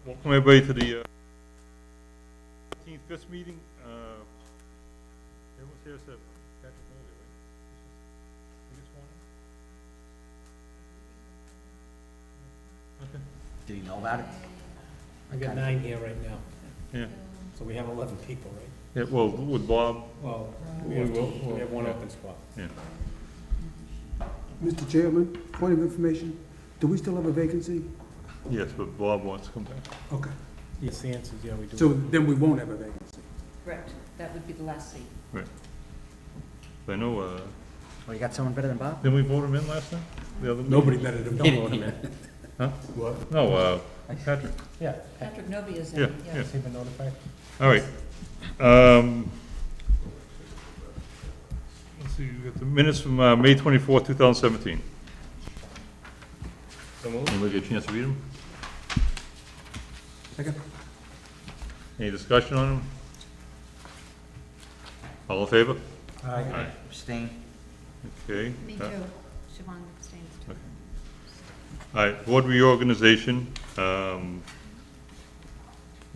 Welcome everybody to the 15th FISP meeting. Everyone's here except Patrick Miller, right? You just want him? Did he know about it? I got 9 here right now, Yeah. so we have 11 people, right? Yeah, well, with Bob, Well, we have one open spot. yeah. Mr. Chairman, point of information, do we still have a vacancy? Yes, but Bob wants to come back. Okay, Yes, the answer is yeah, we do. so then we won't have a vacancy. Correct, that would be the last seat. Right. But I know, Oh, you got someone better than Bob? didn't we vote him in last time? The other Nobody better than Don't me. vote him in. Huh? What? No, Patrick. Yeah. Patrick Noby is Yeah, in, yeah. yes. Has he been notified? All right. Let's see, we got the minutes from May 24th, 2017. So moved. Anybody get a chance to read them? Second? Any discussion on them? All in favor? Aye. Abstain. Okay. Me too. Siobhan abstains too. All right, board reorganization. We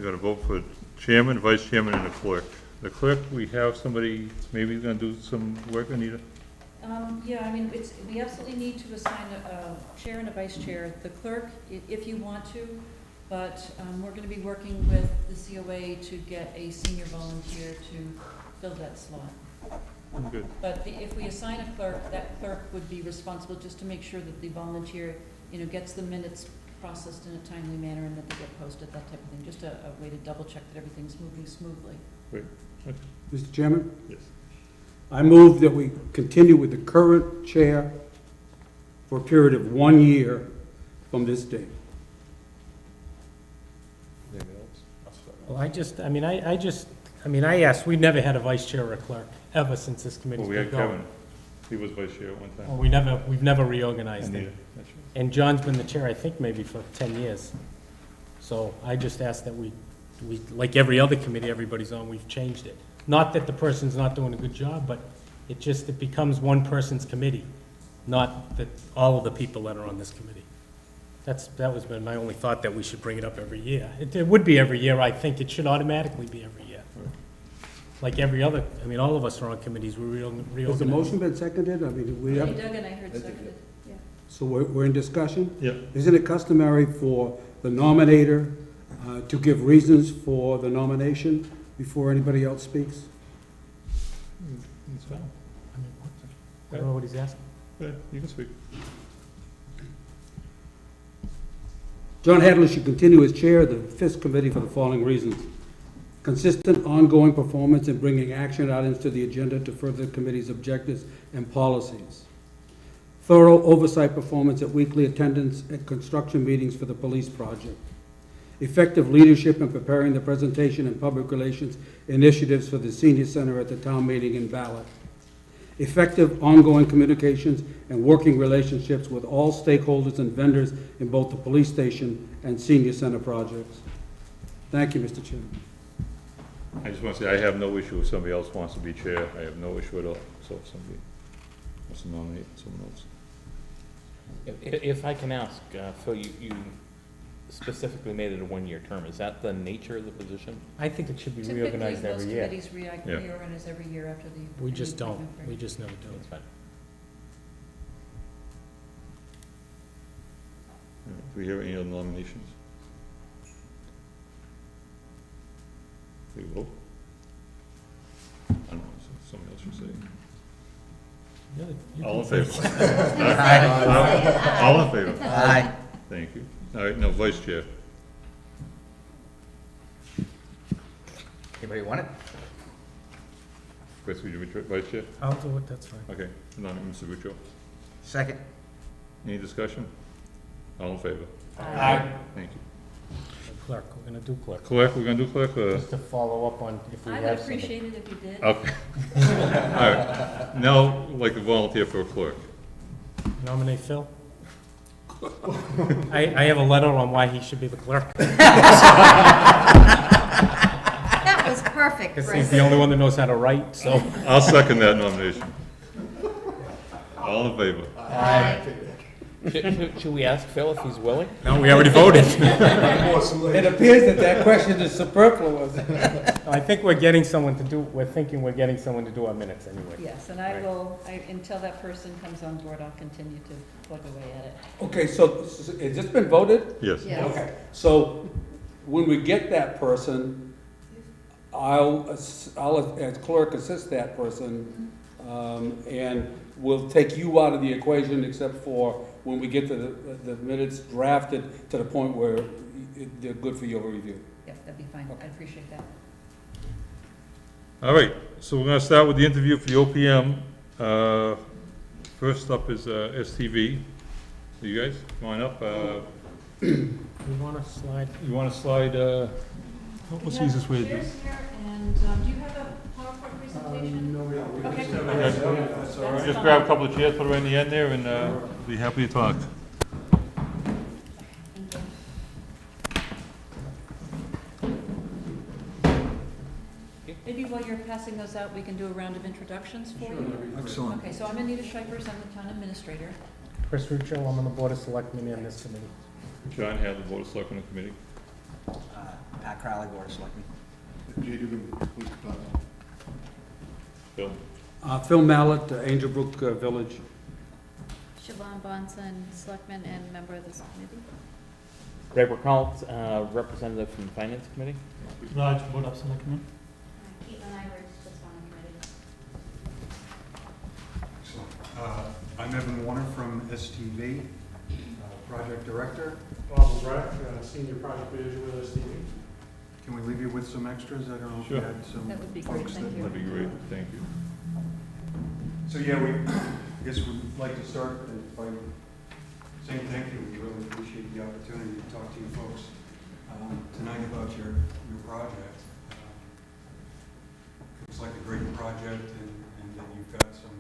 got to vote for chairman, vice chairman, and the clerk. The clerk, we have somebody, maybe gonna do some work, Anita? Yeah, I mean, we absolutely need to assign a chair and a vice chair. The clerk, if you want to, but we're gonna be working with the COA to get a senior volunteer to fill that slot. I'm good. But if we assign a clerk, that clerk would be responsible just to make sure that the volunteer, gets the minutes processed in a timely manner and that they get posted, that type of thing. Just a way to double check that everything's moving smoothly. Great. Okay. Mr. Chairman, Yes. I move that we continue with the current chair for a period of 1 year from this date. Well, I asked, we never had a vice chair or a clerk, ever since this committee's Well, we been had going. Kevin. He was vice chair at one Well, time. we've never reorganized Anita, it. that's right. And John's been the chair, I think, maybe for 10 years. So I just asked that we, like every other committee everybody's on, we've changed it. Not that the person's not doing a good job, but it becomes one person's committee, not that all of the people that are on this committee. That was been my only thought, that we should bring it up every year. It would be every year, I think. It should automatically be every year. Right. Like every other, all of us are on committees, we reorganize. Has the motion been seconded? I mean, we Hey, have, Doug and I heard seconded, yeah. so we're in discussion? Yeah. Isn't it customary for the nominator to give reasons for the nomination before anybody else speaks? That's fine. I don't know what he's asking. Go ahead, you can speak. John Hadley should continue as chair of the FISP committee for the following reasons: consistent ongoing performance in bringing action items to the agenda to further the committee's objectives and policies; thorough oversight performance at weekly attendance at construction meetings for the police project; effective leadership in preparing the presentation and public relations initiatives for the senior center at the town meeting and ballot; effective ongoing communications and working relationships with all stakeholders and vendors in both the police station and senior center projects. Thank you, Mr. Chairman. I just want to say, I have no issue if somebody else wants to be chair. I have no issue at all. So if somebody wants to nominate someone else. If I can ask, Phil, you specifically made it a one-year term. Is that the nature of the position? I think it should be reorganized every year. Typically, most committees reorganize every year after the. We just don't, appointment period. we just never do That's it. fine. Do we hear any other nominations? We vote? I don't know, somebody else should say. Yeah, you All in can- favor? All in favor? Aye. Thank you. All right, no, vice chair. Anybody want it? Chris, would you be vice chair? I'll do it, that's fine. Okay, Mr. Rucho. Second. Any discussion? All in favor? Aye. Thank you. Clerk, we're gonna do clerk. Clerk, we're gonna do clerk, Just to follow up on if we I have would somebody. appreciate it if you did. Okay. All right. Now, like a volunteer for a clerk. Nominate Phil? I have a letter on why he should be the clerk. That was perfect, Because Chris. he's the only one that knows how to write, so. I'll second that nomination. All in favor? Aye. Should we ask Phil if he's willing? No, we already voted. It appears that that question is superfluous. I think we're getting someone to do, we're thinking we're getting someone to do our minutes anyway. Yes, and I will, until that person comes on board, I'll continue to plug away at it. Okay, so has this been voted? Yes. Yes. Okay, so when we get that person, I'll as clerk assist that person, and we'll take you out of the equation except for when we get to the minutes drafted to the point where they're good for your review. Yeah, that'd be fine. I appreciate that. All right, so we're gonna start with the interview for the OPM. First up is STV. So you guys, come on up. You wanna slide? You wanna slide, what's the easiest way to do it? Chairs here, and do you have a PowerPoint presentation? No, we don't. Okay. That's all right. Just grab a couple of chairs, put it right in the end there, and be happy to talk. Maybe while you're passing those out, we can do a round of introductions for you. Excellent. Okay, so I'm Anita Shipers, I'm the town administrator. Chris Ruccio, I'm on the Board of Selectmen in this committee. John had the Board of Selectmen Committee. Pat Crowley, Board of Selectmen. Bill? Phil Mallett, Angel Brook Village. Siobhan Bonson, Selectman and member of this committee. Ray Reynolds, representative from the Finance Committee. Raj, Board of Selectmen. Caitlin and I were just on the committee. I'm Evan Warner from STV, Project Director. Bob O'Brien, Senior Project Manager with STV. Can we leave you with some extras? I don't know if you Sure. had some That would be great, folks thank that... you. That'd be great, thank you. So yeah, I guess we'd like to start by saying thank you. We really appreciate the opportunity to talk to you folks tonight about your project. Looks like a great project and that you've got some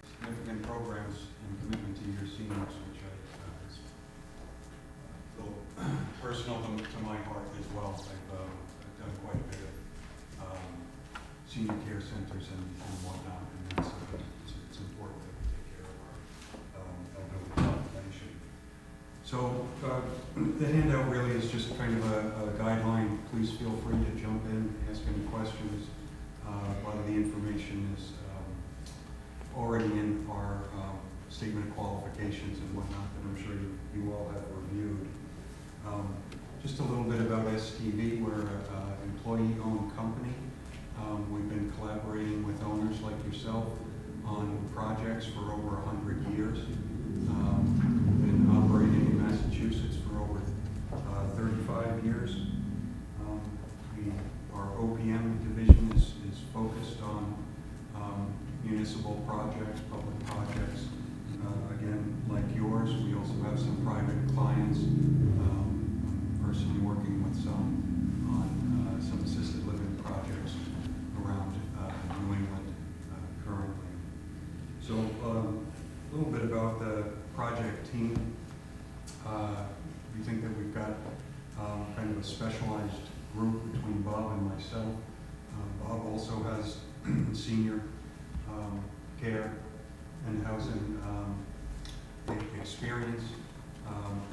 significant programs and commitment to your seniors, which is a little personal to my heart as well. I've done quite a bit of senior care centers and whatnot, and it's important that we take care of our elderly population. So the handout really is just kind of a guideline. Please feel free to jump in, ask any questions. A lot of the information is already in our statement of qualifications and whatnot that I'm sure you all have reviewed. Just a little bit about STV. We're an employee-owned company. We've been collaborating with owners like yourself on projects for over 100 years. Been operating in Massachusetts for over 35 years. Our OPM division is focused on municipal projects, public projects. Again, like yours, we also have some private clients. I'm personally working with some on some assisted living projects around New England currently. So a little bit about the project team. We think that we've got kind of a specialized group between Bob and myself. Bob also has senior care and housing experience.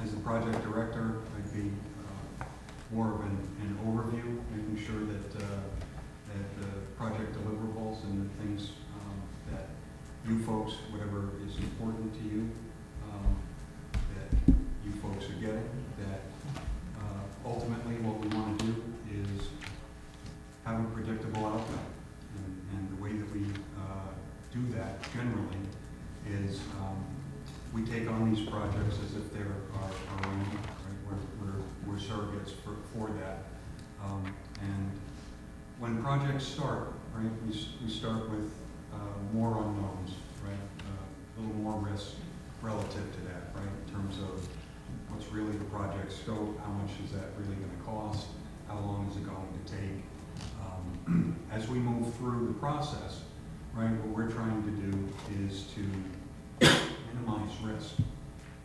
As the project director, I'd be more of an overview, making sure that the project deliverables and the things that you folks, whatever is important to you, that you folks are getting, that ultimately what we want to do is have a predictable outcome. And the way that we do that generally is we take on these projects as if they're our own, right? We're surrogates for that. And when projects start, right, we start with more unknowns, right? A little more risk relative to that, right? In terms of what's really the project scope, how much is that really going to cost, how long is it going to take. As we move through the process, right, what we're trying to do is to minimize risk,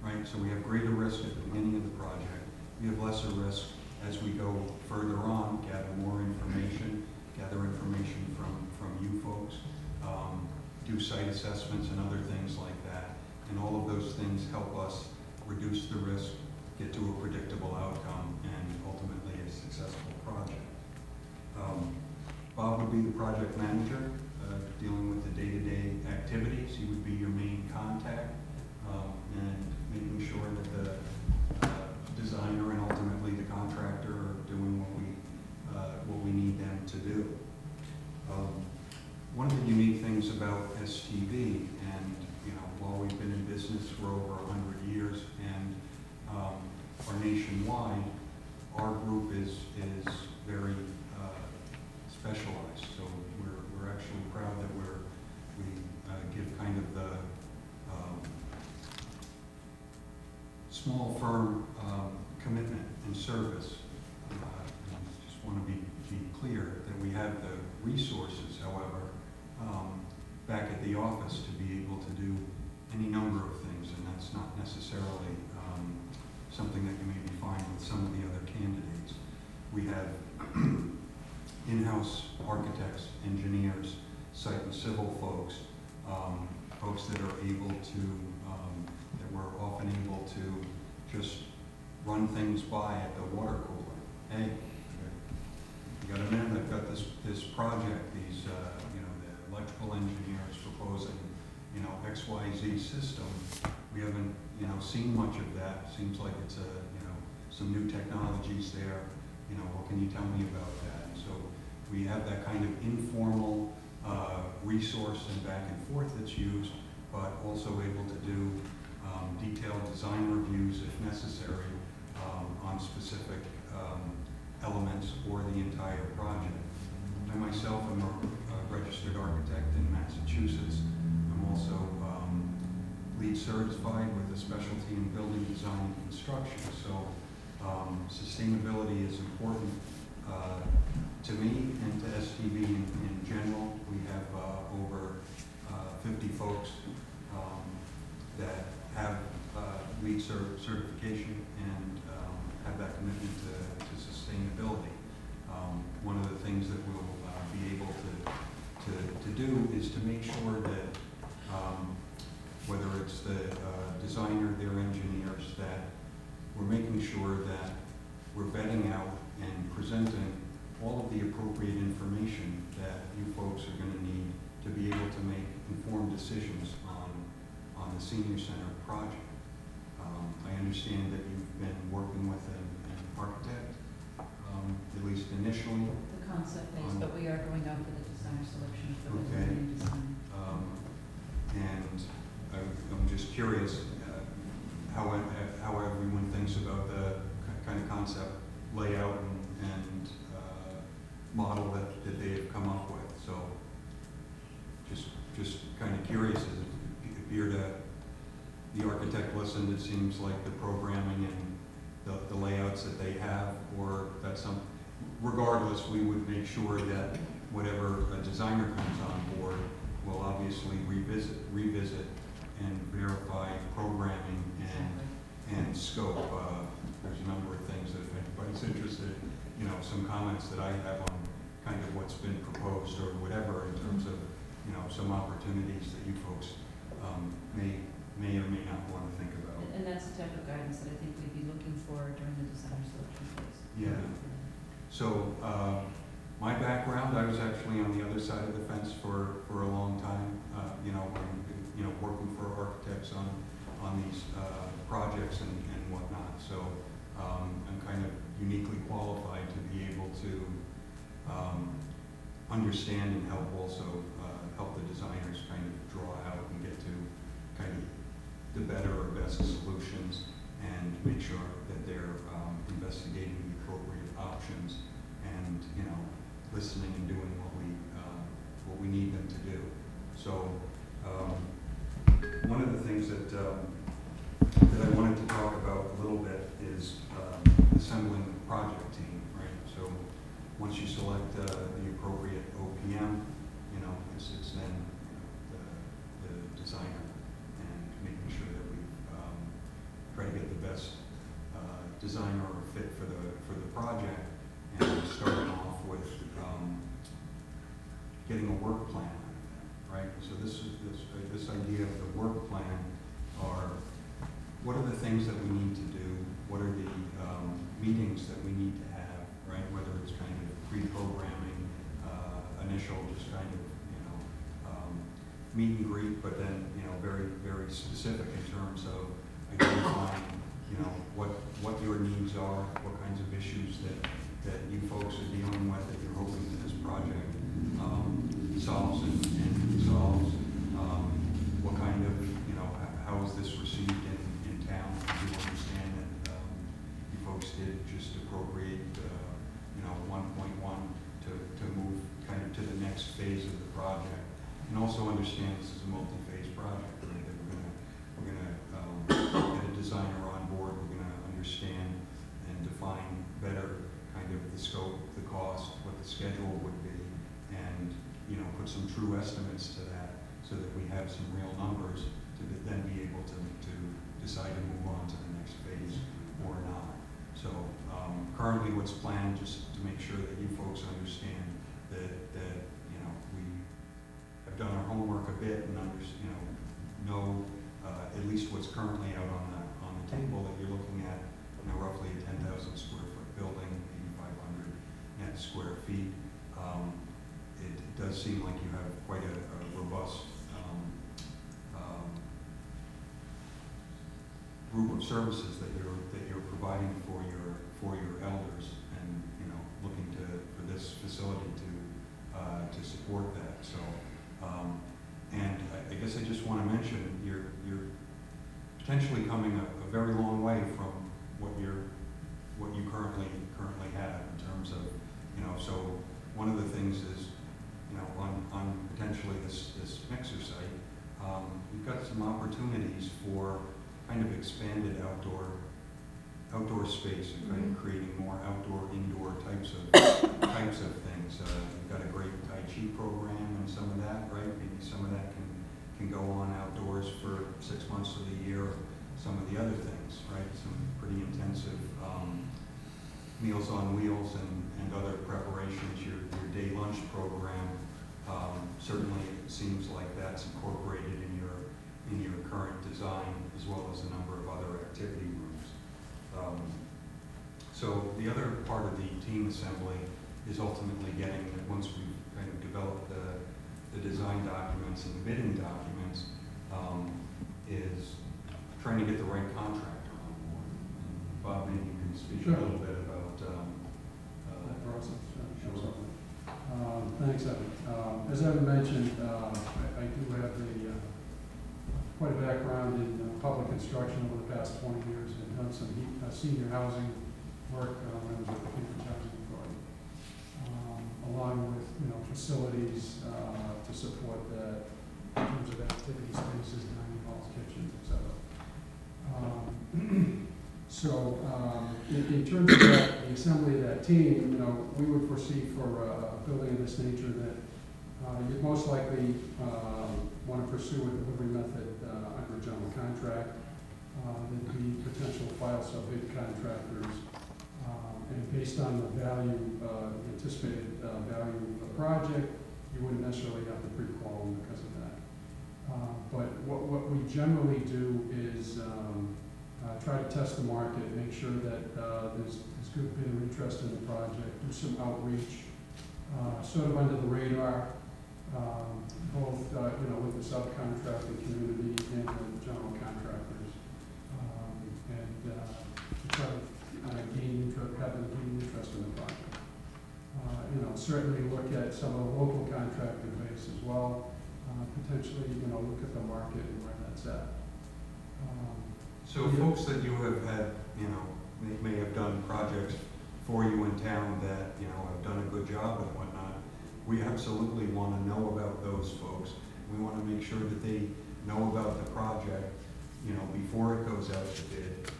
right? So we have greater risk at the beginning of the project. We have lesser risk as we go further on, gather more information, gather information from you folks, do site assessments and other things like that, And all of those things help us reduce the risk, get to a predictable outcome, and ultimately a successful project. Bob would be the project manager, dealing with the day-to-day activities. He would be your main contact, and making sure that the designer and ultimately the contractor are doing what we need them to do. One of the unique things about STV, and while we've been in business for over 100 years and are nationwide, our group is very specialized. So we're actually proud that we give kind of the small firm commitment and service. And I just want to be clear that we have the resources, however, back at the office to be able to do any number of things, and that's not necessarily something that you may be finding with some of the other candidates. We have in-house architects, engineers, site and civil folks, folks that are able to, that we're often able to just run things by at the water cooler. Hey, you got a minute? I've got this project. These, the electrical engineers proposing, XYZ system. We haven't, seen much of that. Seems like it's some new technologies there. What can you tell me about that? And so we have that kind of informal resource and back and forth that's used, but also able to do detailed design reviews if necessary on specific elements or the entire project. I myself am a registered architect in Massachusetts. I'm also LEED certified with a specialty in building design and construction. So sustainability is important to me and to STV in general. We have over 50 folks that have LEED certification and have that commitment to sustainability. One of the things that we'll be able to do is to make sure that whether it's the designer, their engineers, that we're making sure that we're vetting out and presenting all of the appropriate information that you folks are going to need to be able to make informed decisions on the senior center project. I understand that you've been working with an architect, at least initially. The concept phase, but we are going out for the designer selection for the Okay. new design. And I'm just curious how everyone thinks about the kind of concept layout and model that they've come up with. So just kind of curious, as it appeared the architect listened, it seems like the programming and the layouts that they have, or that's regardless, we would make sure that whatever a designer comes on board will obviously revisit and verify programming and scope. There's a number of things that if anybody's interested, some comments that I have on kind of what's been proposed or whatever in terms of, some opportunities that you folks may or may not want to think about. And that's the type of guidance that I think we'd be looking for during the designer selection phase. Yeah. So, my background, I was actually on the other side of the fence for a long time, working for architects on these projects and whatnot. So I'm kind of uniquely qualified to be able to understand and help also help the designers kind of draw out and get to kind of the better or best solutions and make sure that they're investigating the appropriate options and listening and doing what we need them to do. So one of the things that I wanted to talk about a little bit is assembling the project team, right? So once you select the appropriate OPM, it's then the designer and making sure that we try to get the best designer or fit for the project, and starting off with getting a work plan, right? So this idea of the work plan are, what are the things that we need to do? What are the meetings that we need to have, right? Whether it's kind of pre-programming, initial, just kind of, meet and greet, but then, very, very specific in terms of identifying, what your needs are, what kinds of issues that you folks are dealing with, that you're hoping that this project solves and resolves. What kind of, how is this received in town? You understand that you folks did just appropriate, 1.1 to move kind of to the next phase of the project. And also understand this is a multi-phase project, right? That we're gonna get a designer on board. We're gonna understand and define better kind of the scope, the cost, what the schedule would be, and put some true estimates to that, so that we have some real numbers to then be able to decide to move on to the next phase or not. So currently, what's planned, just to make sure that you folks understand that we have done our homework a bit and know at least what's currently out on the table, that you're looking at, roughly a 10,000 square foot building, 8,500 net square feet. It does seem like you have quite a robust group of services that you're providing for your elders, and looking for this facility to support that. So, and I guess I just want to mention you're potentially coming a very long way from what you currently have in terms of So one of the things is on potentially this mixer site, we've got some opportunities for kind of expanded outdoor space and kind of creating more indoor types of things. We've got a great Tai Chi program and some of that, right? Maybe some of that can go on outdoors for 6 months of the year. Some of the other things, right? Some pretty intensive Meals on Wheels and other preparations. Your day lunch program, certainly it seems like that's incorporated in your current design, as well as a number of other activity rooms. So the other part of the team assembly is ultimately getting, once we've kind of developed the design documents and the bidding documents, is trying to get the right contractor on board. And Bob, maybe you can speak a little bit about that process. Sure. Thanks, Evan. As Evan mentioned, I do have quite a background in public construction over the past 20 years, and done some senior housing work when I was at the Cambridge Housing Authority, along with facilities to support that in terms of activity spaces, dining halls, kitchens, etc. So in terms of the assembly of that team, we would foresee for a building of this nature that you'd most likely want to pursue a delivery method under a general contract. There'd be potential file sub-bid contractors, and based on the value, anticipated value of the project, you wouldn't necessarily have to pre-qual them because of that. But what we generally do is try to test the market, make sure that there's good bidder interest in the project, do some outreach, sort of under the radar, both with the subcontracting community and with general contractors, and to try to have them gain interest in the project. Certainly look at some of the local contractor base as well. Potentially, look at the market and where that's at. So folks that you have had, may have done projects for you in town that, have done a good job and whatnot, we absolutely want to know about those folks. We want to make sure that they know about the project, before it goes out to bid.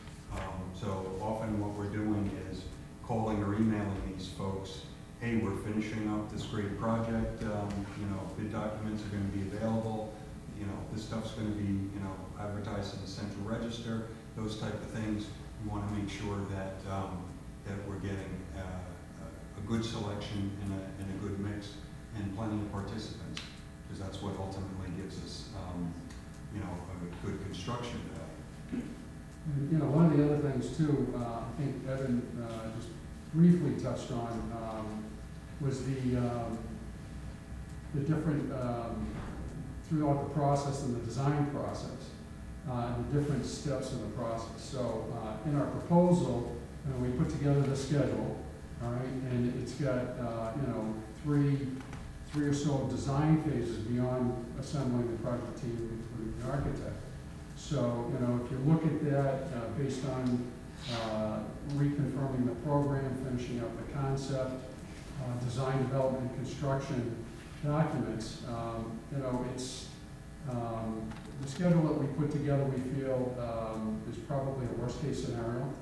So often what we're doing is calling or emailing these folks, hey, we're finishing up this great project, bid documents are going to be available, this stuff's going to be, advertised in the Central Register, those type of things. We want to make sure that that we're getting a good selection and a good mix and plenty of participants, because that's what ultimately gives us you know, a good construction value. And, you know, one of the other things too, I think Evan just briefly touched on, was the different, throughout the process and the design process, and the different steps in the process. So, in our proposal, we put together the schedule, all right, and it's got, you know, three or so design phases beyond assembling the project team, including the architect. So, you know, if you look at that, based on reconfirming the program, finishing up the concept, design, development, and construction documents, you know, it's, the schedule that we put together, we feel, is probably a worst-case scenario,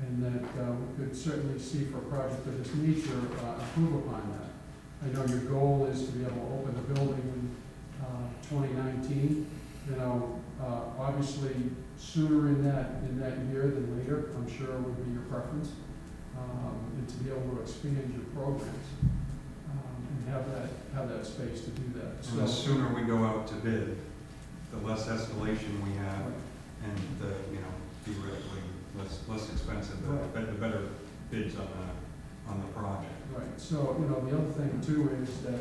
and that we could certainly see for a project of this nature, improve upon that. I know your goal is to be able to open the building in 2019. You know, obviously, sooner in that year than later, I'm sure would be your preference, and to be able to expand your programs, and have that space to do that. And the sooner we go out to bid, the less escalation we have, and the, you know, theoretically, less expensive, the better bids on the project. Right, so, you know, the other thing too is that,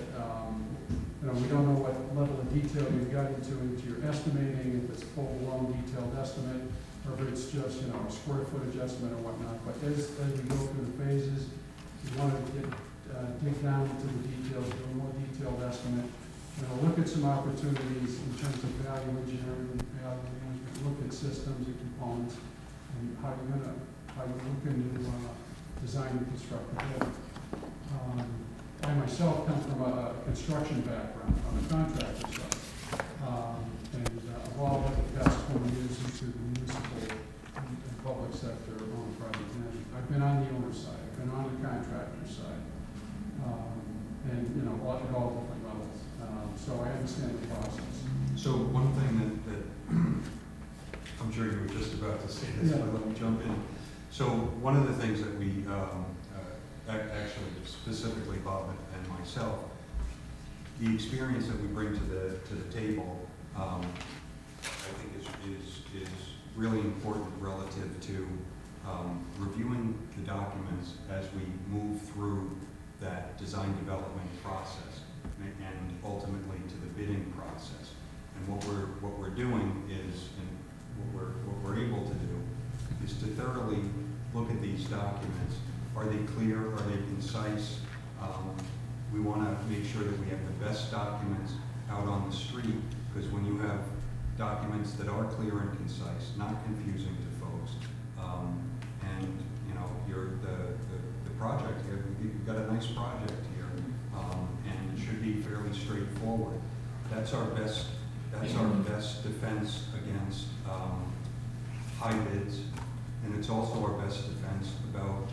you know, we don't know what level of detail you've got into your estimating, if it's full-blown detailed estimate, or if it's just, you know, a square footage estimate or whatnot. But as we go through the phases, we want to dig down into the details, do a more detailed estimate, you know, look at some opportunities in terms of value engineering and value management, look at systems and components, and how you're looking to design and construct the building. I myself come from a construction background, on the contractor side, and I've all but the past 20 years into the municipal and public sector on project management. I've been on the owner side, I've been on the contractor side, and, you know, at all different levels. So I understand the process. So one thing that I'm sure you were just about to say this, but let me jump in. So one of the things that we actually, specifically Bob and myself, the experience that we bring to the table, I think is really important relative to reviewing the documents as we move through that design development process and ultimately to the bidding process. And what we're doing is, and what we're able to do, is to thoroughly look at these documents. Are they clear? Are they concise? We want to make sure that we have the best documents out on the street, because when you have documents that are clear and concise, not confusing to folks, and you know, the project here, you've got a nice project here, and it should be fairly straightforward. That's our best defense against high bids, and it's also our best defense about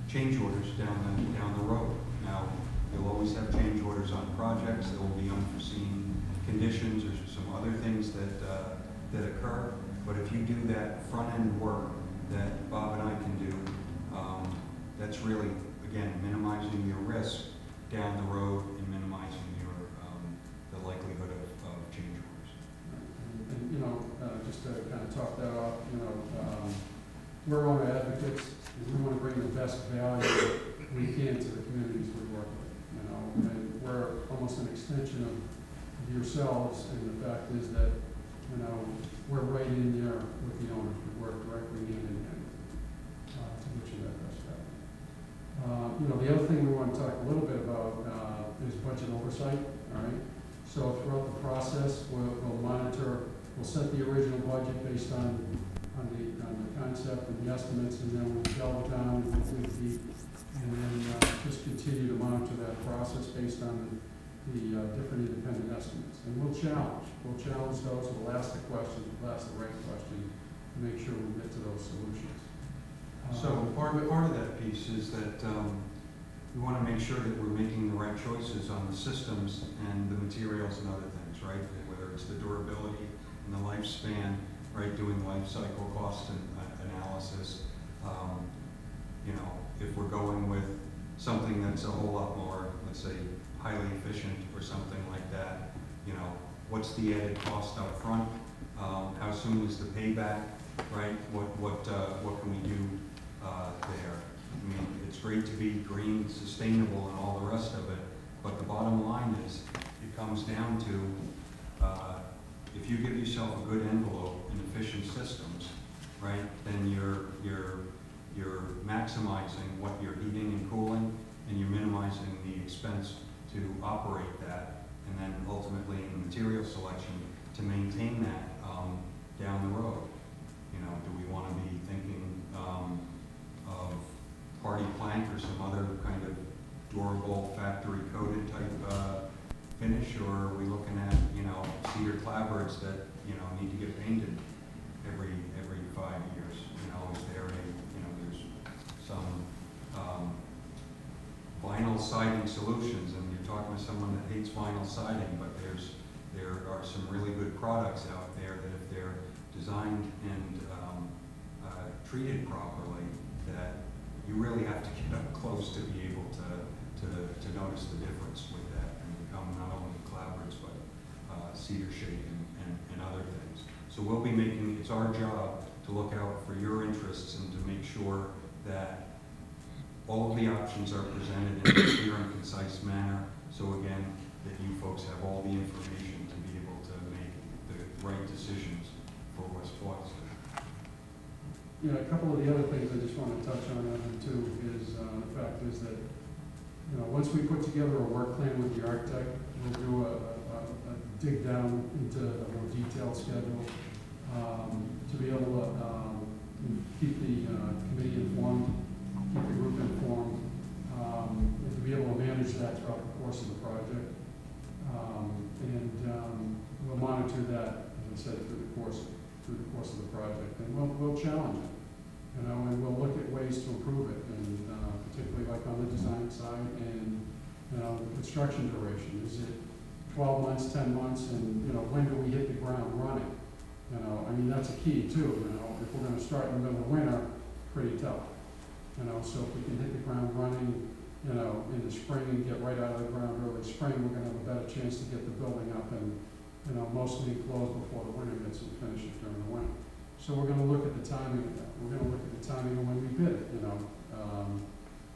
change orders down the road. Now, you'll always have change orders on projects. There will be unforeseen conditions or some other things that occur. But if you do that front-end work that Bob and I can do, that's really, again, minimizing your risk down the road and minimizing your the likelihood of change orders. And, you know, just to kind of talk that off, you know, we're owner advocates, and we want to bring the best value we can to the communities we work with, you know, and we're almost an extension of yourselves, and the fact is that, you know, we're right in there with the owners. We work directly hand in hand to get you that best value. You know, the other thing we want to talk a little bit about is budget oversight, all right? So throughout the process, we'll monitor, we'll set the original budget based on the concept and the estimates, and then we'll delve down and dig deep, and then just continue to monitor that process based on the different independent estimates. And we'll challenge those, we'll ask the questions, we'll ask the right questions, to make sure we get to those solutions. So part of that piece is that we want to make sure that we're making the right choices on the systems and the materials and other things, right? Whether it's the durability and the lifespan, right? Doing life cycle cost and analysis. You know, if we're going with something that's a whole lot more, let's say, highly efficient or something like that, you know, what's the added cost up front? How soon is the payback, right? What can we do there? I mean, it's great to be green, sustainable, and all the rest of it, but the bottom line is, it comes down to, if you give yourself a good envelope and efficient systems, right, then you're maximizing what you're heating and cooling, and you're minimizing the expense to operate that, and then ultimately in the material selection to maintain that down the road. You know, do we want to be thinking of party plank or some other kind of durable factory coated type finish, or are we looking at, you know, cedar clapboards that, you know, need to get painted every 5 years? You know, is there a, you know, there's some vinyl siding solutions, and you're talking to someone that hates vinyl siding, but there are some really good products out there that if they're designed and treated properly, that you really have to get up close to be able to notice the difference with that and become not only clapboards but cedar shake and other things. So we'll be making, it's our job to look out for your interests and to make sure that all of the options are presented in a clear and concise manner. So again, that you folks have all the information to be able to make the right decisions for West Boylston. You know, a couple of the other things I just want to touch on too is the fact is that, you know, once we put together a work plan with the architect, we'll do a dig down into a more detailed schedule to be able to keep the committee informed, keep the group informed, and to be able to manage that throughout the course of the project. We'll monitor that, as I said, through the course of the project, and we'll challenge it, you know, and we'll look at ways to improve it, and particularly like on the design side, and, you know, the construction duration. Is it 12 months, 10 months, and, you know, when do we hit the ground running? You know, I mean, that's a key too, you know, if we're gonna start in the middle of winter, pretty tough. You know, so if we can hit the ground running, you know, in the spring and get right out of the ground early spring, we're gonna have a better chance to get the building up and, you know, mostly enclosed before the winter gets and finishes during the winter. So we're gonna look at the timing of that. We're gonna look at the timing of when we bid it, you know,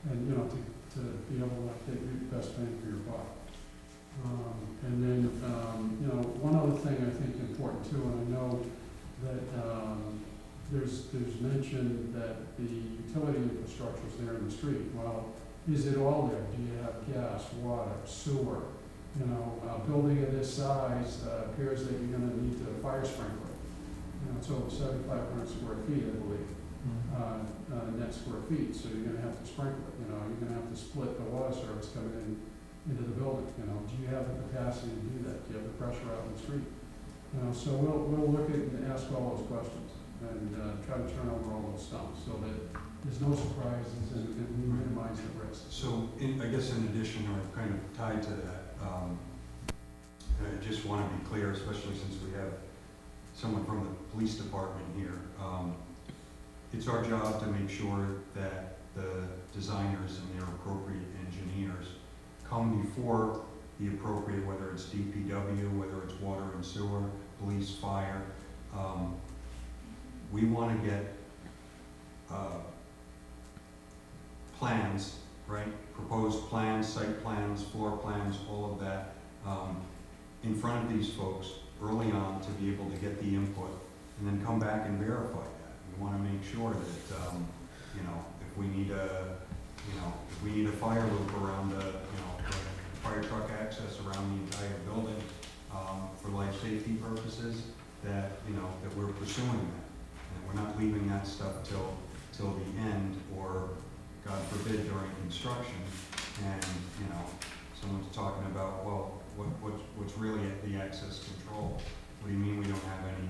and, you know, to be able to get the best bang for your buck. And then, you know, one other thing I think important too, and I know that there's mention that the utility infrastructure is there in the street. Well, is it all there? Do you have gas, water, sewer? You know, a building of this size appears that you're gonna need a fire sprinkler. You know, it's over 7,500 square feet, I believe, net square feet, so you're gonna have to sprinkle it. You know, you're gonna have to split the water service coming into the building. You know, do you have the capacity to do that? Do you have the pressure out in the street? You know, so we'll look at and ask all those questions and try to turn over all those stumps so that there's no surprises and we minimize the risk. So I guess in addition, or kind of tied to that, I just want to be clear, especially since we have someone from the police department here. It's our job to make sure that the designers and their appropriate engineers come before the appropriate, whether it's DPW, whether it's water and sewer, police, fire. We want to get plans, right? Proposed plans, site plans, floor plans, all of that in front of these folks early on to be able to get the input and then come back and verify that. We want to make sure that, you know, if we need a fire loop around the fire truck access around the entire building for life safety purposes, that, you know, that we're pursuing that. And we're not leaving that stuff till the end, or God forbid during construction, and, you know, someone's talking about, well, what's really at the access control? What do you mean we don't have any,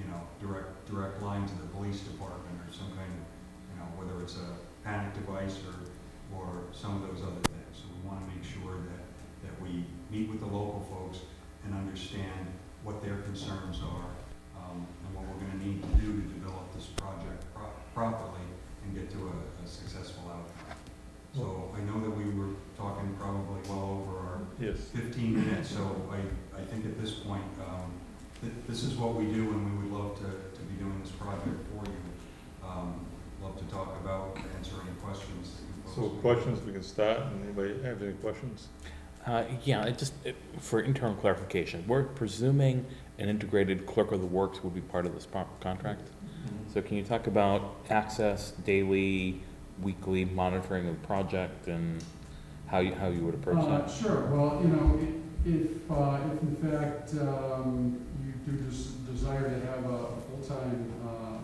you know, direct line to the police department or some kind of, you know, whether it's a panic device or some of those other things. So we want to make sure that we meet with the local folks and understand what their concerns are, and what we're going to need to do to develop this project properly and get to a successful outcome. So I know that we were talking probably well over our Yes. 15 minutes, so I think at this point, this is what we do, and we would love to be doing this project for you. Love to talk about, answer any questions that you folks So may have. questions, we can start, and anybody have any questions? Yeah, for internal clarification, we're presuming an integrated clerk of the works would be part of this contract? So can you talk about access, daily, weekly monitoring of the project, and how you would approach that? Sure, well, you know, if in fact, you do desire to have a full-time,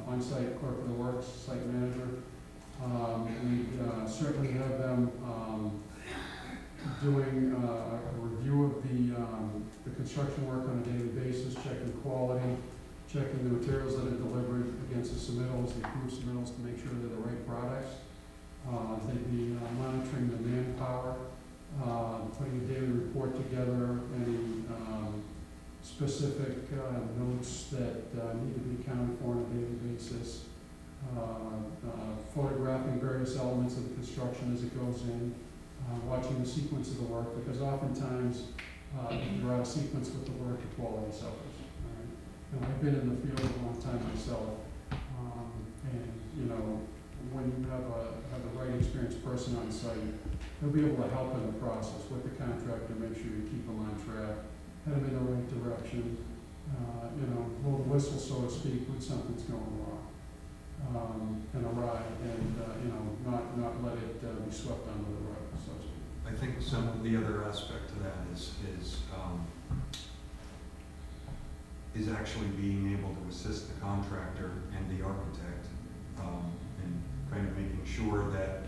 on-site clerk of the works, site manager, we certainly have them, doing a review of the construction work on a daily basis, checking quality, checking the materials that are delivered against the submittals, the approved submittals, to make sure they're the right products. They'd be monitoring the manpower, putting a daily report together, any specific notes that need to be accounted for on a daily basis, photographing various elements of the construction as it goes in, watching the sequence of the work, because oftentimes if you're out of sequence with the work, the quality suffers. All right? And I've been in the field a long time myself, and you know, when you have the right experienced person on site, they'll be able to help in the process with the contractor, make sure you keep them on track, head them in the right direction, you know, blow the whistle, so to speak, when something's going wrong, and awry, and you know, not let it be swept under the rug, so to speak. I think some of the other aspect to that is actually being able to assist the contractor and the architect, and kind of making sure that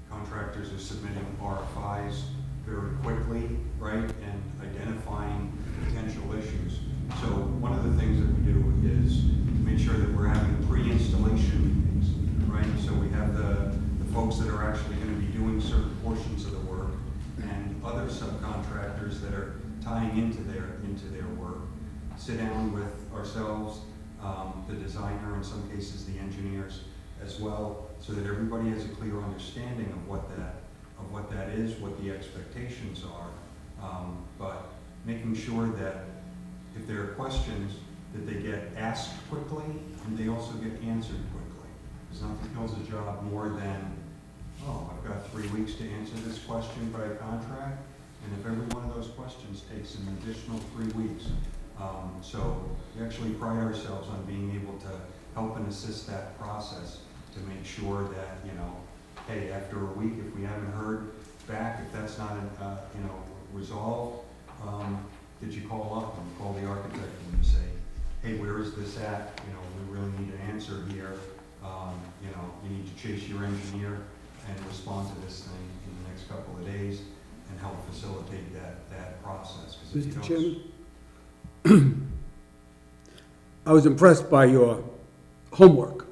contractors are submitting RFIs very quickly, right, and identifying potential issues. So one of the things that we do is make sure that we're having pre-installation meetings, right? So we have the folks that are actually going to be doing certain portions of the work, and other subcontractors that are tying into their work, sit down with ourselves, the designer, in some cases the engineers as well, so that everybody has a clear understanding of what that is, what the expectations are, but making sure that if there are questions, that they get asked quickly and they also get answered quickly. Because nothing kills a job more than, oh, I've got 3 weeks to answer this question by a contract, and if every one of those questions takes an additional 3 weeks. So we actually pride ourselves on being able to help and assist that process to make sure that, you know, hey, after a week, if we haven't heard back, if that's not, you know, resolved, did you call up and call the architect and you say, hey, where is this at? You know, we really need an answer here. You know, you need to chase your engineer and respond to this thing in the next couple of days and help facilitate that process. 'Cause if you Mr. don't- Chairman? I was impressed by your homework,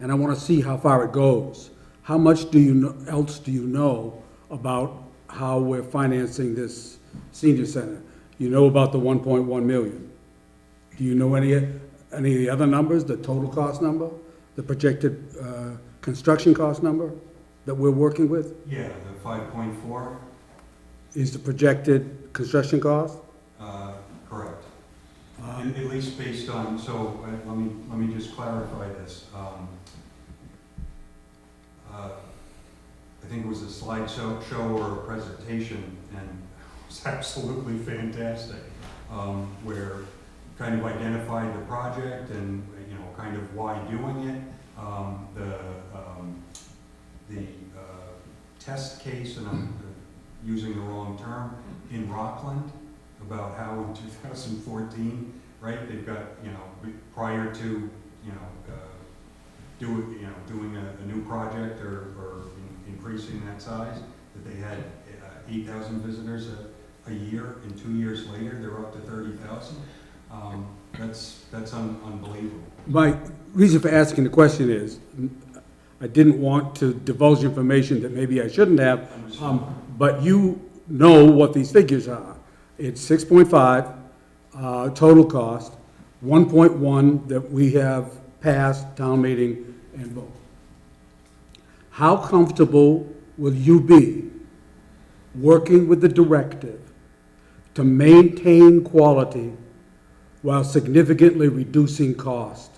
and I want to see how far it goes. How much else do you know about how we're financing this senior center? You know about the 1.1 million. Do you know any of the other numbers, the total cost number, the projected construction cost number that we're working with? Yeah, the 5.4, Is the projected construction cost? correct. At least based on, so let me just clarify this. I think it was a slideshow or a presentation, and it was absolutely fantastic, where kind of identified the project and, you know, kind of why doing it, the test case, and I'm using the wrong term, in Rockland, about how in 2014, right, they've got, you know, prior to, you know, doing a new project or increasing that size, that they had 8,000 visitors a year, and 2 years later, they're up to 30,000. That's unbelievable. My reason for asking the question is, I didn't want to divulge information that maybe I shouldn't have, but you know what these figures are. It's 6.5 total cost, 1.1 that we have passed town meeting and vote. How comfortable will you be working with the directive to maintain quality while significantly reducing cost.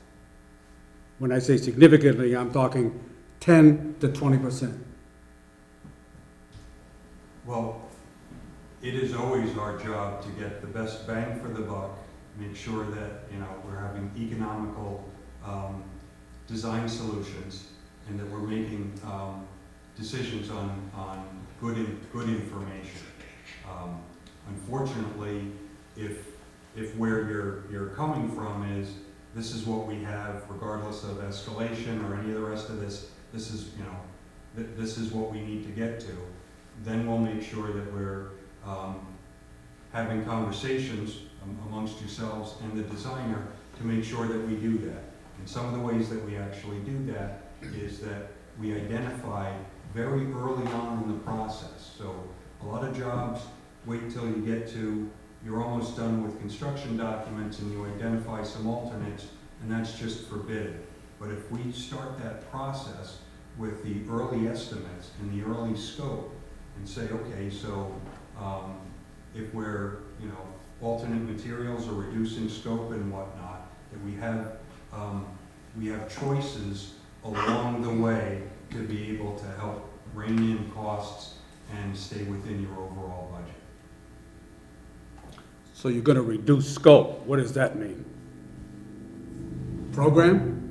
When I say significantly, I'm talking 10 to 20%. Well, it is always our job to get the best bang for the buck, make sure that, we're having economical design solutions, and that we're making decisions on good information. Unfortunately, if where you're coming from is, this is what we have regardless of escalation or any of the rest of this, this is, this is what we need to get to, then we'll make sure that we're having conversations amongst yourselves and the designer to make sure that we do that. And some of the ways that we actually do that is that we identify very early on in the process. So a lot of jobs wait till you get to, you're almost done with construction documents and you identify some alternates, and that's just for bid. But if we start that process with the early estimates and the early scope and say, okay, so if we're, alternate materials or reducing scope and whatnot, that we have choices along the way to be able to help rein in costs and stay within your overall budget. So you're gonna reduce scope. What does that mean? Program?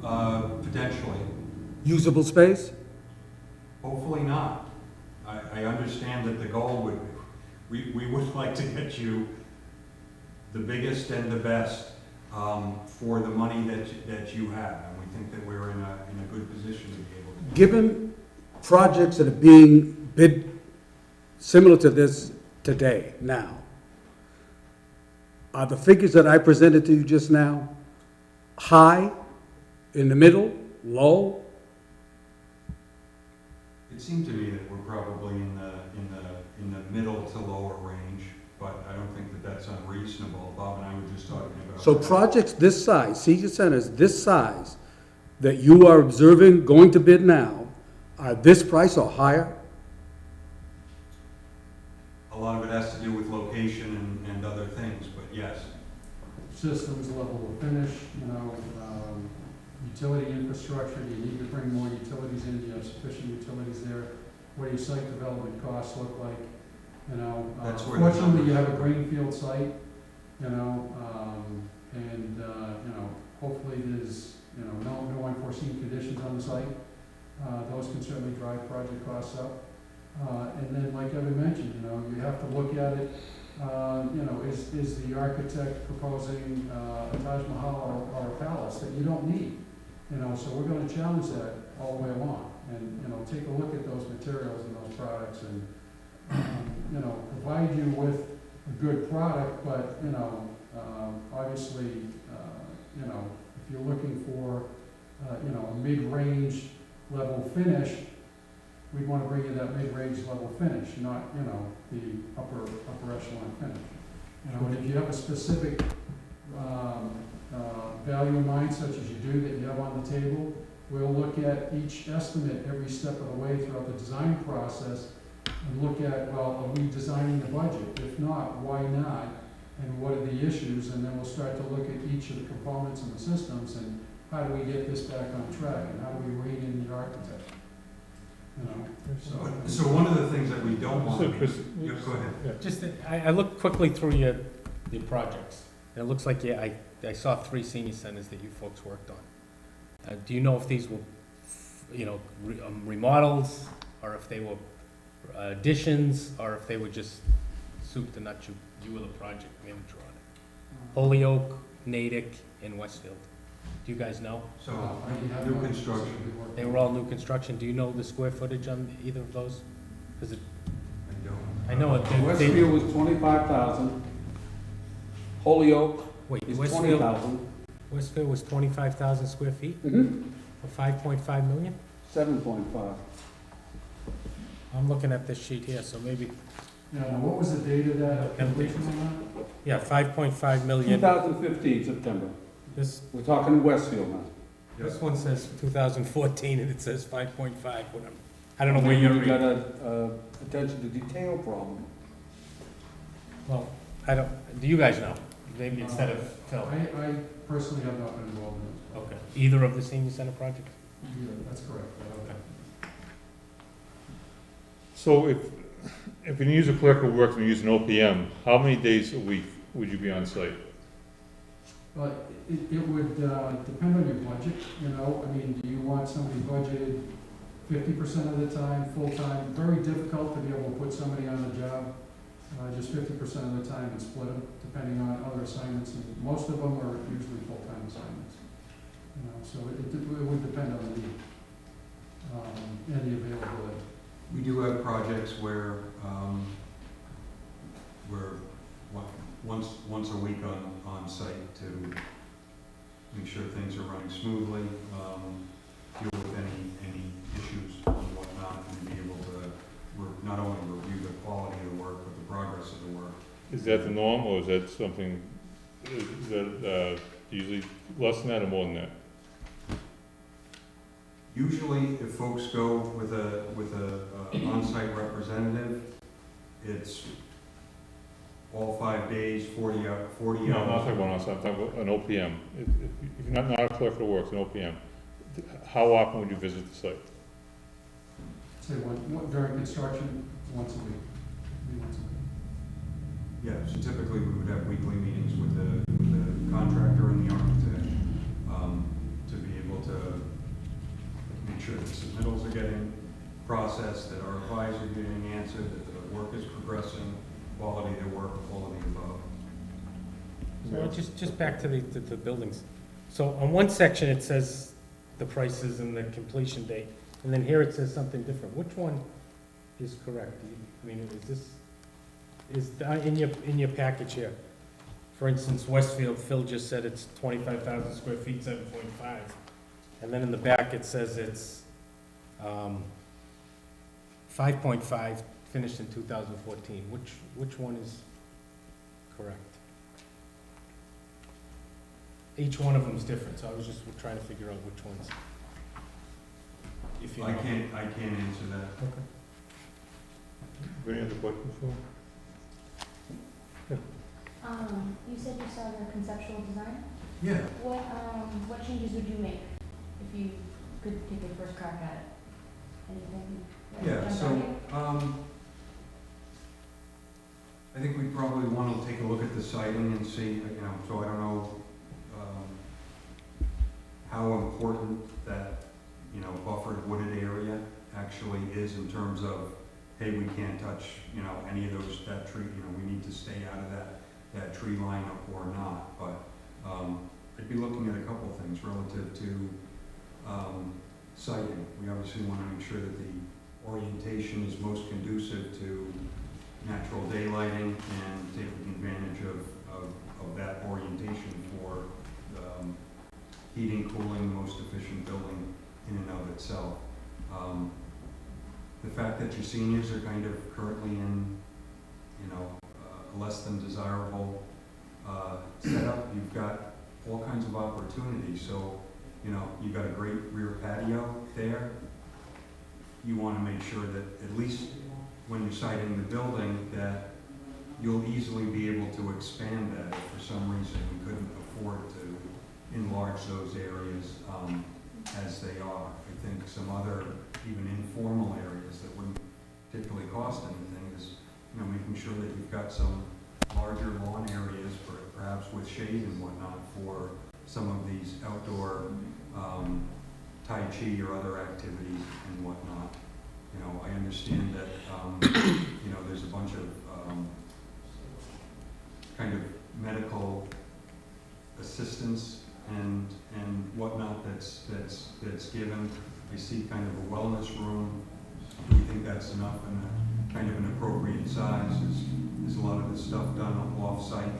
Potentially. Usable space? Hopefully not. I understand that the goal would, we would like to get you the biggest and the best for the money that you have, and we think that we're in a good position to be able to. Given projects that are being bid similar to this today, now, are the figures that I presented to you just now high, in the middle, low? It seemed to me that we're probably in the middle to lower range, but I don't think that that's unreasonable. Bob and I were just talking about. So that. projects this size, senior centers this size, that you are observing going to bid now, are this price or higher? A lot of it has to do with location and other things, but yes. Systems, level of finish, utility infrastructure, do you need to bring more utilities in, do you have sufficient utilities there? What do your site development costs look like? That's where the Fortunately, you numbers- have a greenfield site, hopefully there's, no unforeseen conditions on the site. Those can certainly drive project costs up. And then, like Evan mentioned, you have to look at it, is the architect proposing a Taj Mahal or a palace that you don't need? So we're gonna challenge that all the way along, and, take a look at those materials and those products, and, provide you with a good product, but, obviously, if you're looking for, a mid-range level finish, we'd want to bring you that mid-range level finish, not, the upper echelon finish. And if you have a specific value in mind, such as you do, that you have on the table, we'll look at each estimate every step of the way throughout the design process and look at, well, are we designing the budget? If not, why not? And what are the issues? And then we'll start to look at each of the components and the systems, and how do we get this back on track, and how do we rein in the architect? So one of the things that we don't want So, to Chris, be, go ahead. Yeah. Just, I looked quickly through your projects, and it looks like, I saw 3 senior centers that you folks worked on. Do you know if these were, remodels, or if they were additions, or if they were just soup to nuts, you were the project manager on it? Holyoke, Natick, and Westfield. Do you guys know? So, new construction, They were all new construction. Do you know the square footage on either of those? Because I don't. I know it. Westfield was 25,000. Holyoke Wait, is Westfield 20,000. was 25,000 square feet Mm-hmm. for 5.5 million? 7.5. I'm looking at this sheet here, so maybe, What was the date of that completion on that? yeah, 5.5 million. 2015, September. This We're talking Westfield now. one says 2014, and it says 5.5, whatever. I don't know where Maybe you're. you got a attention to detail problem. Well, I don't, do you guys know? Maybe instead of Phil. I personally have not been involved in this. Okay, either of the senior center projects? Yeah, that's correct. So if you use a clerk of works and you use an OPM, how many days a week would you be on site? But it would depend on your budget, you know, I mean, do you want somebody budgeted 50% of the time, full-time? Very difficult to be able to put somebody on a job just 50% of the time and split them, depending on other assignments, and most of them are usually full-time assignments. You know, so it would depend on the need and the availability. We do have projects where, once a week on site to make sure things are running smoothly, deal with any issues and whatnot, and be able to not only review the quality of the work, but the progress of the work. Is that the norm, or is that something, is that usually less than that or more than that? Usually, if folks go with a on-site representative, it's all 5 days, 40 hours. No, I'm not talking about on-site, I'm talking about an OPM. If you're not a clerk of the works, an OPM, how often would you visit the site? Say during construction, once a week. Maybe once a week. Yeah, so typically we would have weekly meetings with the contractor and the architect, to be able to make sure that submittals are getting processed, that RFIs are getting answered, that the work is progressing, quality of the work, all of the above. So just back to the buildings. So on one section, it says the prices and the completion date, and then here it says something different. Which one is correct? I mean, in your package here? For instance, Westfield, Phil just said it's 25,000 square feet, 7.5. And then in the back, it says it's 5.5, finished in 2014. Which one is correct? Each one of them is different, so I was just trying to figure out which ones. If you know. I can't answer that. Okay. Any other questions for him? You said you saw the conceptual design. Yeah. What changes would you make if you could take a first crack at it? Anything? that Yeah, jumped so, out at you? I think we probably want to take a look at the siting and see, so I don't know, how important that, buffered wooded area actually is in terms of, hey, we can't touch, any of that tree, we need to stay out of that tree lineup or not, but, I'd be looking at a couple things relative to, siting. We obviously want to make sure that the orientation is most conducive to natural daylighting and taking advantage of that orientation for heating, cooling, most efficient building in and of itself. The fact that your seniors are kind of currently in, a less than desirable setup, you've got all kinds of opportunities. So, you've got a great rear patio there. You want to make sure that at least when you're siting the building, that you'll easily be able to expand that if for some reason you couldn't afford to enlarge those areas as they are. I think some other even informal areas that wouldn't particularly cost anything is, making sure that you've got some larger lawn areas, perhaps with shade and whatnot, for some of these outdoor Tai Chi or other activities and whatnot. I understand that, there's a bunch of kind of medical assistance and whatnot that's given. I see kind of a wellness room. Do we think that's enough and a kind of an appropriate size? Is a lot of this stuff done off-site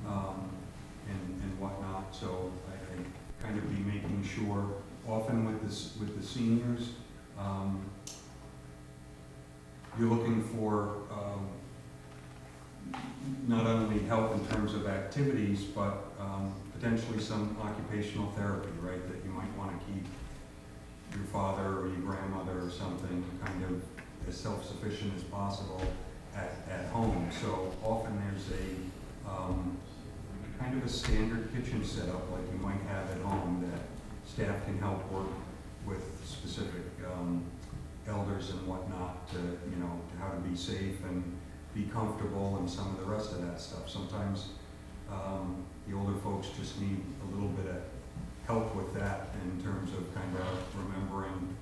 and whatnot? So I kind of be making sure, often with the seniors, you're looking for not only help in terms of activities, but potentially some occupational therapy, right? That you might want to keep your father or your grandmother or something, kind of as self-sufficient as possible at home. So often there's a kind of a standard kitchen setup like you might have at home that staff can help work with specific elders and whatnot to, you know, to how to be safe and be comfortable and some of the rest of that stuff. Sometimes the older folks just need a little bit of help with that in terms of kind of remembering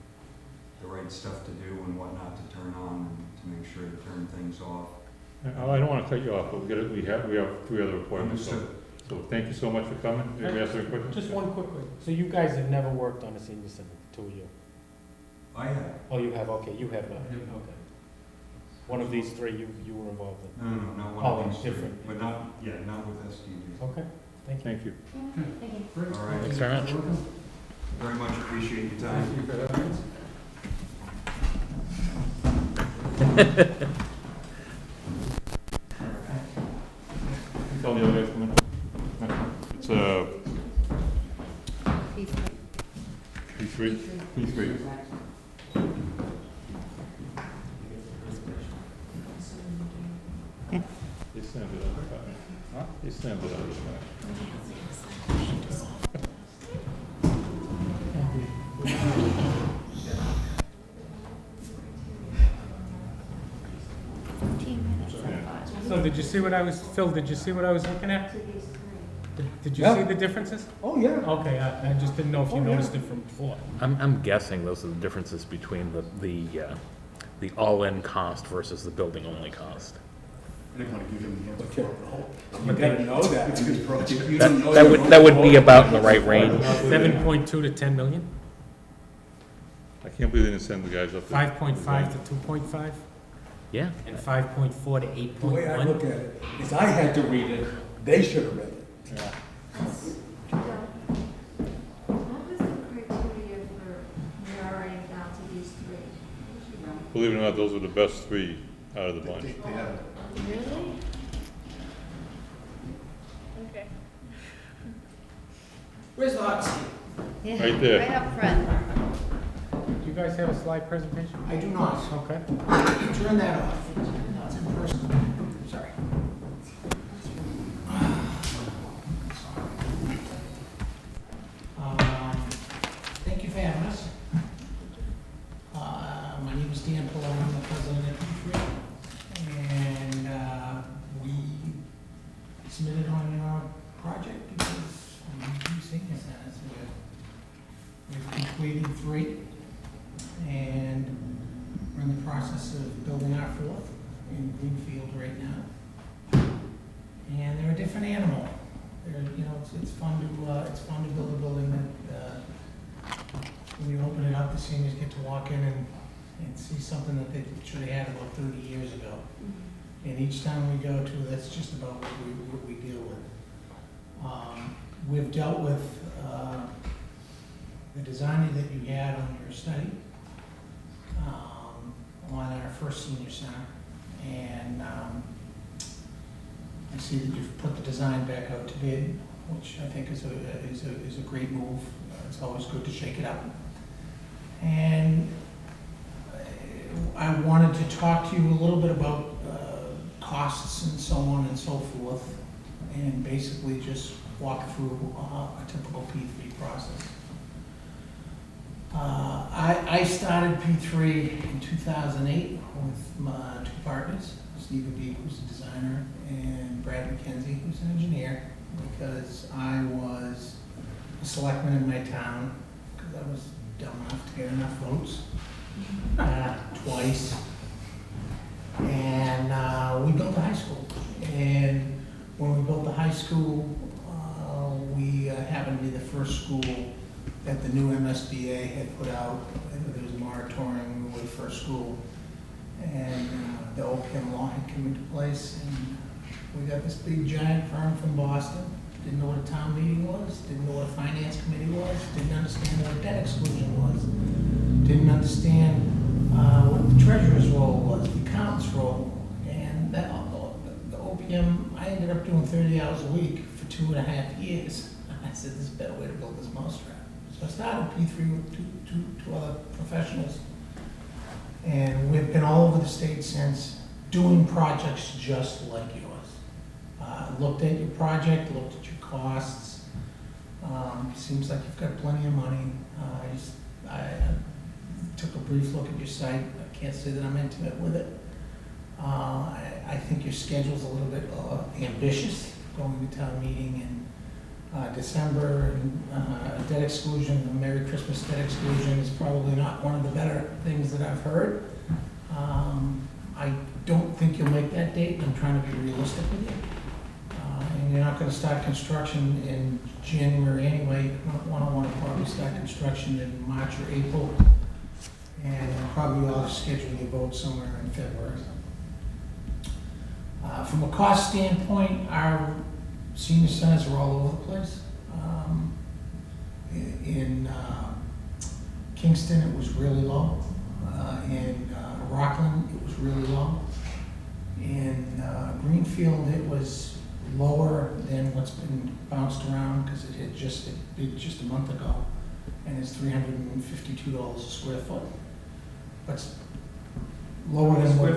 the right stuff to do and what not to turn on and to make sure to turn things off. I don't wanna cut you off, but we have 3 other appointments, so, Understood. so thank you so much for coming. Anybody else have any questions? Just one quick one. So you guys have never worked on a senior center, the 2 of you? I have. Oh, you have, okay, you have not, okay. One of these 3 you were involved in? No, not one Oh, of these different. three, but not, yeah, not with STV. Okay, thank you. Thank you. Thank you. Great. All right. Thanks very much. Very much appreciate your time. Thank you for having us. Tell the other guys come in. It's P3. P3. They slammed it out. They slammed it out. So did you see what I was, Phil, did you see what I was looking at? Did you Yeah. see the differences? Oh, yeah. Okay, I just didn't know if you noticed it from before. I'm guessing those are the differences between the all-in cost versus the building-only cost. I didn't want to give him the answer for it. But they- know that. It's his project. You don't know That would be about in the right range. 7.2 to 10 million, I can't believe they didn't send the guys up there. 5.5 to 2.5, Yeah. and 5.4 to The way I 8.1. look at it is I had to read it, they should have read it. What was the criteria for narrowing down to these 3? Believe it or not, those were the best 3 out of the bunch. They have it. Really? Okay. Where's the hot seat? Yeah, Right there. right up front. Do you guys have a slide presentation? I do not. Okay. Turn that off. It's in person. Sorry. Thank you for having us. My name is Dan Polo, I'm the president of P3. And we submitted on your project because we need 2 senior centers. We've completed 3. And we're in the process of building our 4th in Greenfield right now. And they're a different animal. They're, you know, it's fun to build a building that, when you open it up, the seniors get to walk in and see something that they should have had about 30 years ago. And each time we go to, that's just about what we deal with. We've dealt with, the designer that you had on your study, on our first senior center. And I see that you've put the design back out to bid, which I think is a great move. It's always good to shake it up. And I wanted to talk to you a little bit about costs and so on and so forth, and basically just walk through a typical P3 process. I started P3 in 2008 with my 2 partners, Stephen Beek, who's a designer, and Brad McKenzie, who's an engineer, because I was a selectman in my town, because I was dumb enough to get enough votes, twice. And we built a high school. And when we built the high school, we happened to be the first school that the new MSBA had put out. There was a moratorium, we were the first school. And the OPM law had come into place, and we got this big giant firm from Boston. Didn't know what a town meeting was, didn't know what a finance committee was, didn't understand what debt exclusion was, didn't understand what the treasurer's role was, the accountant's role. And that, the OPM, I ended up doing 30 hours a week for 2.5 years. I said, this is a better way to build this mousetrap. So I started P3 with two other professionals. And we've been all over the state since, doing projects just like yours. Looked at your project, looked at your costs. Seems like you've got plenty of money. I took a brief look at your site. I can't say that I'm intimate with it. I think your schedule's a little bit ambitious, going to town meeting in December, and debt exclusion, the Merry Christmas debt exclusion is probably not one of the better things that I've heard. I don't think you'll make that date, and I'm trying to be realistic with you. And you're not gonna start construction in January anyway. You wanna probably start construction in March or April. And probably ought to schedule your vote somewhere in February. From a cost standpoint, our senior centers are all over the place. In Kingston, it was really low. In Rockland, it was really low. In Greenfield, it was lower than what's been bounced around, because it hit just a month ago, and it's $352 a square foot. But it's lower than what.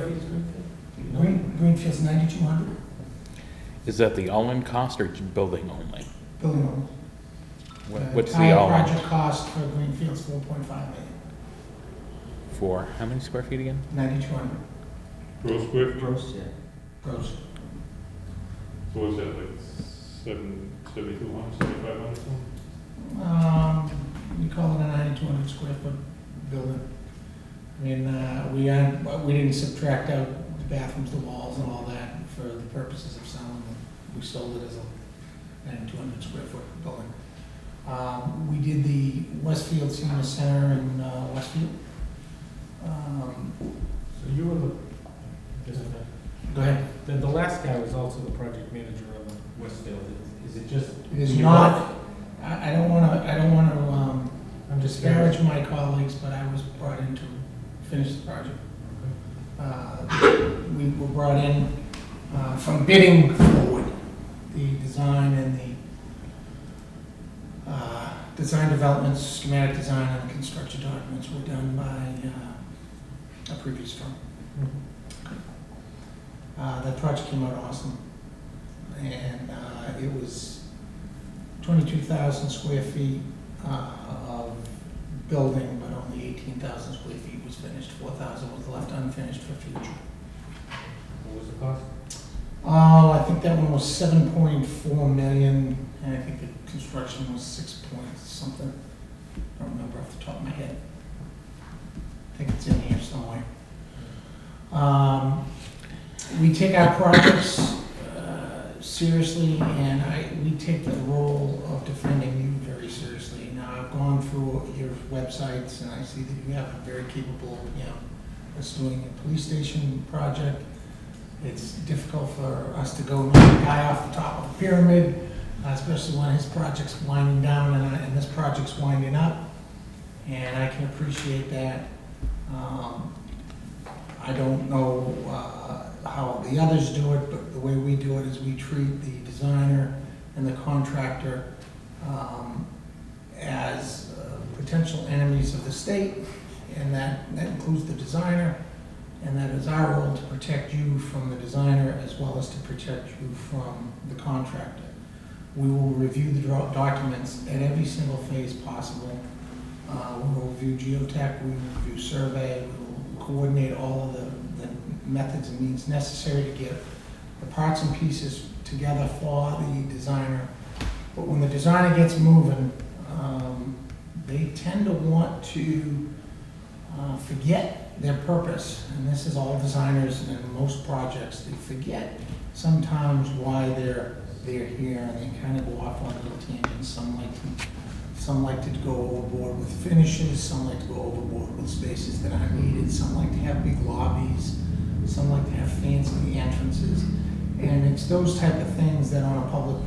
Greenfield's 9,200. Is that the all-in cost or building only? Building only. What's the entire all-in? project cost for Greenfield's 4.5 million. For how many square feet again? 9,200 Gross square feet? Gross, yeah. gross. So what's that, like 7,200, 7,500 something? We call it a 9,200 square foot building. I mean, we didn't subtract out the bathrooms, the walls, and all that for the purposes of selling them. We sold it as a 9,200 square foot building. We did the Westfield Senior Center in Westfield. So you were Go ahead. the last guy was also the project manager of the Westfield. Is it just? It is not, I don't wanna disparage my colleagues, but I was brought in to finish the project. We were brought in from bidding forward. The design and the design developments, schematic design, and the construction documents were done by a previous firm. That project came out awesome. And it was 22,000 square feet of building, but only 18,000 square feet was finished. 4,000 was left unfinished for future. What was the cost? I think that one was 7.4 million, and I think the construction was 6 point something. I don't remember off the top of my head. I think it's in here somewhere. We take our projects seriously, and we take the role of defending you very seriously. Now, I've gone through your websites, and I see that you have a very capable, that's doing a police station project. It's difficult for us to go knock a guy off the top of the pyramid, especially when his project's winding down and this project's winding up, and I can appreciate that. I don't know how the others do it, but the way we do it is we treat the designer and the contractor as potential enemies of the state, and that includes the designer, and that is our role to protect you from the designer as well as to protect you from the contractor. We will review the documents at every single phase possible. We will review geotech, we will review survey, we will coordinate all of the methods and means necessary to get the parts and pieces together for the designer. But when the designer gets moving, they tend to want to forget their purpose, and this is all designers and most projects. They forget sometimes why they're here, and they kind of go off on little tangents. Some like to go overboard with finishes, some like to go overboard with spaces that aren't needed, some like to have big lobbies, some like to have fancy entrances. And it's those type of things that on a public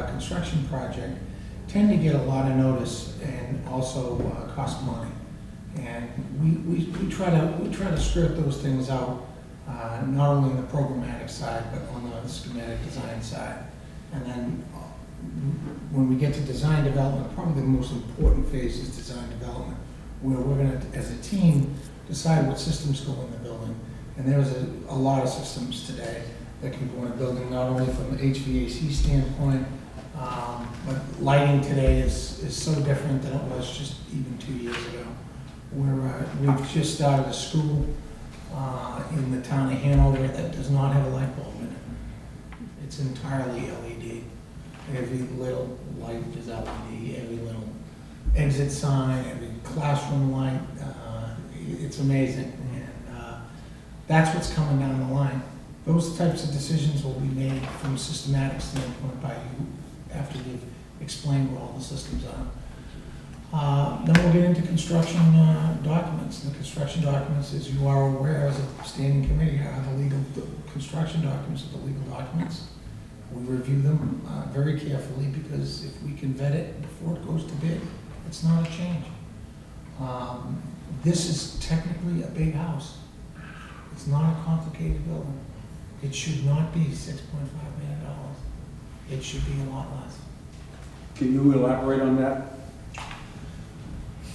construction project tend to get a lot of notice and also cost money. And we try to skirt those things out, not only on the programmatic side, but on the schematic design side. And then when we get to design development, probably the most important phase is design development, where we're gonna, as a team, decide what systems go in the building. And there's a lot of systems today that can go in a building, not only from the HVAC standpoint, but lighting today is so different than it was just even 2 years ago. We've just started a school in the town of Hanover that does not have a light bulb in it. It's entirely LED. Every little light is LED, every little exit sign, every classroom light. It's amazing. And that's what's coming down the line. Those types of decisions will be made from a systematic standpoint by you after you've explained what all the systems are. Then we'll get into construction documents. And the construction documents, as you are aware, as a standing committee, are the legal construction documents are the legal documents. We review them very carefully because if we can vet it before it goes to bid, it's not a change. This is technically a big house. It's not a complicated building. It should not be $6.5 million. It should be a lot less. Can you elaborate on that?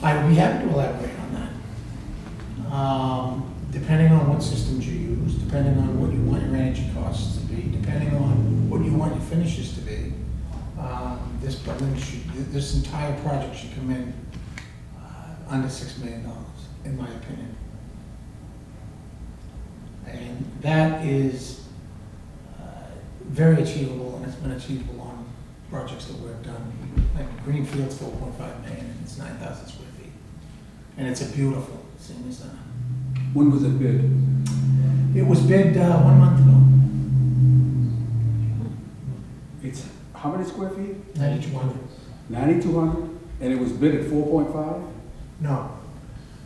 I would be happy to elaborate on that. Depending on what systems you use, depending on what you want your energy costs to be, depending on what you want your finishes to be, this entire project should come in under $6 million, in my opinion. And that is very achievable, and it's been achievable on projects that we've done. Like Greenfield's 4.5 million, and it's 9,000 square feet. And it's a beautiful senior center. When was it bid? It was bid 1 month ago. It's how many square feet? 9,200. 9,200? And it was bid at 4.5? No,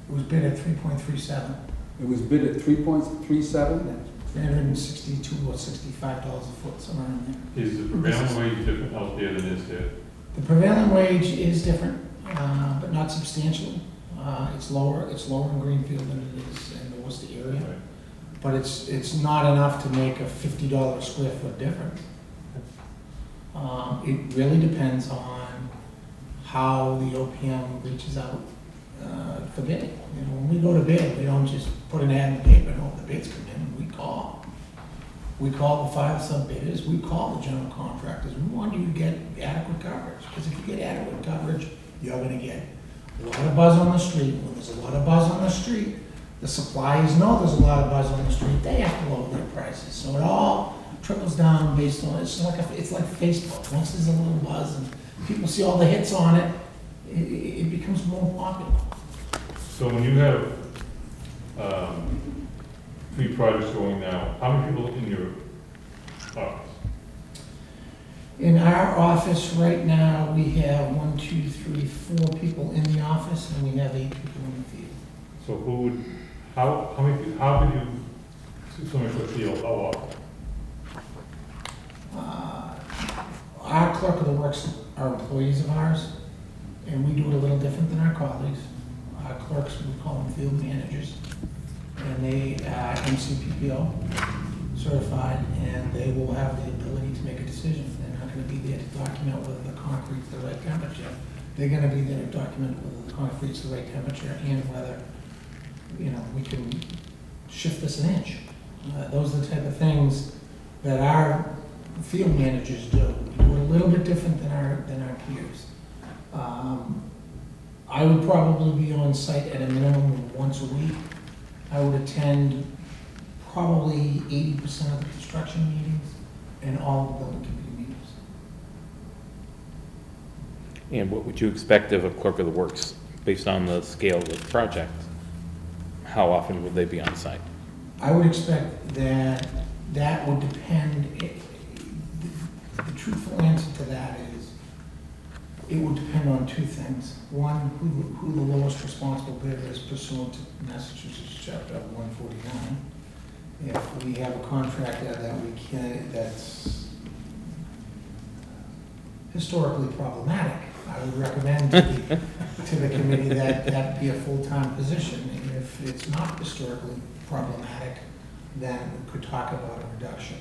it was bid at 3.37. It was bid at 3.37? $362 or $65 a foot, somewhere in there. Is the prevailing wage different out there than is there? The prevailing wage is different, but not substantially. It's lower in Greenfield than it is in the Worcester area. Right. But it's not enough to make a $50 a square foot difference. It really depends on how the OPM reaches out for bidding. You know, when we go to bid, we don't just put an ad in the paper and hope the bids come in. We call. We call the 5 sub-bidders. We call the general contractors. We want you to get adequate coverage, because if you get adequate coverage, you're going to get a lot of buzz on the street. When there's a lot of buzz on the street, the suppliers know there's a lot of buzz on the street. They have to lower their prices. So it all trickles down based on, it's like Facebook. Once there's a little buzz and people see all the hits on it, it becomes more popular. So when you have 3 projects going now, how many people in your office? In our office right now, we have 1, 2, 3, 4 people in the office, and we have 8 people in the field. So how could you, somebody for the field, how often? Our clerk of the works are employees of ours, and we do it a little different than our colleagues. Our clerks, we call them field managers, and they are MCPPO certified, and they will have the ability to make a decision. They're not going to be there to document whether the concrete's the right temperature. They're going to be there to document whether the concrete's the right temperature and whether, you know, we can shift this an inch. Those are the type of things that our field managers do. We do it a little bit different than our peers. I would probably be on site at a minimum of once a week. I would attend probably 80% of the construction meetings and all the building committee meetings. And what would you expect of a clerk of the works based on the scale of the project? How often would they be on site? I would expect that would depend. The truthful answer to that is it would depend on 2 things. One, who the lowest responsible bidder is pursuant to Massachusetts Chapter 149. If we have a contractor that's historically problematic, I would recommend to the committee that be a full-time position. And if it's not historically problematic, then we could talk about a reduction.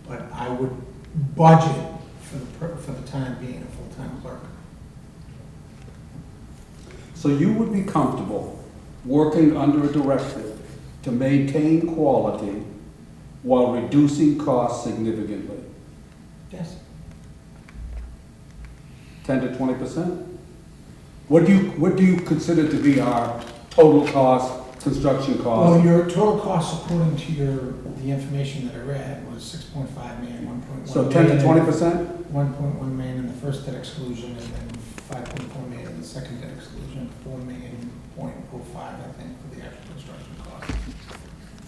But I would budget for the time being, a full-time clerk. So you would be comfortable working under a directive to maintain quality while reducing costs significantly? Yes. 10 to 20%? What do you consider to be our total cost, construction Well, cost? your total cost, according to the information that I read, was 6.5 million, 1.1 million. So 10 to 20%? 1.1 million in the first debt exclusion, and then 5.4 million in the second debt exclusion, 4 million, 0.05, I think, for the actual construction cost.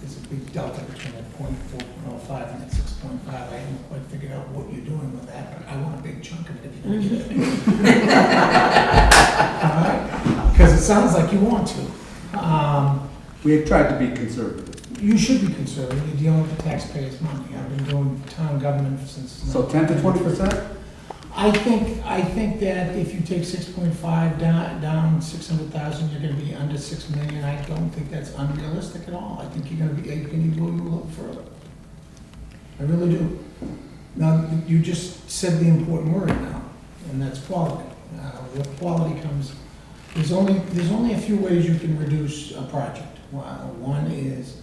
There's a big delta between that 0.4, 0.05 and that 6.5. I haven't quite figured out what you're doing with that, but I want a big chunk of it if you're gonna get it. All right? Because it sounds like you want to. We have tried to be conservative. You should be conservative, you're dealing with the taxpayers' money. I've been doing town government since. So 10 to 20%? I think that if you take 6.5 down 600,000, you're gonna be under 6 million. I don't think that's unrealistic at all. I think you can go a little further. I really do. Now, you just said the important word now, and that's quality. With quality comes, there's only a few ways you can reduce a project. One is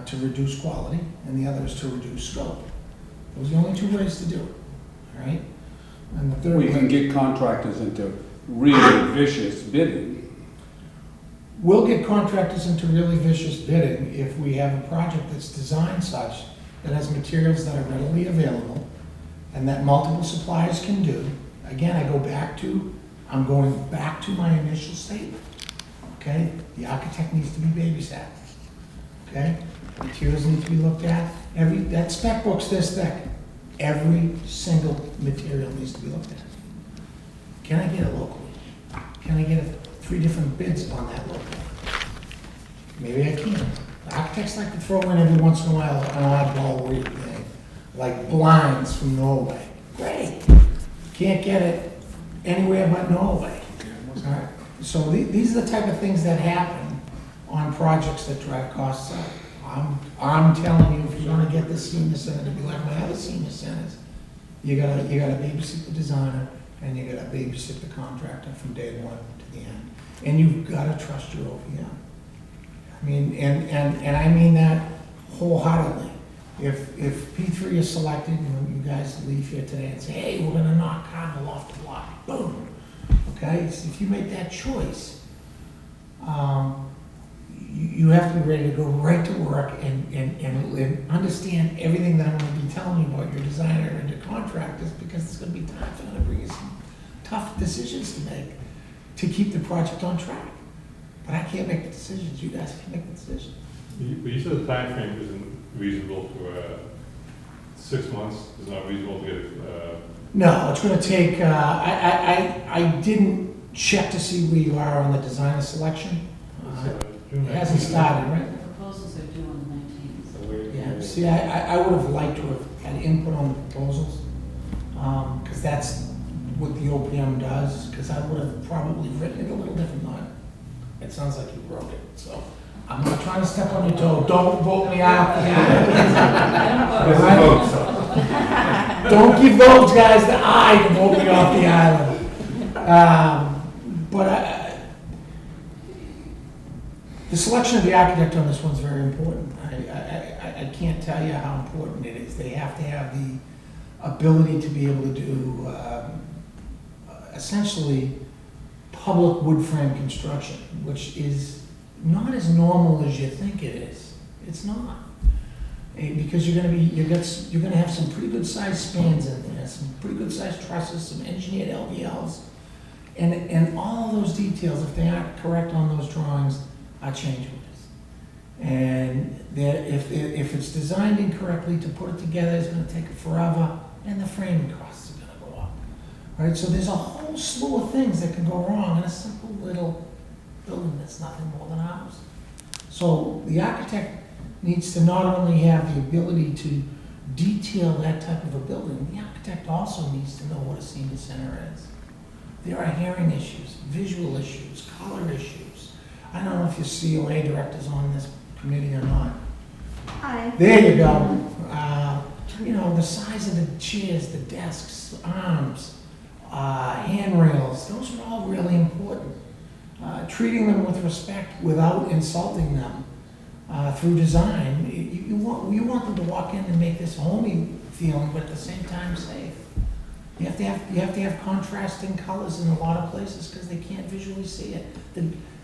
to reduce quality, and the other is to reduce scope. Those are the only two ways to do it, all right? And the third We can way, get contractors into really vicious bidding. we'll get contractors into really vicious bidding if we have a project that's designed such that has materials that are readily available and that multiple suppliers can do. Again, I'm going back to my initial statement, okay? The architect needs to be babysat, okay? Materials need to be looked at. That spec book's this thick. Every single material needs to be looked at. Can I get it locally? Can I get 3 different bids on that locally? Maybe I can. Architects like to throw in every once in a while an oddball weird thing, like blinds from Norway. Great. Can't get it anywhere but Norway. All right. So these are the type of things that happen on projects that drive costs up. I'm telling you, if you want to get the senior center to be like my other senior centers, you gotta babysit the designer and you gotta babysit the contractor from day one to the end. And you've gotta trust your OPM. I mean, and I mean that wholeheartedly. If P3 is selected, when you guys leave here today and say, hey, we're gonna knock Cardinal off the block, boom. Okay, so if you make that choice, you have to be ready to go right to work and understand everything that I'm going to be telling you about your designer and your contractors, because it's going to be times I'm going to bring you some tough decisions to make to keep the project on track. But I can't make the decisions. You guys can make the decisions. You said the timeframe isn't reasonable for 6 months, is not reasonable to get No, it's going to take, I didn't check to see where you are on the designer selection. It hasn't started, right? The proposals are due on the 19th. Yeah, see, I would have liked to have had input on the proposals, because that's what the OPM does, because I would have probably written it a little different line. It sounds like you broke it, so I'm not trying to step on your toe. Don't vote me out. Don't give those guys the eye to vote me off the island. But the selection of the architect on this one's very important. I can't tell you how important it is. They have to have the ability to be able to do essentially public wood frame construction, which is not as normal as you think it is. It's not. Because you're gonna have some pretty good sized spans in there, some pretty good sized trusses, some engineered LVLs, and all of those details, if they aren't correct on those drawings, are change orders. And if it's designed incorrectly, to put it together is gonna take forever, and the framing costs are gonna go up. Right, so there's a whole slew of things that can go wrong in a simple little building that's nothing more than a house. So the architect needs to not only have the ability to detail that type of a building, the architect also needs to know what a senior center is. There are hearing issues, visual issues, color issues. I don't know if your COA director's on this committee or not. Hi. There you go. you know, the size of the chairs, the desks, arms, handrails, those are all really important. Treating them with respect without insulting them through design. You want them to walk in and make this homey feeling, but at the same time safe. You have to have contrasting colors in a lot of places because they can't visually see it.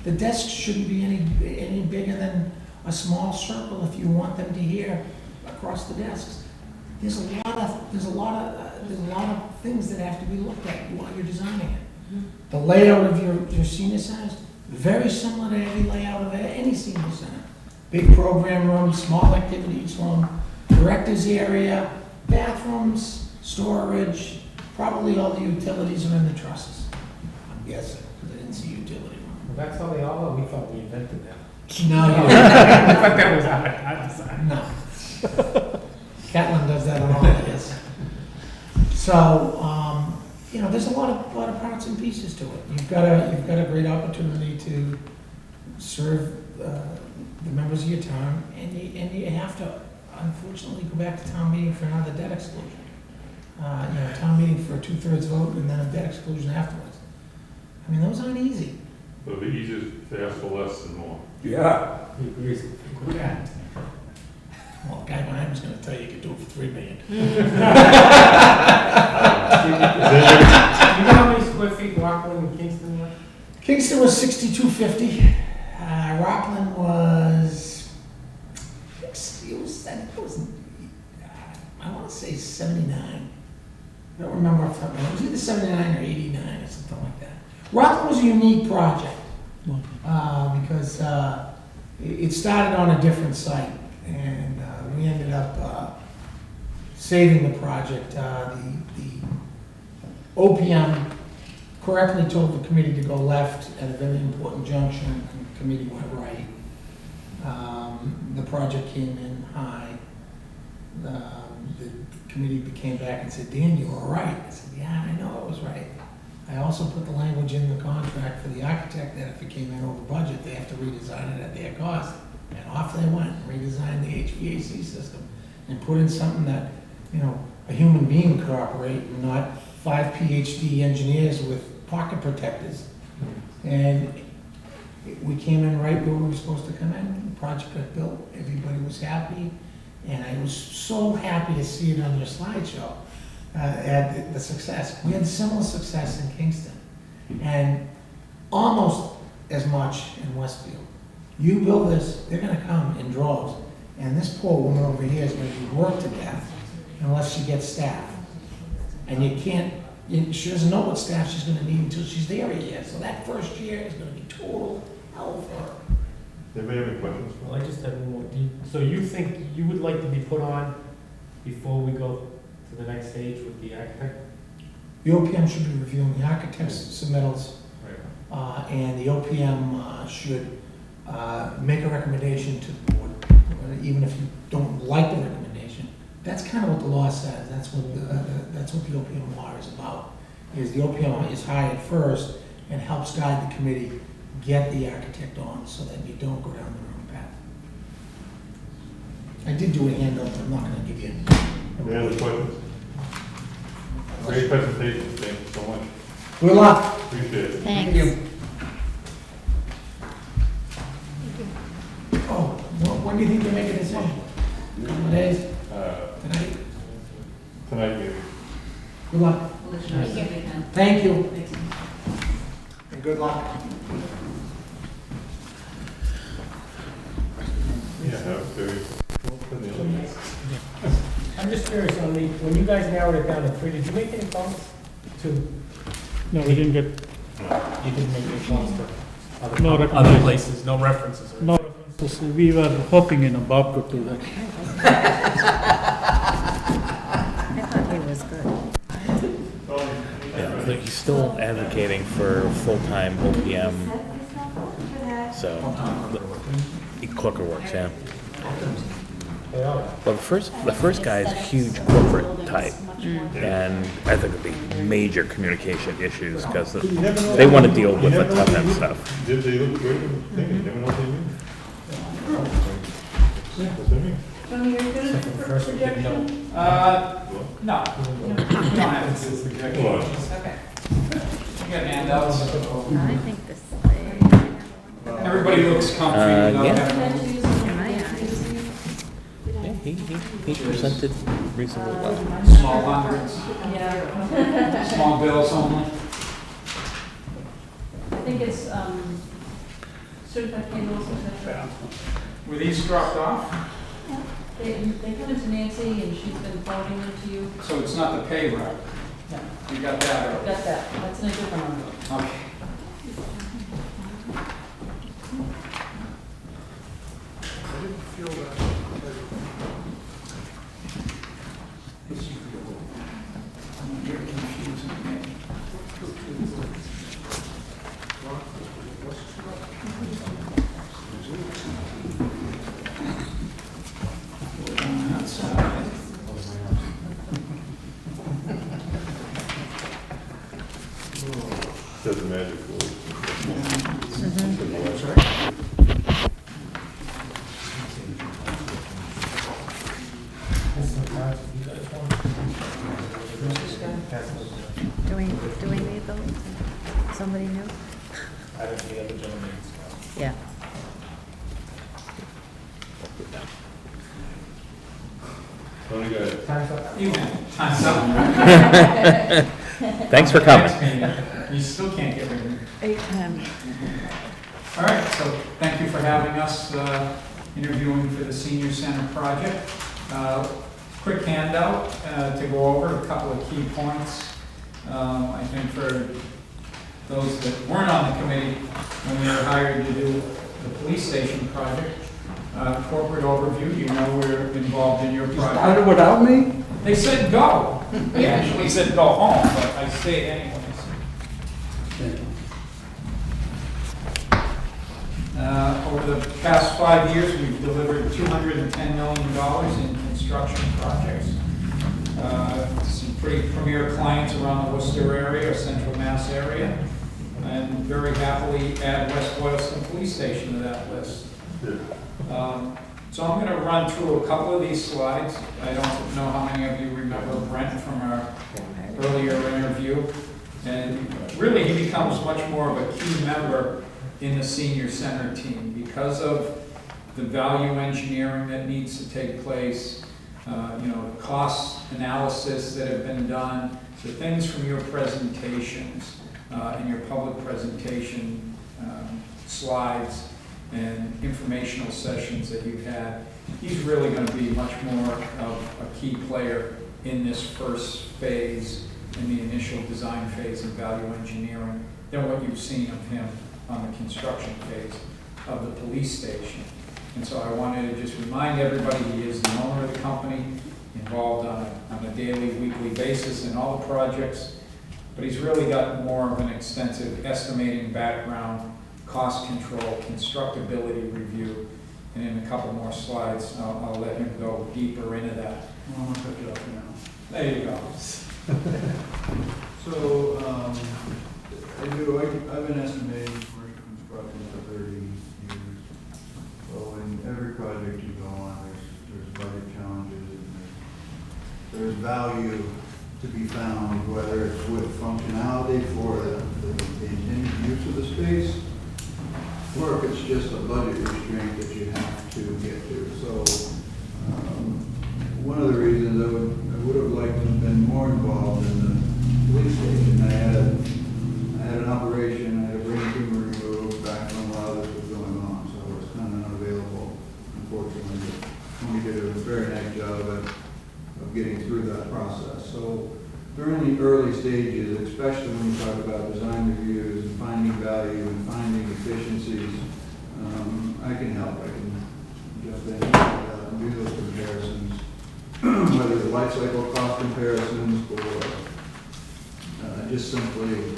The desks shouldn't be any bigger than a small circle if you want them to hear across the desks. There's a lot of things that have to be looked at while you're designing it. The layout of your senior centers, very similar to every layout of any senior center. Big program room, small activities room, director's area, bathrooms, storage, probably all the utilities are in the trusses. I'm guessing, because I didn't see utility room. Well, that's how they all are. We thought we invented that. No, I thought that was our design. no. Catlin does that on all of his. So, you know, there's a lot of parts and pieces to it. You've got a great opportunity to serve the members of your town, and you have to, unfortunately, go back to town meeting for another debt exclusion. You know, town meeting for a 2/3 vote and then a debt exclusion afterwards. I mean, those aren't easy. It'll be easier to ask for less and more. Yeah. Yeah. Well, the guy behind me is gonna tell you could do it for $3 million. Do you know how many square feet Rockland and Kingston were? Kingston was 6,250. Rockland was, I want to say 79. I don't remember off the top of my head. It was either 79 or 89 or something like that. Rockland was a unique project because it started on a different site, and we ended up saving the project. The OPM correctly told the committee to go left at a very important junction, and the committee went right. The project came in high. The committee came back and said, Dan, you were right. I said, yeah, I know I was right. I also put the language in the contract for the architect that if it came in over budget, they have to redesign it at their cost. And off they went, redesigned the HVAC system, and put in something that, you know, a human being could operate, and not 5 PhD engineers with pocket protectors. And we came in right where we were supposed to come in. The project got built, everybody was happy, and I was so happy to see it on your slideshow, at the success. We had similar success in Kingston, and almost as much in Westfield. You build this, they're gonna come in droves, and this poor woman over here is gonna be worked to death unless she gets staff. And you can't, she doesn't know what staff she's gonna need until she's there a year, so that first year is gonna be total hell for her. Anybody have any questions? Well, I just have one more. So you think you would like to be put on before we go to the next stage with the architect? The OPM should be reviewing the architect's submittals, Right. and the OPM should make a recommendation to the board, even if you don't like the recommendation. That's kind of what the law says. That's what the OPM law is about. Is the OPM is hired first and helps guide the committee, get the architect on, so that you don't go down the wrong path. I did do a handout, but I'm not going to give you. Any other questions? Great presentation, thank you so much. Good luck. Appreciate it. Thanks. Oh, when do you think you'll make a decision? Couple of days? Tonight? Tonight, maybe. Good luck. Thank you. And good luck. Yeah, that was very. I'm just curious, when you guys narrowed it down to 3, did you make any comments to? No, we didn't get, You didn't make any comments to no other recommendations. places, no references? or- No references. We were hoping, Bob could do that. I thought he was good. Yeah, so he's still advocating for full-time OPM, so, clerk of works, yeah. They are. Well, the first guy is a huge corporate type, and I think it'd be major communication issues, because they want to deal with the tough end stuff. Did they look great in the thing? You never know what they mean? That's what I mean. Tony, are you good So at for the the first, we didn't know. projection? No, we don't have to do projections. Okay. You got handouts. I think this thing. Everybody looks comfy without yeah. having. In my eyes. Yeah, he presented reasonably well. Small hundreds, Yeah. small bills only. I think it's, certified payrolls, et cetera. Were these dropped off? They come into Nancy and she's been forwarding them to you. So it's not the pay rep? No. You got that Got already? that, that's in a different one. Okay. You're confusing me. Outside. Doesn't matter. Do we need those? Somebody new? I don't think the other gentleman. Yeah. Only got Time's up. Thanks for coming. You still can't get rid of me. 8:10. All right, so thank you for having us interviewing for the Senior Center project. Quick handout to go over a couple of key points. I think for those that weren't on the committee when we were hired to do the police station project, corporate overview, you know we're involved in your You project. started without me? They said go. They actually said go home, but I stayed anyways. Over the past 5 years, we've delivered $210 million in construction projects. Some pretty premier clients around the Worcester area, or Central Mass area, and very happily add West Boylston Police Station to that list. So I'm going to run through a couple of these slides. I don't know how many of you remember Brent from our earlier interview. And really, he becomes much more of a key member in the senior center team because of the value engineering that needs to take place, the cost analysis that have been done, the things from your presentations, and your public presentation slides and informational sessions that you've had. He's really going to be much more of a key player in this first phase, in the initial design phase of value engineering, than what you've seen of him on the construction phase of the police station. And so I wanted to just remind everybody he is the owner of the company, involved on a daily, weekly basis in all the projects, but he's really got more of an extensive estimating background, cost control, constructability review, and in a couple more slides, I'll let him go deeper into that. I'm gonna cut you off now. There you go. So, I've been estimating commercial construction for 30 years. So in every project you go on, there's budget challenges, and there's value to be found, whether it's with functionality for the intended use of the space, or if it's just a budget restraint that you have to get to. So, one of the reasons I would have liked to have been more involved in the police station. I had an operation, I had a brain tumor removed back when a lot of this was going on, so I was kind of unavailable, unfortunately. But Tony did a very nice job of getting through that process. So during the early stages, especially when you talk about design reviews and finding value and finding efficiencies, I can help. I can jump in and do those comparisons, whether the life cycle cost comparisons or just simply,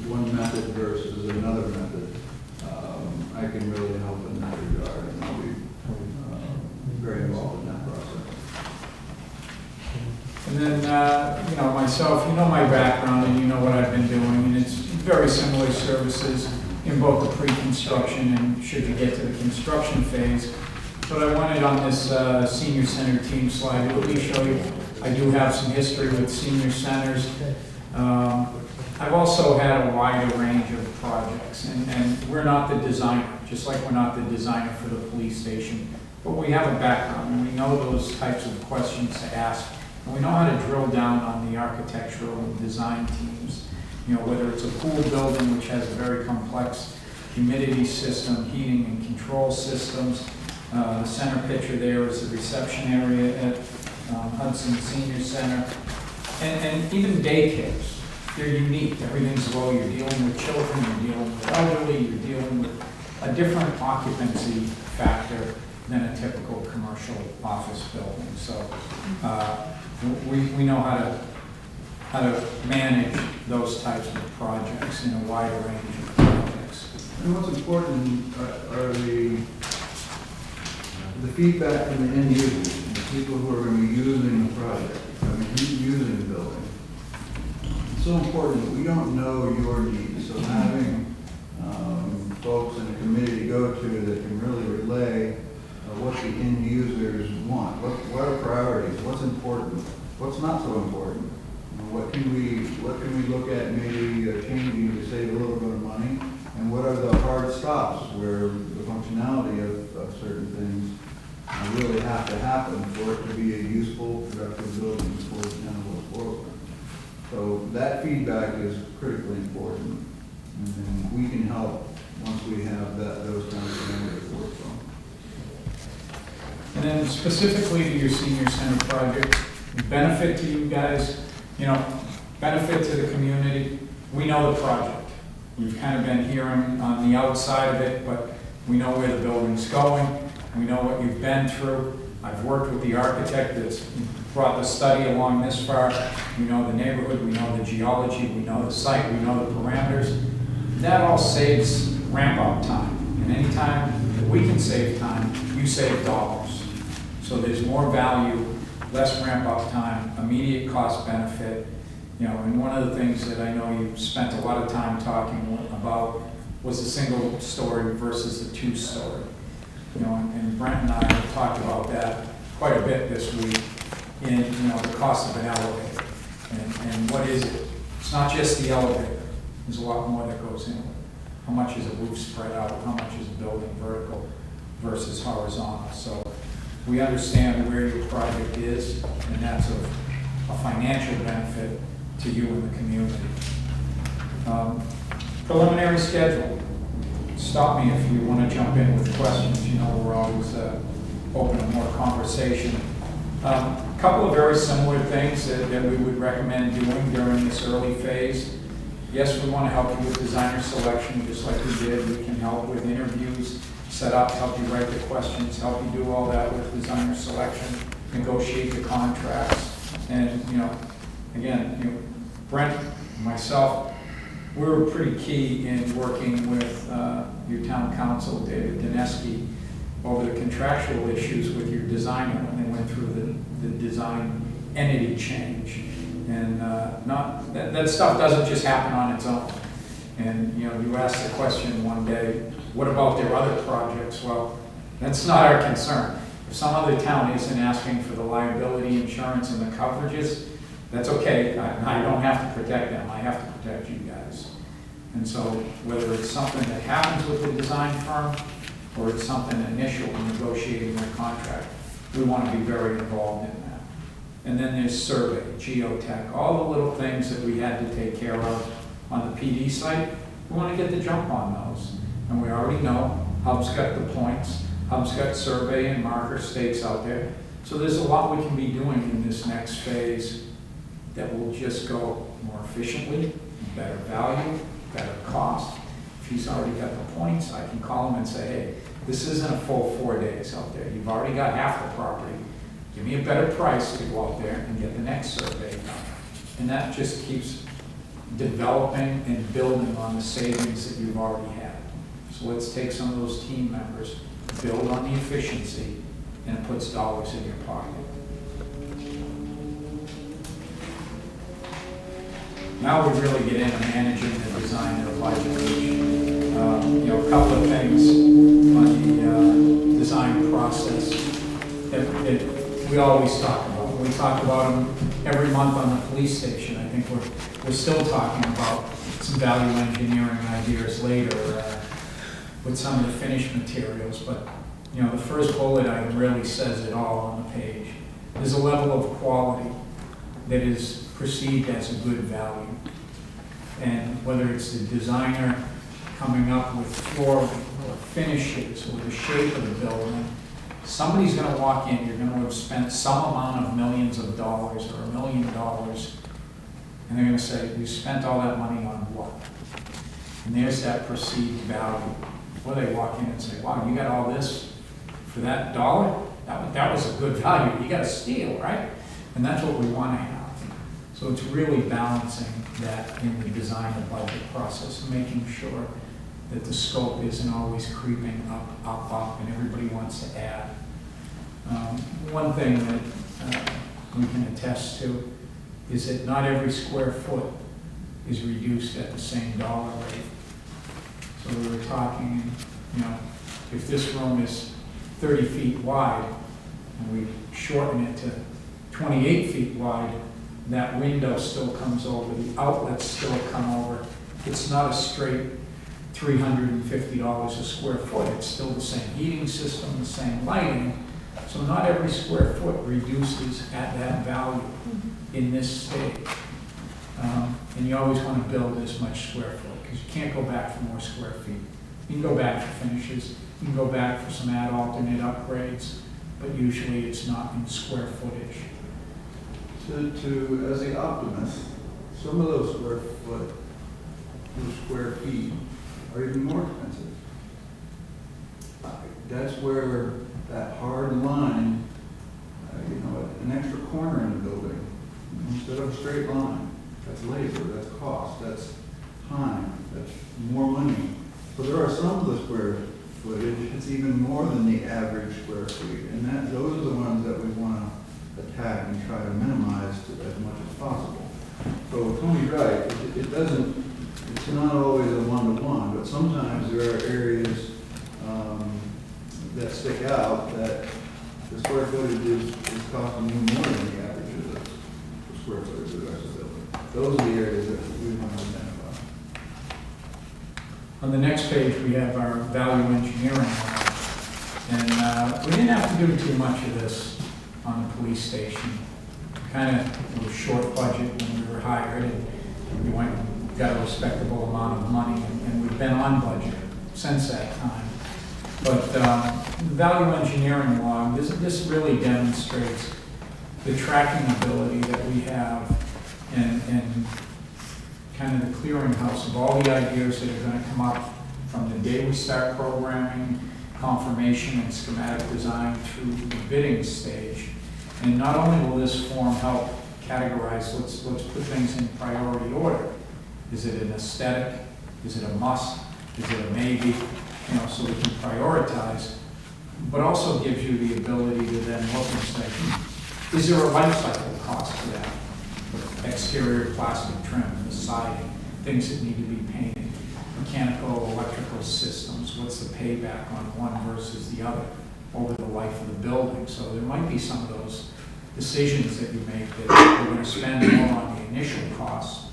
one method versus another method. I can really help in that regard, and I'll be very involved in that process. And then, myself, you know my background and you know what I've been doing, and it's very similar services in both the pre-construction and should you get to the construction phase. What I wanted on this senior center team slide, let me show you, I do have some history with senior centers. I've also had a wider range of projects, and we're not the designer, just like we're not the designer for the police station, but we have a background, and we know those types of questions to ask, and we know how to drill down on the architectural and design teams. You know, whether it's a pool building, which has a very complex humidity system, heating and control systems. The center picture there is the reception area at Hudson Senior Center. And even daycares, they're unique. Everything's low. You're dealing with children, you're dealing with elderly, you're dealing with a different occupancy factor than a typical commercial office building. So we know how to manage those types of projects in a wide range of projects. And what's important are the feedback from the end users, the people who are going to be using the project, using the building. It's so important. We don't know your needs, so having folks in a committee to go to that can really relay what the end users want. What are priorities? What's important? What's not so important? What can we look at maybe changing to save a little bit of money? And what are the hard stops where the functionality of certain things really have to happen for it to be a useful, productive building for the town of Boylston? So that feedback is critically important, and then we can help once we have those kinds of parameters to work from. And then specifically to your senior center project, benefit to you guys, benefit to the community. We know the project. We've kind of been hearing on the outside of it, but we know where the building's going. We know what you've been through. I've worked with the architect that's brought the study along this far. We know the neighborhood, we know the geology, we know the site, we know the parameters. That all saves ramp-up time. And any time that we can save time, you save dollars. So there's more value, less ramp-up time, immediate cost benefit. And one of the things that I know you spent a lot of time talking about was the single story versus the two-story. And Brent and I have talked about that quite a bit this week in, the cost of an elevator. And what is it? It's not just the elevator. There's a lot more that goes into it. How much is a roof spread out? How much is a building vertical versus horizontal? So we understand where your project is, and that's a financial benefit to you and the community. Preliminary schedule. Stop me if you want to jump in with questions. We're always open to more conversation. A couple of very similar things that we would recommend doing during this early phase. Yes, we want to help you with designer selection, just like we did. We can help with interviews, set up, help you write the questions, help you do all that with designer selection, negotiate the contracts. And, again, Brent, myself, we were pretty key in working with your town council, David Dineski, over the contractual issues with your designer when they went through the design entity change. And that stuff doesn't just happen on its own. And you asked the question one day, what about their other projects? Well, that's not our concern. If some other town isn't asking for the liability insurance and the coverages, that's okay. I don't have to protect them. I have to protect you guys. And so whether it's something that happens with the design firm or it's something initial in negotiating their contract, we want to be very involved in that. And then there's survey, geotech, all the little things that we had to take care of on the PD site. We want to get the jump on those. And we already know Hub's got the points. Hub's got survey and marker stakes out there. So there's a lot we can be doing in this next phase that will just go more efficiently, better value, better cost. If he's already got the points, I can call him and say, hey, this isn't a full 4 days out there. You've already got half the property. Give me a better price to go out there and get the next survey done. And that just keeps developing and building on the savings that you've already had. So let's take some of those team members, build on the efficiency, and it puts dollars in your pocket. Now we really get into managing the design of the budget. a couple of things on the design process that we always talk about. We talk about them every month on the police station. I think we're still talking about some value engineering ideas later with some of the finished materials, but the first bullet item really says it all on the page. There's a level of quality that is perceived as a good value. And whether it's the designer coming up with flooring or finishes or the shape of the building, somebody's gonna walk in, you're gonna have spent some amount of millions of dollars or $1 million, and they're gonna say, you spent all that money on what? And there's that perceived value. Or they walk in and say, wow, you got all this for that dollar? That was a good value. You got a steal, right? And that's what we want to have. So it's really balancing that in the design and budget process, making sure that the scope isn't always creeping up, and everybody wants to add. One thing that we can attest to is that not every square foot is reduced at the same dollar rate. So we were talking, if this room is 30 feet wide and we shorten it to 28 feet wide, that window still comes over, the outlets still come over. It's not a straight $350 a square foot. It's still the same heating system, the same lighting. So not every square foot reduces at that value in this stage. And you always want to build as much square foot, because you can't go back for more square feet. You can go back for finishes, you can go back for some alternate upgrades, but usually it's not in square footage. As the optimist, some of those square feet are even more expensive. That's where that hard line, an extra corner in the building, instead of a straight line, that's labor, that's cost, that's time, that's more money. So there are some of the square footage, it's even more than the average square feet, and those are the ones that we want to attack and try to minimize as much as possible. So Tony's right, it's not always a one-to-one, but sometimes there are areas that stick out that the square footage is costing you more than the average of the square footage of the rest of the building. Those are the areas that we want to identify. On the next page, we have our value engineering. And we didn't have to do too much of this on the police station. Kind of was short budget when we were hired, and we went and got a respectable amount of money, and we've been on budget since that time. But the value engineering log, this really demonstrates the tracking ability that we have and kind of the clearinghouse of all the ideas that are going to come up from the day we start programming, confirmation and schematic design through the bidding stage. And not only will this form help categorize, let's put things in priority order. Is it an aesthetic? Is it a must? Is it a maybe? So we can prioritize, but also gives you the ability to then look and say, is there a life cycle cost to that? The exterior plastic trim, the siding, things that need to be painted, mechanical, electrical systems, what's the payback on one versus the other over the life of the building? So there might be some of those decisions that you make that we're going to spend more on the initial costs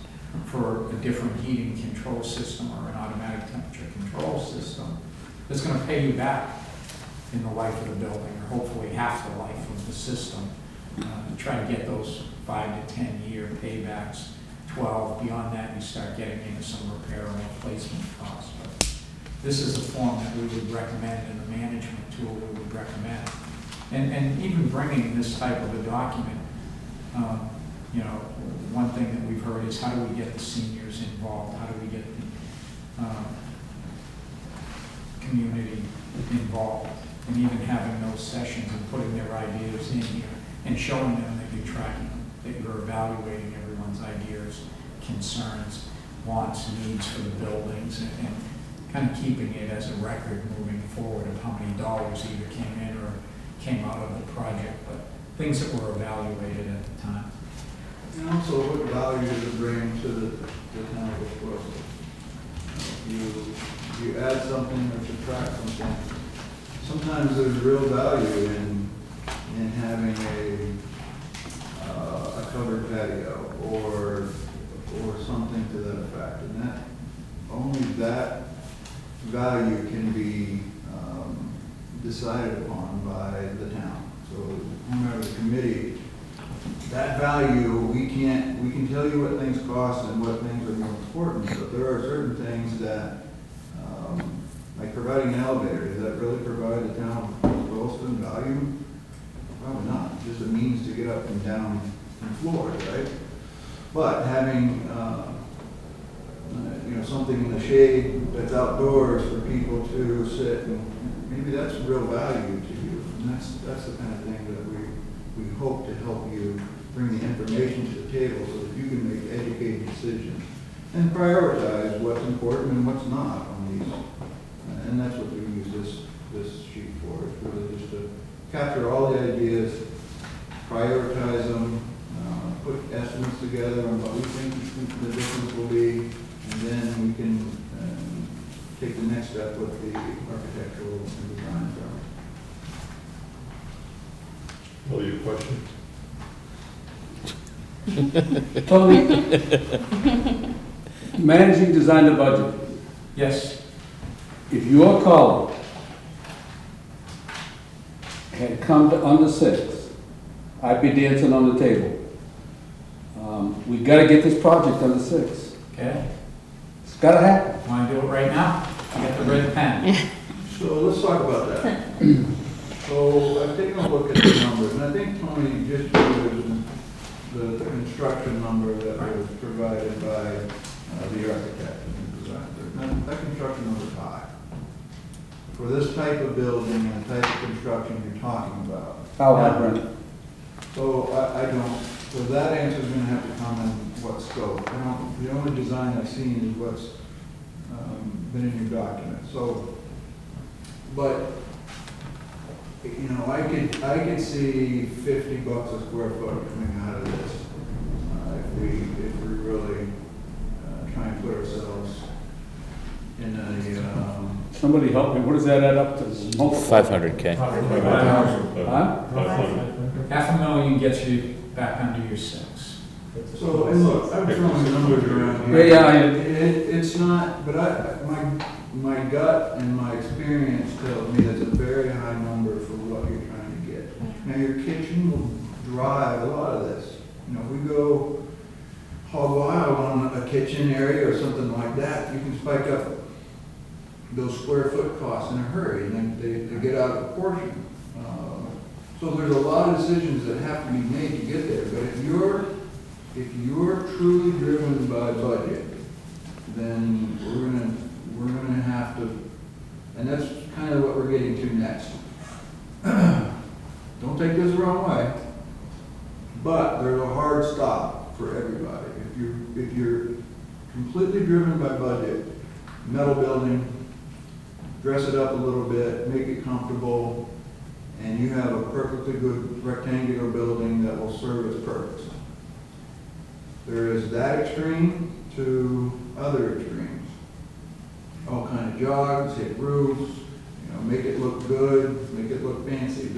for a different heating control system or an automatic temperature control system that's going to pay you back in the life of the building, or hopefully half the life of the system. Try to get those 5 to 10 year paybacks, 12. Beyond that, you start getting into some repair and replacement costs. But this is a form that we would recommend, and a management tool we would recommend. And even bringing this type of a document, one thing that we've heard is, how do we get the seniors involved? How do we get the community involved? And even having those sessions and putting their ideas in here and showing them that you're tracking them, that you're evaluating everyone's ideas, concerns, wants, needs for the buildings, and kind of keeping it as a record moving forward of how many dollars either came in or came out of the project, but things that were evaluated at the time. And also, what value does it bring to the town of Boylston? You you add something or subtract something, sometimes there's real value in having a covered patio or something to that effect. And that, only that value can be decided upon by the town. So whomever the committee, that value, we can tell you what things cost and what things are more important, but there are certain things that, like providing an elevator, does that really provide the town of Boylston value? Probably not. It's just a means to get up and down from floors, right? But having, something in the shade that's outdoors for people to sit, and maybe that's real value to you. And that's the kind of thing that we hope to help you bring the information to the table so that you can make educated decisions and prioritize what's important and what's not on these. And that's what we use this sheet for. It's really just to capture all the ideas, prioritize them, put estimates together on what we think the difference will be, and then we can take the next step with the architectural and design firm. Well, your question? Tony, managing design the budget. Yes. If your colleague had come to under 6, I'd be dancing on the table. We've got to get this project under 6. Okay. It's got to happen. Want to do it right now? Get the red pen. So let's talk about that. So I've taken a look at the numbers, and I think Tony just used the construction number that was provided by the architect and the designer. Now, that construction number is high. For this type of building and the type of construction you're talking about. How high, Brent? So I don't, so that answer is gonna have to come in what scope. The only design I've seen is what's been in your document. So, but, I could see $50 a square foot coming out of this. If we really try and put ourselves in a, Somebody help me, what does that add up to? 500K. Huh? $500,000 gets you back under your 6. so, and look, I'm throwing numbers around here. Yeah, It's not, but my gut and my experience tells me that's a very high number for what you're trying to get. Now, your kitchen will drive a lot of this. If we go hog wild on a kitchen area or something like that, you can spike up those square foot costs in a hurry, and then they get out of proportion. So there's a lot of decisions that have to be made to get there. But if you're truly driven by budget, then we're gonna have to, and that's kind of what we're getting to next. Don't take this the wrong way, but there's a hard stop for everybody. If you're completely driven by budget, metal building, dress it up a little bit, make it comfortable, and you have a perfectly good rectangular building that will serve its purpose. There is that extreme to other extremes. All kind of jogs, hit roofs, make it look good, make it look fancy.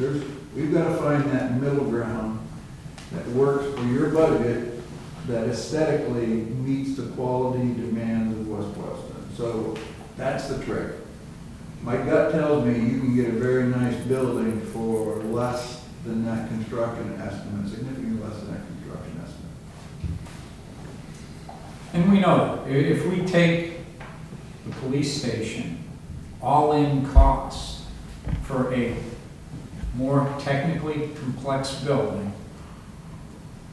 We've got to find that middle ground that works for your budget, that aesthetically meets the quality demands of West Boylston. So that's the trick. My gut tells me you can get a very nice building for less than that construction estimate, significantly less than that construction estimate. And we know that if we take the police station, all-in costs for a more technically complex building,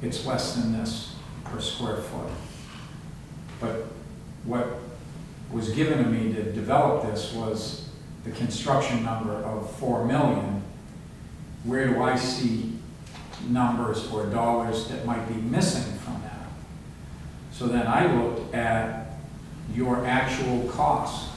it's less than this per square foot. But what was given to me to develop this was the construction number of 4 million. Where do I see numbers or dollars that might be missing from that? So then I looked at your actual costs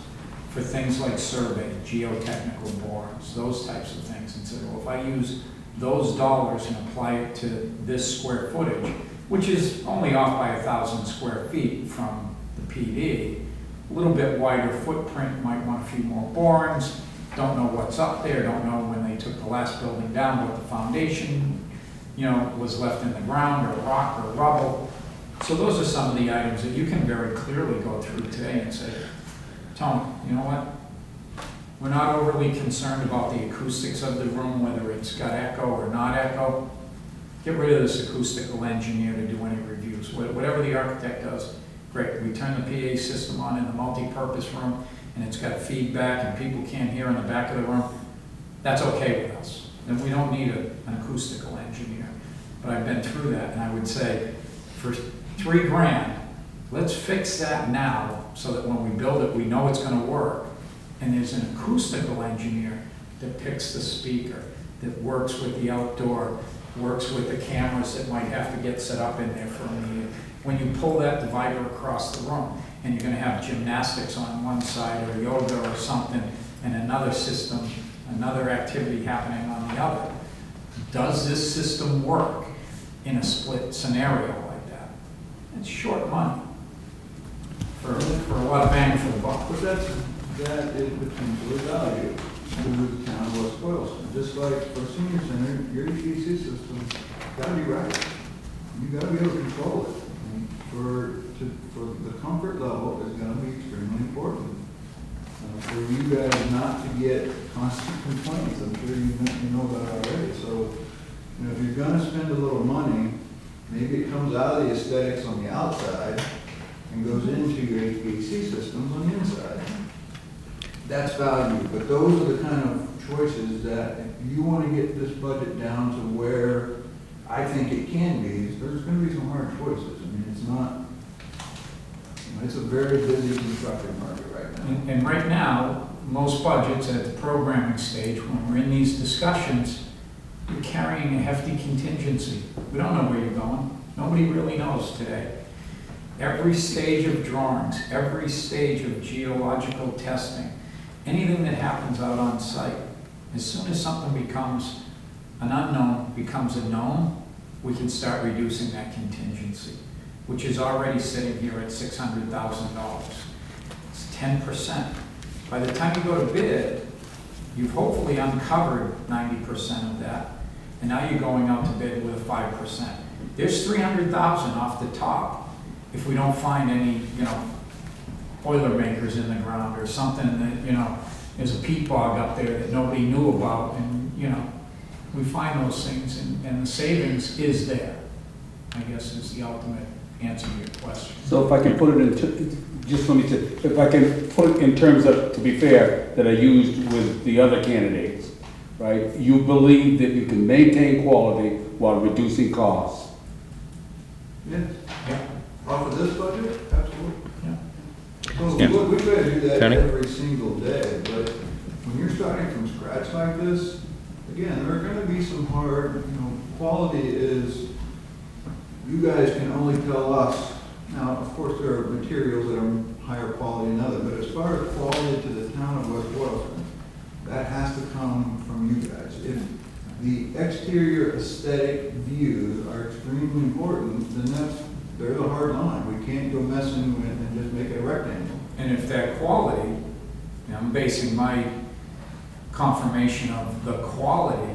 for things like survey, geotechnical borings, those types of things, and said, well, if I use those dollars and apply it to this square footage, which is only off by 1,000 square feet from the PD, a little bit wider footprint, might want a few more borings, don't know what's up there, don't know when they took the last building down, what the foundation, was left in the ground, or rock or rubble. So those are some of the items that you can very clearly go through today and say, Tony, you know what? We're not overly concerned about the acoustics of the room, whether it's got echo or not echo. Get rid of this acoustical engineer to do any reviews. Whatever the architect does, great. We turn the PA system on in the multi-purpose room, and it's got feedback and people can't hear in the back of the room. That's okay with us. Then we don't need an acoustical engineer. But I've been through that, and I would say, for $3,000, let's fix that now so that when we build it, we know it's going to work. And there's an acoustical engineer that picks the speaker, that works with the outdoor, works with the cameras that might have to get set up in there for a meeting. When you pull that divider across the room, and you're going to have gymnastics on one side, or yoga or something, and another system, another activity happening on the other, does this system work in a split scenario like that? It's short money for a lot of bang for the buck. But that is potentially value to the town of West Boylston. Just like for senior center, your EPC system's gotta be right. You gotta be able to control it. And for the comfort level is gonna be extremely important. For you guys not to get constant complaints, I'm sure you know that already. So, if you're gonna spend a little money, maybe it comes out of the aesthetics on the outside and goes into your HVAC systems on the inside. That's value, but those are the kind of choices that if you want to get this budget down to where I think it can be, there's going to be some hard choices. I mean, it's not, it's a very busy construction market right now. And right now, most budgets at the programming stage, when we're in these discussions, you're carrying a hefty contingency. We don't know where you're going. Nobody really knows today. Every stage of drawings, every stage of geological testing, anything that happens out on site, as soon as something becomes an unknown, becomes a known, we can start reducing that contingency, which is already sitting here at $600,000. It's 10%. By the time you go to bid, you've hopefully uncovered 90% of that, and now you're going out to bid with a 5%. There's $300,000 off the top if we don't find any, Boilermakers in the ground or something that, there's a peat bog up there that nobody knew about, and, we find those things, and the savings is there, I guess is the ultimate answer to your question. So if I can put it into, just let me say, if I can put it in terms of, to be fair, that I used with the other candidates, right? You believe that you can maintain quality while reducing costs? Yes. Yeah. Off of this budget, absolutely. So Yeah. we try to do that Tony? every single day, but when you're starting from scratch like this, again, there are gonna be some hard, quality is, you guys can only tell us. Now, of course, there are materials that are higher quality than others, but as far as quality to the town of West Boylston, that has to come from you guys. If the exterior aesthetic views are extremely important, then there's a hard line. We can't go messing with and just make it a rectangle. And if that quality, I'm basing my confirmation of the quality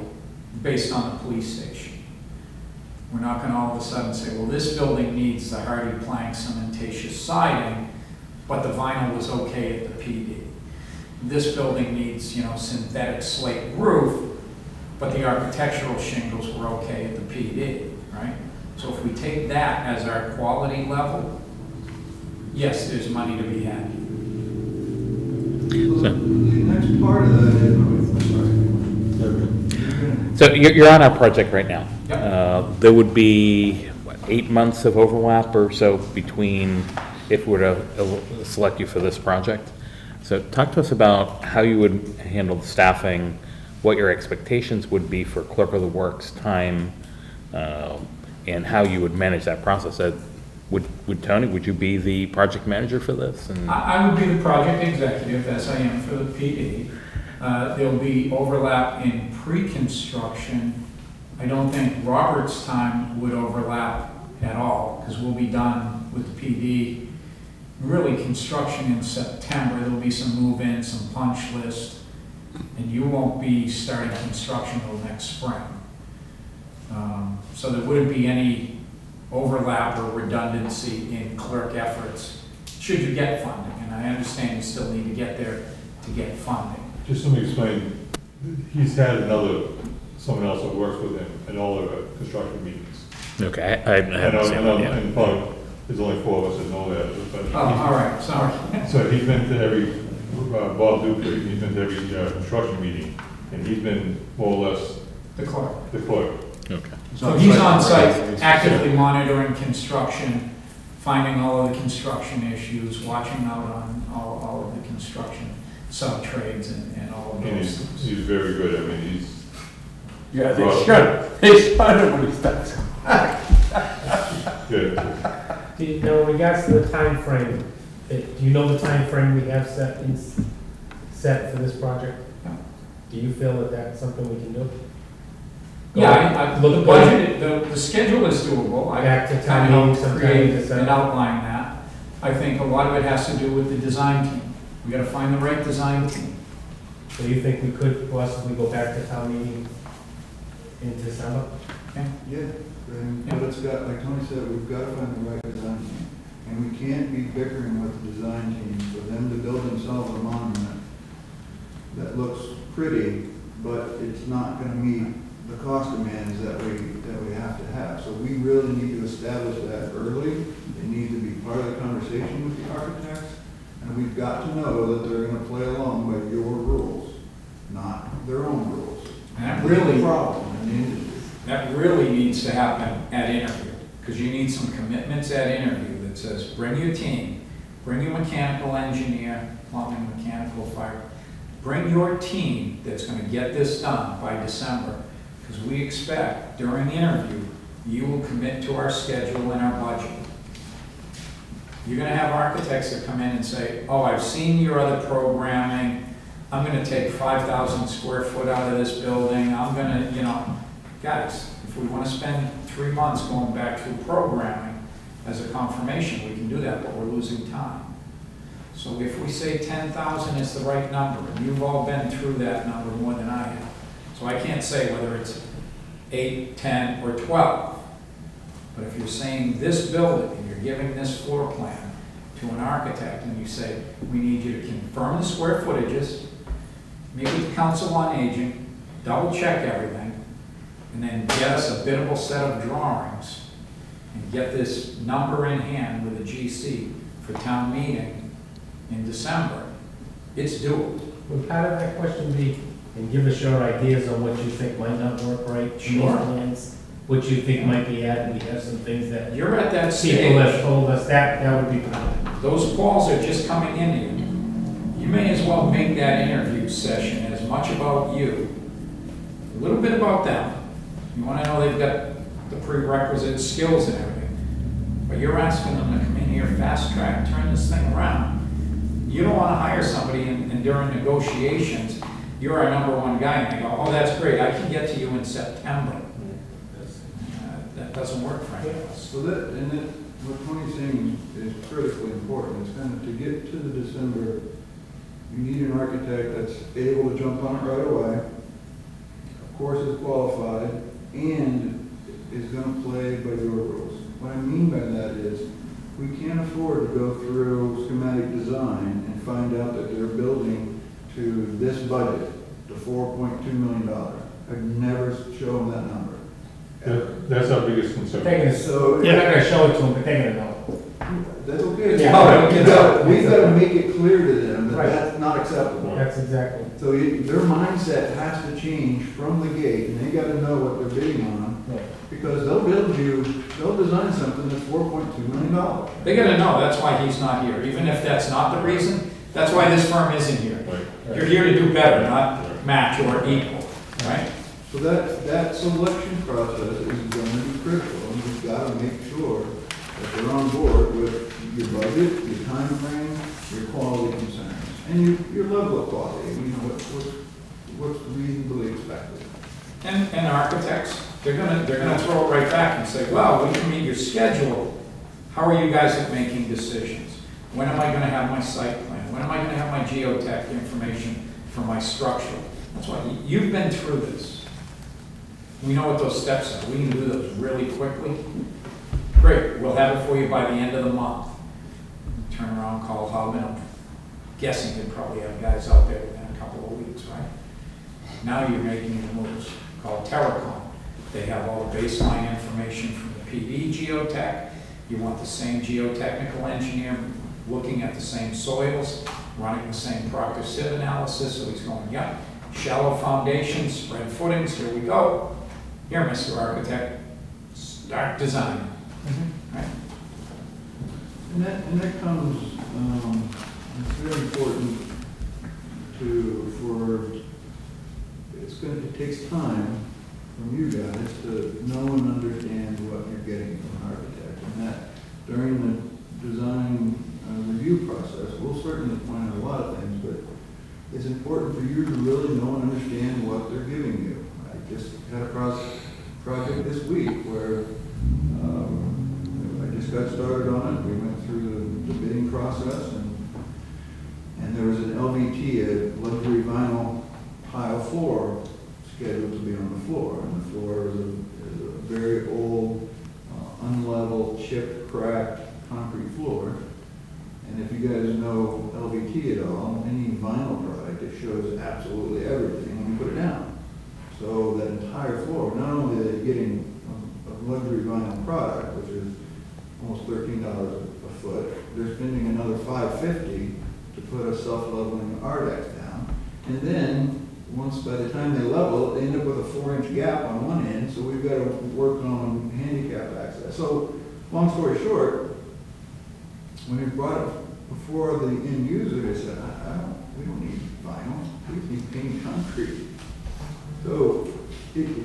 based on the police station. We're not going to all of a sudden say, well, this building needs the hardy plank cementatious siding, but the vinyl was okay at the PD. This building needs, synthetic slate roof, but the architectural shingles were okay at the PD, right? So if we take that as our quality level, yes, there's money to be had. So the next part of that is, So you're on our project right now. Yep. There would be, 8 months of overlap or so between, if we were to select you for this project. So talk to us about how you would handle the staffing, what your expectations would be for clerk of the works time, and how you would manage that process. Would Tony, would you be the project manager for this? And I would be the project executive, as I am for the PD. There'll be overlap in pre-construction. I don't think Robert's time would overlap at all, because we'll be done with the PD really construction in September, there'll be some move-in, some punch list, and you won't be starting construction till next spring. So there wouldn't be any overlap or redundancy in clerk efforts, should you get funding, and I understand you still need to get there to get funding. Just let me explain, he's had someone else that works with him at all the construction meetings. Okay, I And haven't seen that yet. and probably, there's only 4 of us that know that, but. Oh, all right, sorry. So he's been to every, Bob Dupree, he's been to every construction meeting, and he's been more or less The clerk. the clerk. Okay. So he's on site, actively monitoring construction, finding all of the construction issues, watching out on all of the construction sub-trades and all of And those things. he's very good, I mean, he's. Yeah, Well- they should when he starts. Good. Now, in regards to the timeframe, do you know the timeframe we have set for this project? Do you feel that that's something we can do? Yeah, the Look, budget, the schedule is doable. I Back to kind town of meeting helped sometime in create December. and outline that. I think a lot of it has to do with the design team. We gotta find the right design team. So you think we could possibly go back to town meeting in December? Yeah, but it's got, like Tony said, we've got to find the right design team. And we can't be bickering with the design team for them to build themselves a monument that looks pretty, but it's not gonna meet the cost demands that we have to have. So we really need to establish that early. It needs to be part of the conversation with the architects. And we've got to know that they're gonna play along by your rules, not their own rules. And that This is really, the problem in the industry. that really needs to happen at interview, because you need some commitments at interview that says, bring your team, bring your mechanical engineer, plumbing, mechanical, fire, bring your team that's gonna get this done by December, because we expect during the interview, you will commit to our schedule and our budget. You're gonna have architects that come in and say, oh, I've seen your other programming, I'm gonna take 5,000 square foot out of this building, I'm gonna, guys, if we wanna spend 3 months going back through programming as a confirmation, we can do that, but we're losing time. So if we say 10,000 is the right number, and you've all been through that number more than I have, so I can't say whether it's 8, 10, or 12. But if you're saying this building, and you're giving this floor plan to an architect, and you say, we need you to confirm the square footages, meet with the council on aging, double check everything, and then get us a biddable set of drawings, and get this number in hand with a GC for town meeting in December, it's doable. Would part of that question be, and give us your ideas on what you think might not work right in these Sure. plans? What you think might be added, we have some things that You're at that people have stage, told us, that would be part of it. those calls are just coming into you. You may as well make that interview session as much about you, a little bit about them. You wanna know they've got the prerequisite skills and everything, but you're asking them to come in here, fast track, turn this thing around. You don't wanna hire somebody and during negotiations, you're our #1 guy, and they go, oh, that's great, I can get to you in September. That doesn't work for any of us. So what Tony's saying is critically important. It's kind of to get to the December, you need an architect that's able to jump on it right away, of course is qualified, and is gonna play by your rules. What I mean by that is, we can't afford to go through schematic design and find out that they're building to this budget, to $4.2 million. I've never shown that number. That's our biggest concern. They're gonna, So, you're not gonna show it to them, but they're gonna know. that's okay. Yeah. We've got to make it clear to them that Right. that's not acceptable. That's exactly. So their mindset has to change from the gate, and they got to know what they're bidding on, Right. because they'll design something that's $4.2 million. They gotta know, that's why he's not here, even if that's not the reason, that's why this firm isn't here. Right. You're here to do better, not match or equal, right? So that selection process is going to be critical, and we've got to make sure that they're on board with your budget, your time frame, your quality concerns, and your level of quality, what's reasonably expected. And architects, they're gonna throw it right back and say, well, we can meet your schedule, how are you guys at making decisions? When am I gonna have my site plan? When am I gonna have my geotech information for my structural? That's why, you've been through this. We know what those steps are. We can do those really quickly. Great, we'll have it for you by the end of the month. Turn around, call Hubman. I'm guessing you'd probably have guys out there within a couple of weeks, right? Now you're making the moves. Call Terracom. They have all the baseline information from the PD geotech. You want the same geotechnical engineer looking at the same soils, running the same Proctor sieve analysis, so he's going, yep, shallow foundations, spread footings, here we go. Here, Mr. Architect, start designing. Right? And that comes, it's very important it takes time from you guys to know and understand what you're getting from an architect. And that during the design review process, we'll certainly point out a lot of things, but it's important for you to really know and understand what they're giving you. I just had a project this week where I just got started on it. We went through the bidding process, and there was an LVT, a luxury vinyl tile floor, scheduled to be on the floor. And the floor is a very old, unlevel, chipped, cracked concrete floor. And if you guys know LVT at all, any vinyl product, it shows absolutely everything when you put it down. So that entire floor, not only are they getting a luxury vinyl product, which is almost $13 a foot, they're spending another $550 to put a self-leveling Ardex down. And then, once by the time they level, they end up with a 4-inch gap on one end, so we've got to work on handicap access. So, long story short, when we brought it before the end user, they said, we don't need vinyl, we need paint concrete. So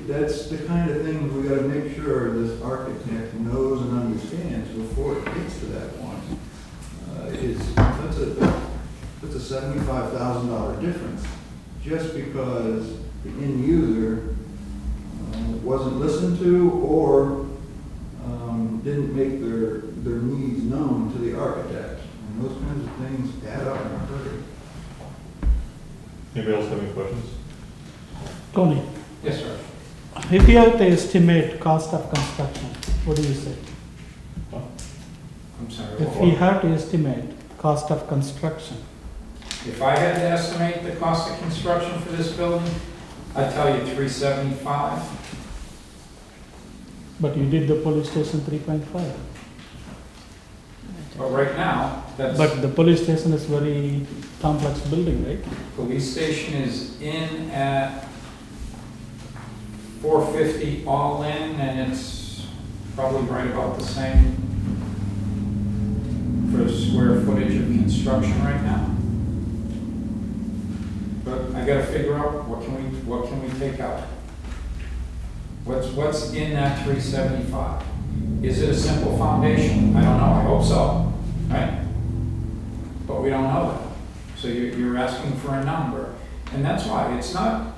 that's the kind of thing we got to make sure this architect knows and understands before it gets to that point. That's a $75,000 difference just because the end user wasn't listened to or didn't make their needs known to the architect. And those kinds of things add up in a hurry. Anybody else have any questions? Tony, Yes, sir. if you have to estimate cost of construction, what do you say? I'm sorry. If you have to estimate cost of construction, If I had to estimate the cost of construction for this building, I'd tell you $375. but you did the police station 3.5. But right now, that's, But the police station is very complex building, right? police station is in at $450 all in, and it's probably right about the same for square footage of construction right now. But I gotta figure out what can we take out? What's in that 375? Is it a simple foundation? I don't know, I hope so, right? But we don't know that. So you're asking for a number. And that's why, it's not,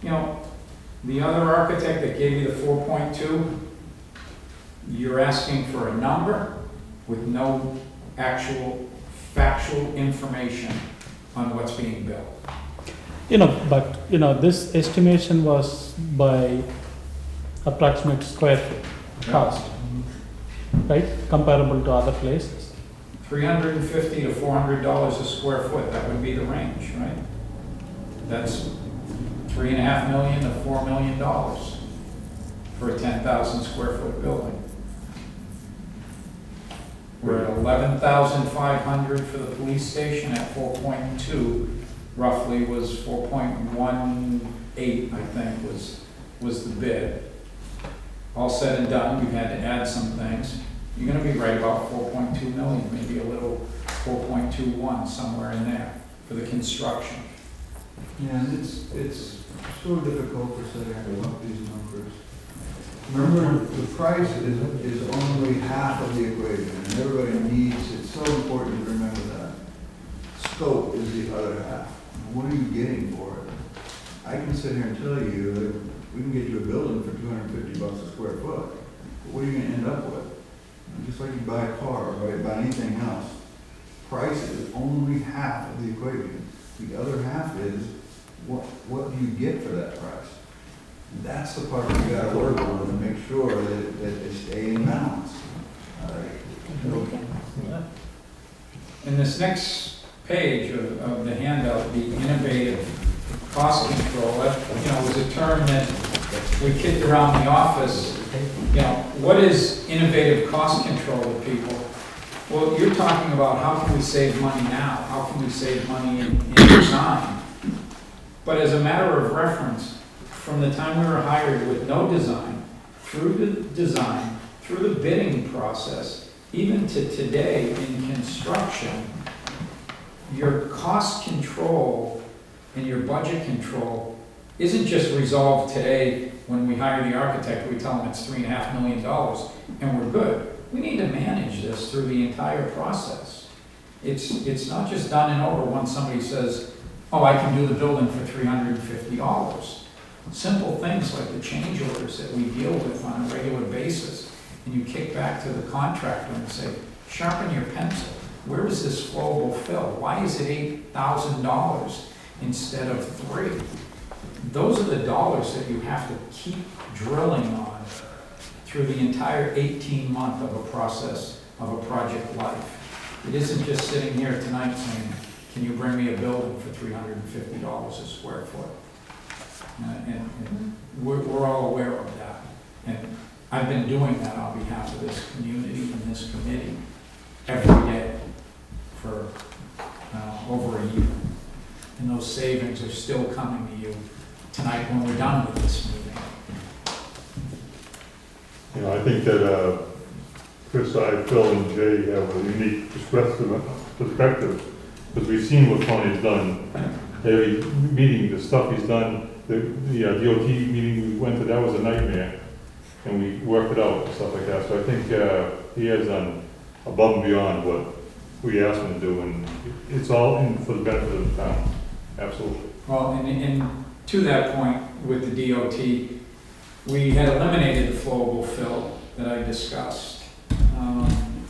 the other architect that gave you the 4.2, you're asking for a number with no actual factual information on what's being built. But this estimation was by approximate square foot cost, right? Comparable to other places. $350 to $400 a square foot, that would be the range, right? That's $3.5 million to $4 million for a 10,000 square foot building. We're at 11,500 for the police station at 4.2, roughly was 4.18, I think, was the bid. All said and done, we've had to add some things. You're gonna be right about 4.2 million, maybe a little 4.21, somewhere in there for the construction. Yeah, and it's so difficult for setting up these numbers. Remember, the price is only half of the equation, and everybody needs, it's so important to remember that. Scope is the other half. What are you getting for it? I can sit here and tell you that we can get you a building for $250 a square foot, but what are you gonna end up with? Just like you buy a car, right, buy anything else, price is only half of the equation. The other half is, what do you get for that price? And that's the part we gotta work on to make sure that it stay in balance. In this next page of the handout, the innovative cost control, that, was a term that we kicked around the office. What is innovative cost control to people? Well, you're talking about how can we save money now? How can we save money in design? But as a matter of reference, from the time we were hired with no design, through the design, through the bidding process, even to today in construction, your cost control and your budget control isn't just resolved today when we hire the architect, we tell them it's $3.5 million and we're good. We need to manage this through the entire process. It's not just done and over once somebody says, oh, I can do the building for $350. Simple things like the change orders that we deal with on a regular basis, and you kick back to the contractor and say, sharpen your pencil. Where is this flowable fill? Why is it $8,000 instead of $3,000? Those are the dollars that you have to keep drilling on through the entire 18-month of a process of a project life. It isn't just sitting here tonight saying, can you bring me a building for $350 a square foot? And we're all aware of that. And I've been doing that on behalf of this community and this committee every day for over a year. And those savings are still coming to you tonight when we're done with this meeting. I think that Chris, Phil, and Jay have a unique perspective, because we've seen what Tony's done. Every meeting, the stuff he's done, the DOT meeting we went to, that was a nightmare, and we worked it out and stuff like that. So I think he has done above and beyond what we asked him to do, and it's all in for the benefit of the town. Absolutely. Well, and to that point with the DOT, we had eliminated the flowable fill that I discussed.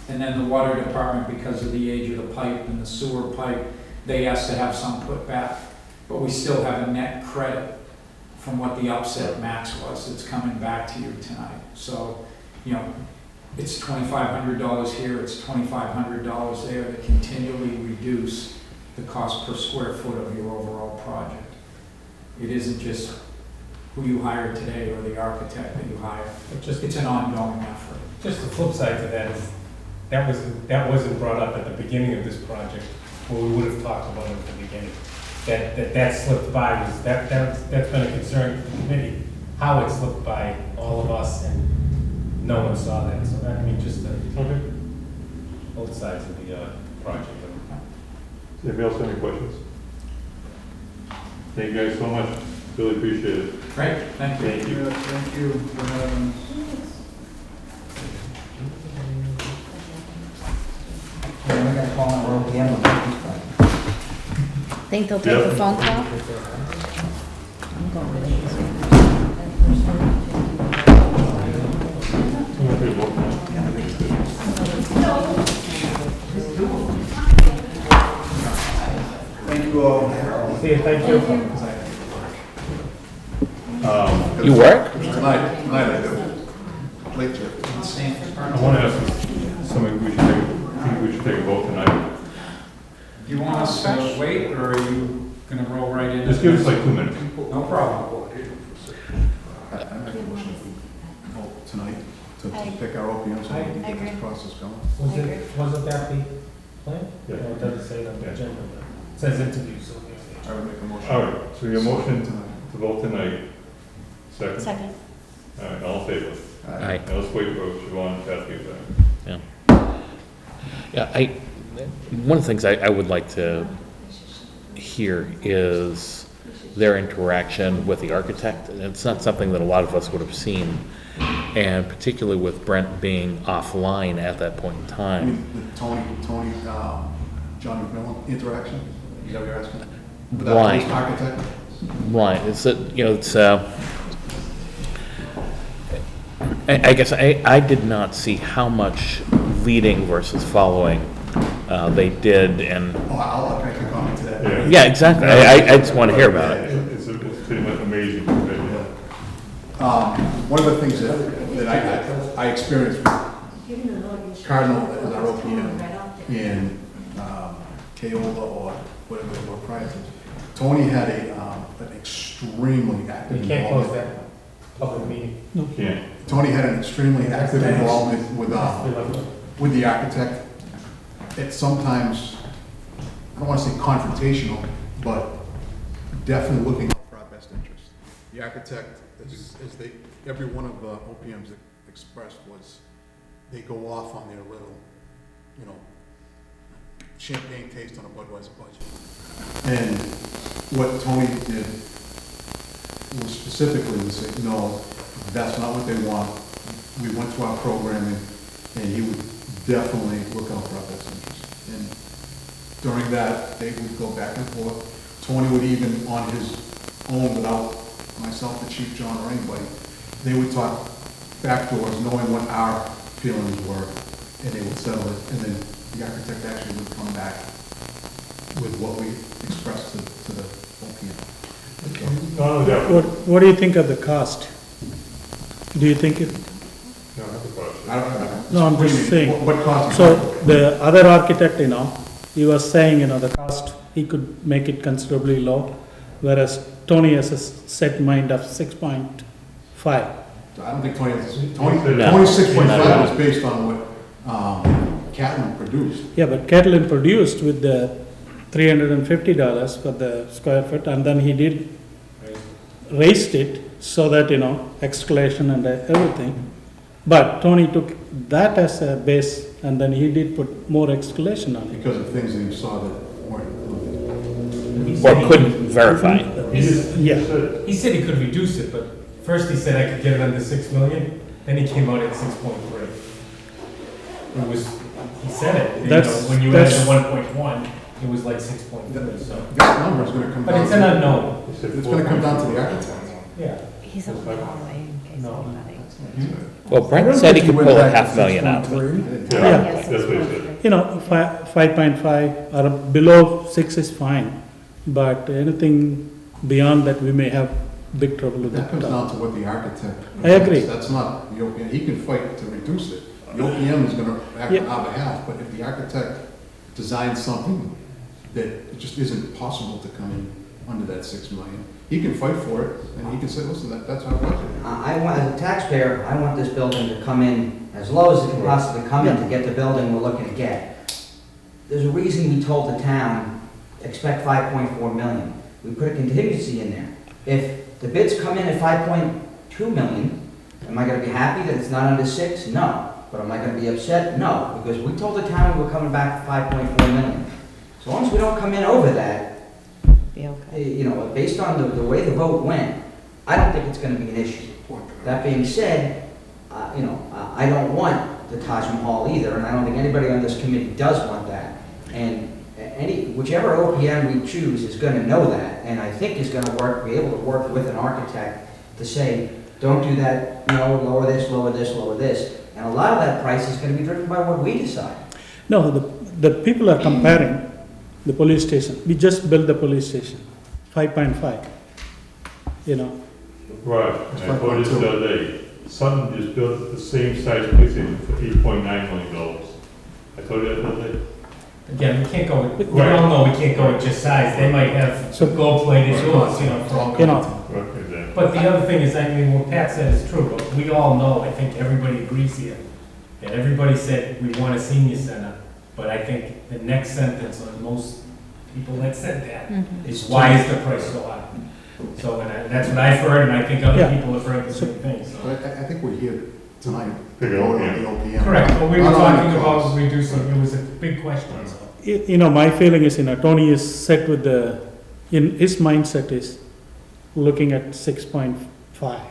And then the water department, because of the age of the pipe and the sewer pipe, they asked to have some put back. But we still have a net credit from what the upset max was that's coming back to you tonight. So, it's $2,500 here, it's $2,500 there to continually reduce the cost per square foot of your overall project. It isn't just who you hire today or the architect that you hire. It's an ongoing effort. Just the flip side to that is, that wasn't brought up at the beginning of this project, where we would have talked about it at the beginning. That slipped by, that's been a concern for the committee, how it slipped by all of us, and no one saw that. So that, just both sides of the project. Does anybody else have any questions? Thank you guys so much. Really appreciate it. Great, thank you. Thank you. Thank you for having us. We're gonna call on OPM on this project. Think they'll take Yep. a phone call? I'm going with Thank you all. See you, thank you. You work? Tonight I do. Late trip. I want to ask something, think we should take a vote tonight. Do you want us to wait, or are you gonna roll right in? Just give us like 2 minutes. No problem. I make a motion to vote tonight to pick our OPM so we can get this process going. Wasn't that the plan? Yeah. No, it doesn't say it on the agenda, but it says interview, so. I would make a motion. All right, so your motion to vote tonight. Second? Second. All right, all in favor? Aye. Now let's wait for Siobhan to pass you back. Yeah, one of the things I would like to hear is their interaction with the architect. And it's not something that a lot of us would have seen, and particularly with Brent being offline at that point in I time. mean, the Tony, John McMillan interaction, is that what you're asking? With that Right. police architect? Right, I guess I did not see how much leading versus following they did, and, Oh, I'll make a comment to that. Yeah. yeah, exactly. I just want to hear about it. It's pretty much amazing. One of the things that I experienced with Cardinal as our OPM in Keola or whatever they were prior to, Tony had an extremely active You can't close involvement. that public meeting. Can't. Tony had an extremely active involvement with the architect. It's sometimes, I don't want to say confrontational, but definitely looking out for our best interest. The architect, as they, every one of the OPMs expressed was, they go off on their little, champagne taste on a Budweiser budget. And what Tony did was specifically to say, no, that's not what they want. We went through our programming, and he would definitely look out for our best interest. And during that, they would go back and forth. Tony would even, on his own, without myself, the chief, John, or anybody, they would talk backdoors, knowing what our feelings were, and they would settle it. And then the architect actually would come back with what we expressed to the OPM. Not only that, What do you think of the cost? Do you think it, no, I have a question. I don't. No, I'm what do you just mean? saying. What cost? so the other architect, he was saying, the cost, he could make it considerably low, whereas Tony has a set mind of 6.5. I don't think Tony's No. 6.5 was based on what Catlin produced. Yeah, but Catlin produced with the $350 for the square foot, and then he did raised it so that, excavation and everything. But Tony took that as a base, and then he did put more excavation on it. Because of things that you saw that weren't. Or couldn't verify. Yeah. He said he could reduce it, but first he said I could get it under 6 million, then he came out at 6.3. It was, he said it, when you added the 1.1, it was like 6.3, so. That number is gonna come down. But it's an unknown. It's gonna come down to the architect. Yeah. He's on the hallway in case No. anybody. Well, Brent said he could pull a $500,000 out of it. Yeah, that's what he said. 5.5 or below 6 is fine, but anything beyond that, we may have big trouble with That comes that. down to what the architect. I agree. That's not the OPM. He can fight to reduce it. The OPM is gonna act Yeah. on our behalf, but if the architect designs something that it just isn't possible to come in under that 6 million, he can fight for it, and he can say, listen, that's our budget. I want, as a taxpayer, I want this building to come in as low as it can possibly come in to get the building we're looking to get. There's a reason we told the town, expect 5.4 million. We put a contingency in there. If the bids come in at 5.2 million, am I gonna be happy that it's not under 6? No. But am I gonna be upset? No, because we told the town we were coming back to 5.4 million. So long as we don't come in over that, Be okay. based on the way the vote went, I don't think it's gonna be an issue. That being said, I don't want the Taj Mahal either, and I don't think anybody on this committee does want that. And whichever OPM we choose is gonna know that, and I think is gonna be able to work with an architect to say, don't do that, lower this, lower this, lower this. And a lot of that price is gonna be driven by what we decide. No, the people are comparing the police station. We just built the police station, 5.5. Right, and I told you the other day, Sutton just built the same size police station for $8.9 million. I told you that the other day. Again, we can't go, we all know we can't go with just size, they might have some gold-plated doors, Right, exactly. But the other thing is, what Pat said is true, but we all know, I think everybody agrees here, that everybody said we want a senior center, but I think the next sentence on most people that said that is, why is the price so high? So, and that's what I've heard, and I think other people have heard the same thing, so. But I think we're here tonight. Pick to it up, vote on yeah. the OPM. Correct, but we were Not on the talking cost. about reducing, it was a big question, so. My feeling is, Tony is set with in his mindset is looking at 6.5.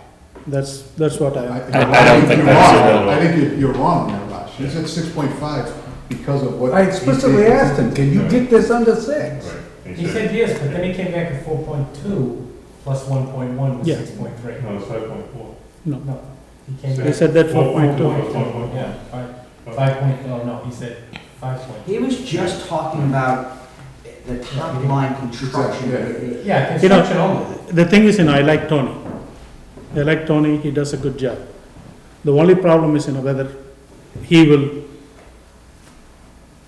That's what I don't think that's I think you're wrong there, Raj. He said 6.5 because of what. I explicitly asked him, can you get this under 6? Right. He said yes, but then he came back at 4.2 plus 1.1 was Yeah. 6.3. No, it's 5.4. No, No, he came back. he said that 4.2 4.2. plus 1.1. Yeah, 5 point, oh no, he said 5 He was just talking about the top line construction. Yeah, You know, construction only. the thing is, I like Tony. I like Tony, he does a good job. The only problem is, whether he will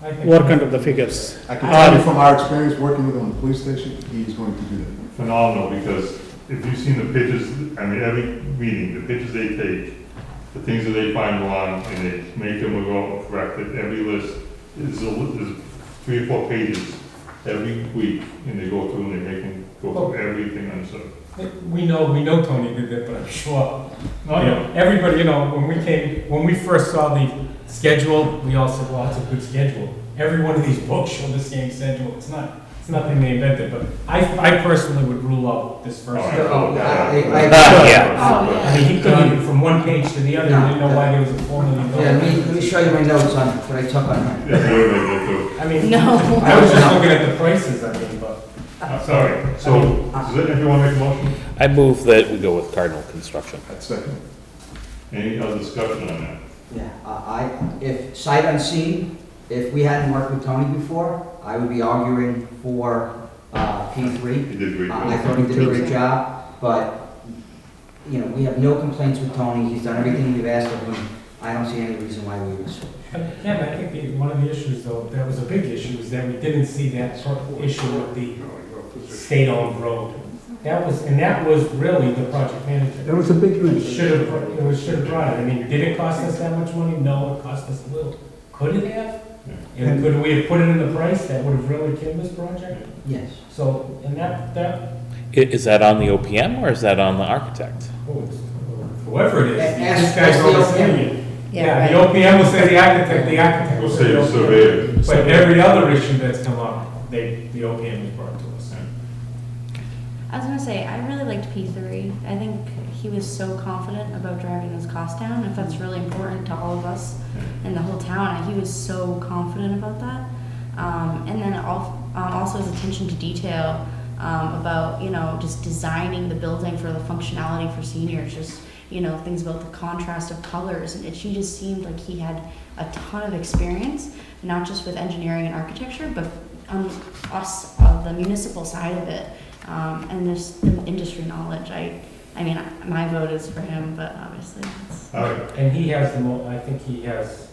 I think work so. under the figures. I can tell you from our experience working with him in the police station, he's going to do that. Phenomenal, because if you've seen the pictures, every meeting, the pictures they take, the things that they find wrong, and they make them go and correct it, every list is 3 or 4 pages every week, and they go through and they make them go through everything on stuff. We know Tony did that, but I'm sure, everybody, when we first saw the schedule, we all said, well, it's a good schedule. Every one of these books show the same schedule. It's nothing they invented, but I personally would rule out this first. I mean, he couldn't, from one page to the other, he didn't know why there was a $4 million. Yeah, let me show you my notes on what I took on him. I mean, No. I was just looking at the prices, but. Sorry, so, does everyone make a motion? I move that we go with Cardinal Construction. That's second. Any other discussion on that? Yeah, if sight unseen, if we hadn't worked with Tony before, I would be arguing for P3. He did a great job. I thought he did a great job, but, we have no complaints with Tony. He's done everything we've asked of him. I don't see any reason why we would switch. Ken, I think one of the issues, though, that was a big issue, is that we didn't see that issue with the state-owned road. That was really the project manager. That was a big thing. Should have brought it. I mean, did it cost us that much money? No, it cost us a little. Could it have? And could we have put it in the price that would have really killed this project? Yes. So, and that, Is that on the OPM or is that on the architect? whoever it is, Ask- this guy's ask the overseeing it. Yeah, the OPM will say the architect We'll will say say the the surveyor. OPM. But every other issue that's come up, the OPM has brought to us. I was gonna say, I really liked P3. I think he was so confident about driving those costs down. If that's really important to all of us in the whole town, he was so confident about that. And then also his attention to detail about, just designing the building for the functionality for seniors, just, things about the contrast of colors. And he just seemed like he had a ton of experience, not just with engineering and architecture, but on the municipal side of it. And there's the industry knowledge. I mean, my vote is for him, but obviously it's... All right. And he has I think he has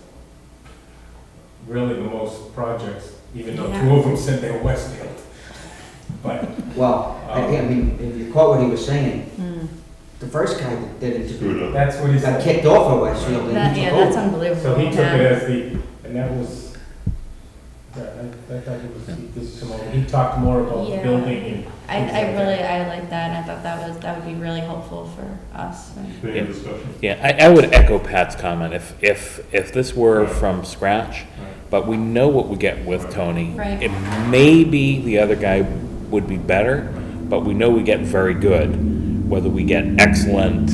really the most projects, even though 2 of them said they were Westfield. But. Well, I mean, if you quote what he was saying, the first guy that did it Screwed up. That's what he got said. kicked off of Westfield. and he took that's over. unbelievable. So he took Yeah. it as and that was, I thought he talked more about the Yeah. building and. I like that, and I thought that would be really helpful for us. Any discussion? Yeah, I would echo Pat's comment. If this were from scratch, but we know what we get with Tony. Right. It may be the other guy would be better, but we know we get very good. Whether we get excellent,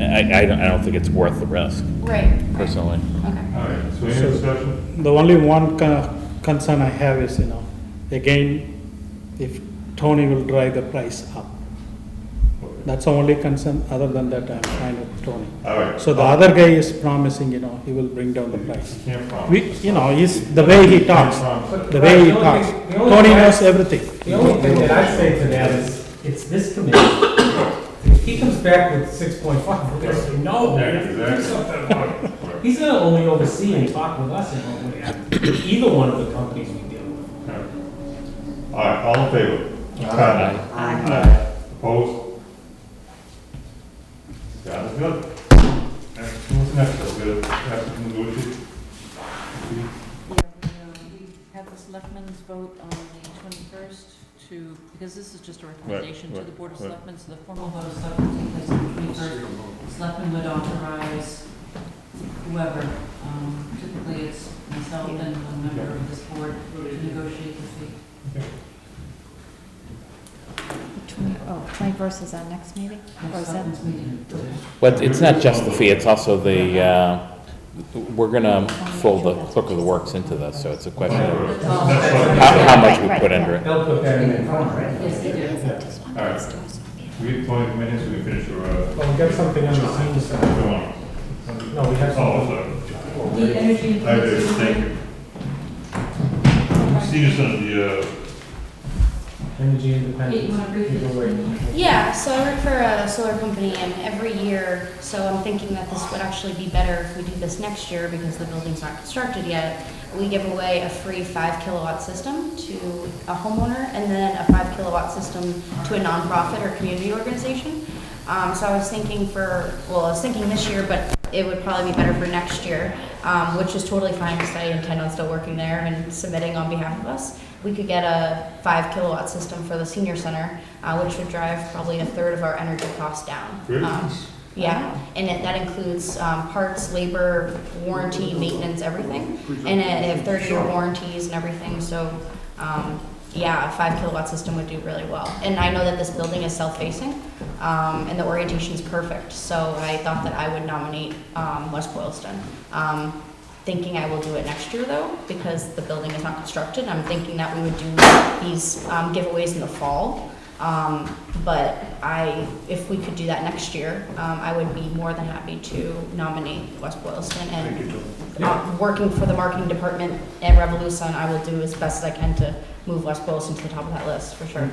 I don't think it's worth the risk, Right. personally. Okay. All right, so any discussion? The only one concern I have is, again, if Tony will drive the price up. That's the only concern. Other than that, I'm fine with Tony. All right. So the other guy is promising, he will bring down the price. Can't promise. He's, the way he talks, the way he talks. Tony knows everything. The only thing that I'd say to that is, it's this committee. If he comes back with 6.5, we're gonna say, no, we have to do something about it. He's gonna only oversee and talk with us about what happens, either one of the companies we deal with. All right, all in favor? Aye. Aye. Opposed? That is good. What's next? We're gonna have to negotiate. We have the selectmen's vote on the 21st because this is just a recommendation to the Board of Selectmen, so the formal vote of selectmen will take place on the 21st. Selectmen would authorize whoever, typically it's myself and a member of this board, to negotiate the fee. 21st is our next meeting? Or is that? Selectmen's meeting. But it's not just the fee, it's also we're gonna fold the clerk of the works into this, so it's a question of how much we put into it. They'll put that in. Yes, they do. All right. We have 20 minutes, we can finish your, Well, we got something on the senior side. go on. No, we have Oh, something. sorry. The energy. I do, thank you. senior center, the, Energy Kate, independent. you wanna briefly explain? Yeah, so I work for a solar company, and every year, so I'm thinking that this would actually be better if we do this next year because the building's not constructed yet. We give away a free 5 kilowatt system to a homeowner and then a 5 kilowatt system to a nonprofit or community organization. So I was thinking this year, but it would probably be better for next year, which is totally fine because I intend on still working there and submitting on behalf of us. We could get a 5 kilowatt system for the senior center, which would drive probably a third of our energy costs down. Great. Yeah, and that includes parts, labor, warranty, maintenance, everything. And they have 30-year warranties and everything, so yeah, a 5 kilowatt system would do really well. And I know that this building is self-facing, and the orientation is perfect, so I thought that I would nominate West Boylston. Thinking I will do it next year though, because the building is not constructed. I'm thinking that we would do these giveaways in the fall. But if we could do that next year, I would be more than happy to nominate West Boylston. And working for the marketing department at Revolution, I will do as best as I can to move West Boylston to the top of that list, for sure.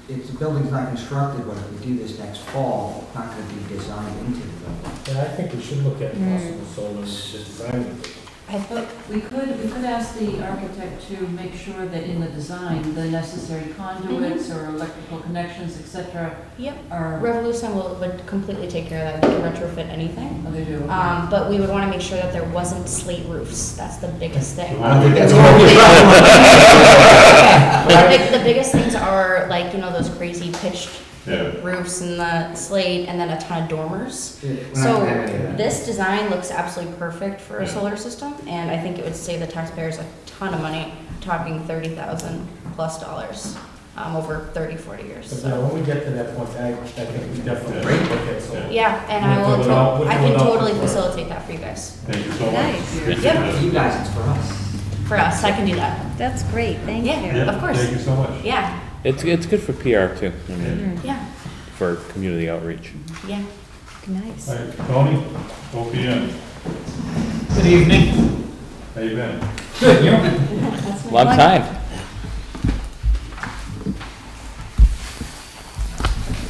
If the building's not constructed, but if we do this next fall, it's not gonna be designed into the building. Yeah, I think we should look at possible solar design. But we could ask the architect to make sure that in the design, the necessary conduits or electrical connections, et cetera, Yep. are. Revolution would completely take care of that. They can retrofit anything. Oh, they do. But we would want to make sure that there wasn't slate roofs. That's the biggest thing. I don't think that's The biggest things are like, those crazy pitched Yeah. roofs and the slate and then a ton of dormers. We're not So gonna have any of that. this design looks absolutely perfect for a Yeah. solar system, and I think it would save the taxpayers a ton of money, talking $30,000+ over 30, 40 years. But So. yeah, when we get to that point, I think we definitely Great. look at solar. Yeah, and We'll do it all- I can we'll do it all totally for- facilitate that for you guys. thank you so much. Nice. Yep. For you guys, it's for us. For us, I can do that. That's great, thank Yeah. you. Of course. Thank you so much. Yeah, It's good for PR too, I mean, yeah, for community outreach. yeah. Nice. All right, Tony, OPM, Good evening. how you been? Good, you? Long time.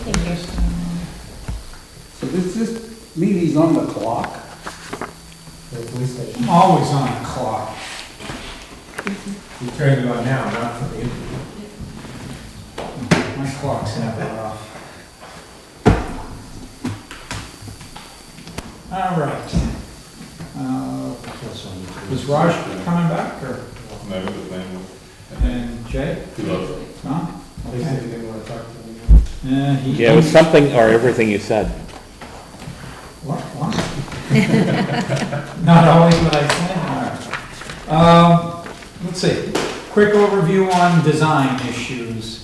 Thank you. So this meeting's on the clock? The police station. I'm always on the clock. You turned it on now, not for the interview. My clock's never off. All right. Was Raj coming back, or, Never the same. and Jay? He loves it. No? They said Okay. they didn't want to talk to me. Yeah, it was something or everything you said. What? Not always what I said? All right. Let's see, quick overview on design issues.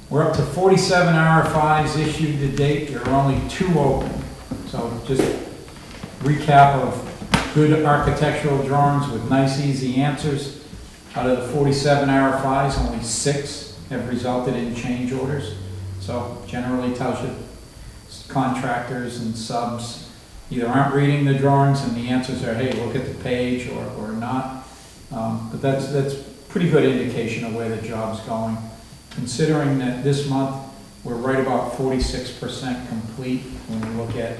We're up to 47 RFIs issued to date, there are only 2 open. So just recap of good architectural drawings with nice, easy answers. Out of the 47 RFIs, only 6 have resulted in change orders. So generally tells you contractors and subs either aren't reading the drawings and the answers are, hey, look at the page, or not. But that's pretty good indication of where the job's going. Considering that this month, we're right about 46% complete when we look at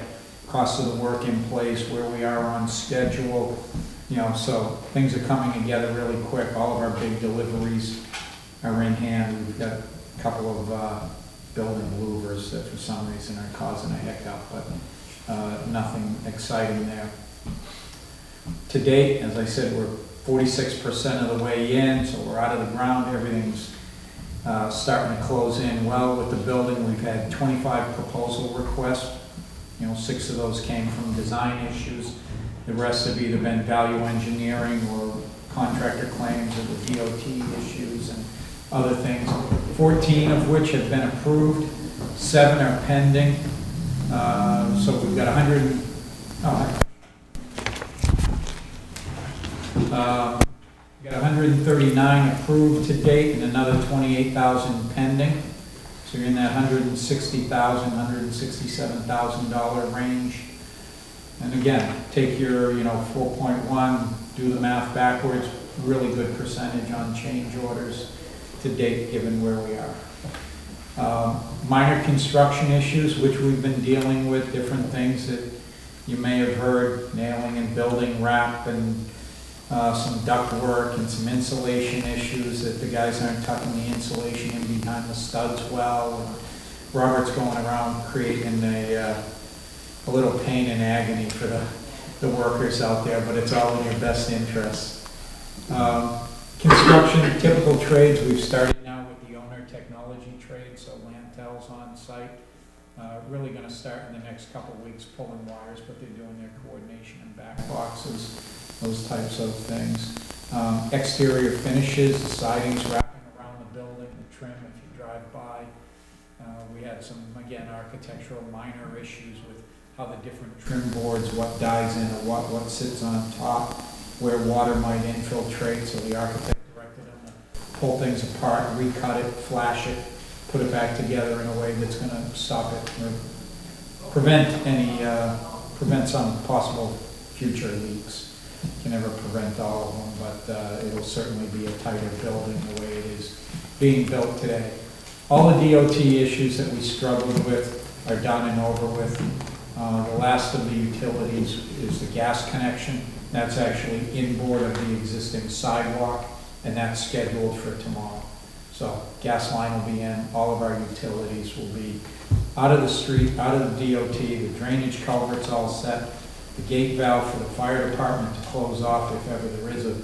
cost of the work in place, where we are on schedule, so things are coming together really quick. All of our big deliveries are in hand. We've got a couple of building louvers that for some reason are causing a hiccup, but nothing exciting there. To date, as I said, we're 46% of the way in, so we're out of the ground. Everything's starting to close in well with the building. We've had 25 proposal requests. 6 of those came from design issues. The rest have either been value engineering or contractor claims or the DOT issues and other things. 14 of which have been approved, 7 are pending. So we've got 139 approved to date and another 28,000 pending. So you're in that $160,000, $167,000 range. And again, take your 4.1, do the math backwards, really good percentage on change orders to date, given where we are. Minor construction issues, which we've been dealing with, different things that you may have heard, nailing and building wrap and some duct work and some insulation issues that the guys aren't tucking the insulation in behind the studs well. And Robert's going around creating a little pain and agony for the workers out there, but it's all in your best interest. Construction, typical trades, we've started now with the owner technology trade, so Lantel's on site. Really gonna start in the next couple of weeks pulling wires, but they're doing their coordination and back boxes, those types of things. Exterior finishes, the siding's wrapping around the building, the trim if you drive by. We had some, again, architectural minor issues with how the different trim boards, what dies in or what sits on top, where water might infiltrate, so the architect directed them to pull things apart, recut it, flash it, put it back together in a way that's gonna stop it, or prevent some possible future leaks. Can never prevent all of them, but it'll certainly be a tighter building the way it is being built today. All the DOT issues that we struggled with are done and over with. The last of the utilities is the gas connection. That's actually inboard of the existing sidewalk, and that's scheduled for tomorrow. So gas line will be in, all of our utilities will be out of the street, out of the DOT, the drainage culvert's all set, the gate valve for the fire department to close off if ever there is a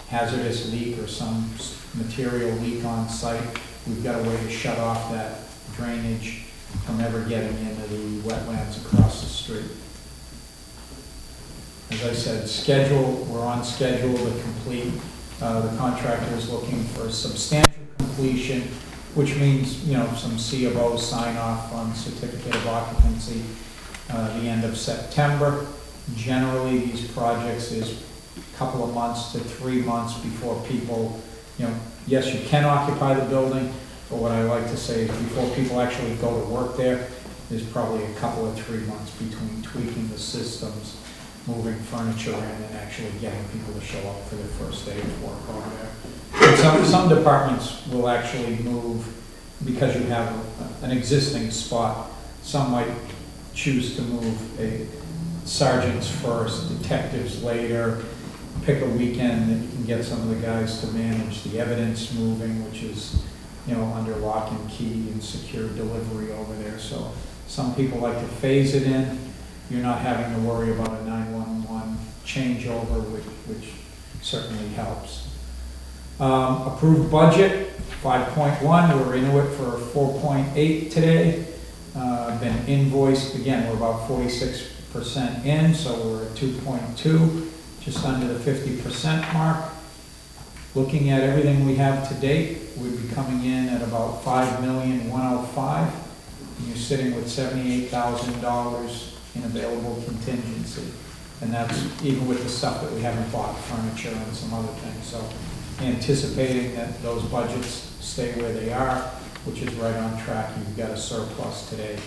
hazardous leak or some material leak on site. We've got a way to shut off that drainage from ever getting into the wetlands across the street. As I said, we're on schedule to complete. The contractor is looking for substantial completion, which means, some C of O sign off on certificate of occupancy the end of September. Generally, these projects is a couple of months to 3 months before people, yes, you can occupy the building, but what I like to say is before people actually go to work there, there's probably a couple of 3 months between tweaking the systems, moving furniture in, and actually getting people to show up for their first day of work over there. And some departments will actually move because you have an existing spot. Some might choose to move sergeants first, detectives later, pick a weekend that you can get some of the guys to manage the evidence moving, which is, under lock and key and secure delivery over there. So some people like to phase it in. You're not having to worry about a 911 changeover, which certainly helps. Approved budget, 5.1, we're into it for 4.8 today. Been invoiced, again, we're about 46% in, so we're at 2.2, just under the 50% mark. Looking at everything we have to date, we'd be coming in at about $5,105,000, and you're sitting with $78,000 in available contingency. And that's even with the stuff that we haven't bought, furniture and some other things. So anticipating that those budgets stay where they are, which is right on track, you've got a surplus today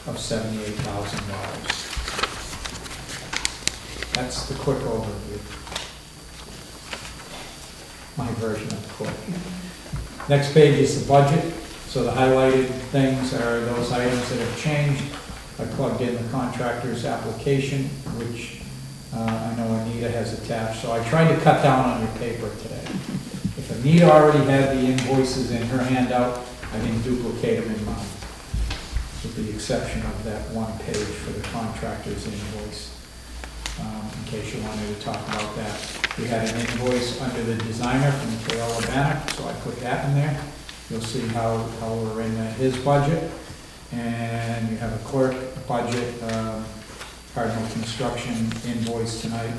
of $78,000. That's the quick overview. My version of the quick. Next page is the budget. So the highlighted things are those items that have changed. I plugged in the contractor's application, which I know Anita has attached. So I tried to cut down on your paper today. If Anita already had the invoices in her handout, I didn't duplicate them in mine, with the exception of that one page for the contractor's invoice. In case you wanted to talk about that. We had an invoice under the designer from K.L. Urbanic, so I put that in there. You'll see how we're in his budget. And you have a clerk budget, Cardinal Construction invoice tonight.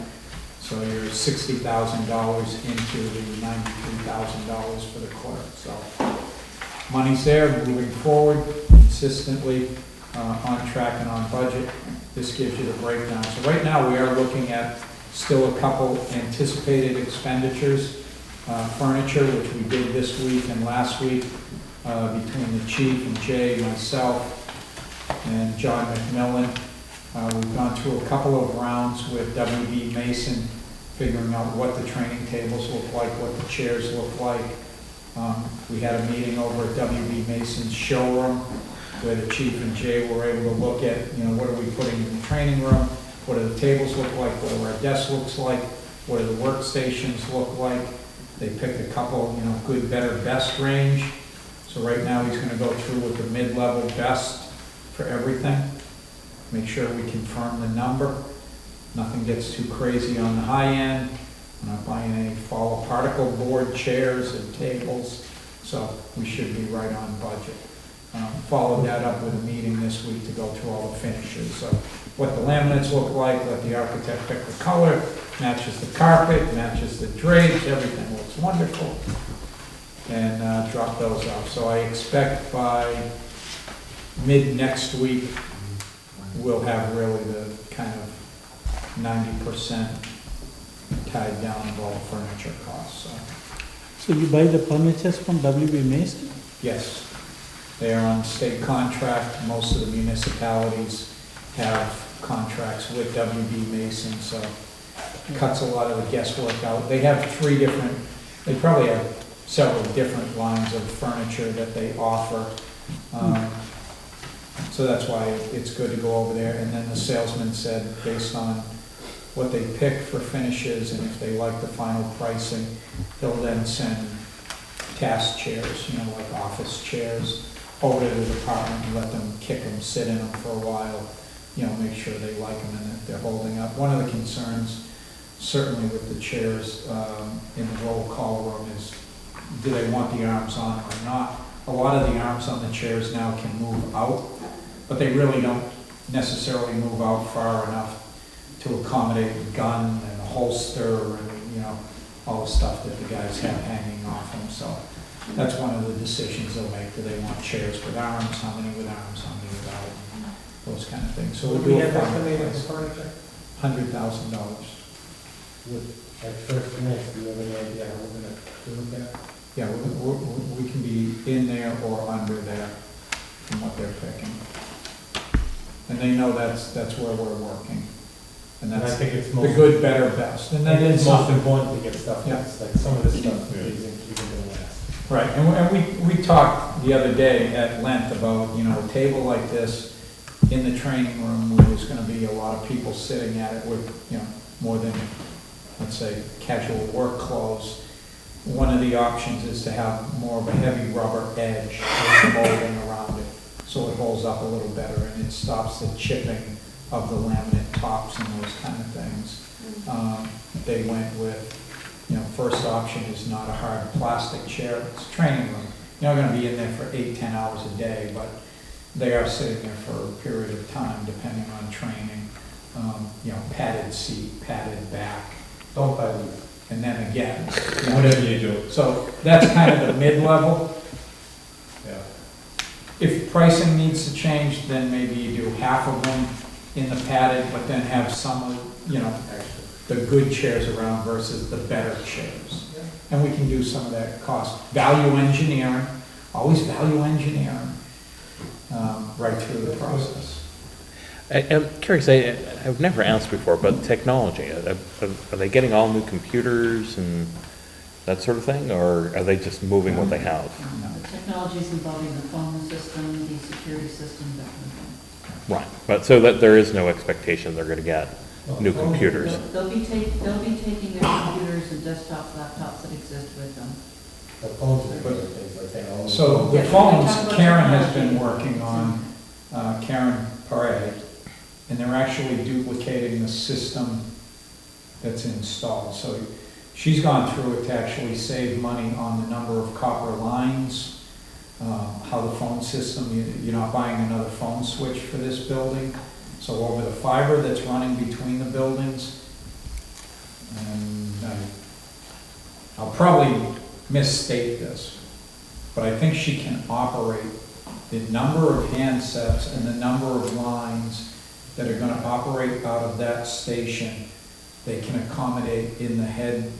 So you're $60,000 into the $93,000 for the clerk. So money's there, moving forward consistently, on track and on budget. This gives you the breakdown. So right now we are looking at still a couple anticipated expenditures. Furniture, which we did this week and last week, between the chief and Jay, myself, and John McMillan. We've gone through a couple of rounds with WB Mason figuring out what the training tables look like, what the chairs look like. We had a meeting over at WB Mason's showroom where the chief and Jay were able to look at, what are we putting in the training room? What do the tables look like? What do our desks looks like? What do the workstations look like? They picked a couple, good, better, best range. So right now he's gonna go through with the mid-level best for everything. Make sure we confirm the number. Nothing gets too crazy on the high end. We're not buying any follow particle board chairs and tables, so we should be right on budget. Followed that up with a meeting this week to go through all the finishes. So what the laminates look like, let the architect pick the color, matches the carpet, matches the drapes, everything looks wonderful. And drop those off. So I expect by mid next week, we'll have really the kind of 90% tied down of all the furniture costs. So you buy the furniture from WB Mason? Yes, they are on state contract. Most of the municipalities have contracts with WB Mason, so it cuts a lot of the guesswork out. They have they probably have several different lines of furniture that they offer. So that's why it's good to go over there. And then the salesman said, based on what they pick for finishes and if they like the final pricing, they'll then send task chairs, like office chairs, over to the department and let them kick them, sit in them for a while, make sure they like them and that they're holding up. One of the concerns, certainly with the chairs in the roll call room, is do they want the arms on or not? A lot of the arms on the chairs now can move out, but they really don't necessarily move out far enough to accommodate the gun and the holster and, all the stuff that the guys have hanging off them. So that's one of the decisions they'll make. Do they want chairs with arms, how many with arms, how many without, those kind of things. So we'll do a estimated for furniture? $100,000. At first, next, do you have any idea how we're gonna do that? Yeah, we can be in there or under there from what they're picking. And they know that's where we're working. And And I that's think it's the most, good, better, best. And then it's it's most important to get stuff, Yeah. that's like some of this stuff Yeah. isn't gonna last. right. And we talked the other day at length about, a table like this in the training room where there's gonna be a lot of people sitting at it with, more than, let's say, casual work clothes. One of the options is to have more of a heavy rubber edge with molding around it, so it holds up a little better and it stops the chipping of the laminate tops and those kind of things. They went with, first option is not a hard plastic chair, it's a training room. You're not gonna be in there for 8-10 hours a day, but they are sitting there for a period of time depending on training. Padded seat, padded back. Don't buy these. And then again, Whatever you do. so that's kind of the mid-level. Yeah. If pricing needs to change, then maybe you do half of them in the padded, but then have some of, the good chairs around versus the better chairs. And we can do some of that cost. Value engineering, always value engineering, right through the process. I'm curious, I've never asked before, but technology, are they getting all new computers and that sort of thing, or are they just moving what they have? The technologies involving the phone system, the security system, that kind of thing. Right, but so that there is no expectation they're gonna get new computers. They'll be taking their computers and desktops, laptops that exist with them. The phones and things like that. all So the Yeah, we phones, talked about Karen has technology. been working on, Karen Paray, and they're actually duplicating the system that's installed. So she's gone through it to actually save money on the number of copper lines, how the phone system, you're not buying another phone switch for this building. So over the fiber that's running between the buildings, and I'll probably misstate this, but I think she can operate the number of handsets and the number of lines that are gonna operate out of that station. They can accommodate in the head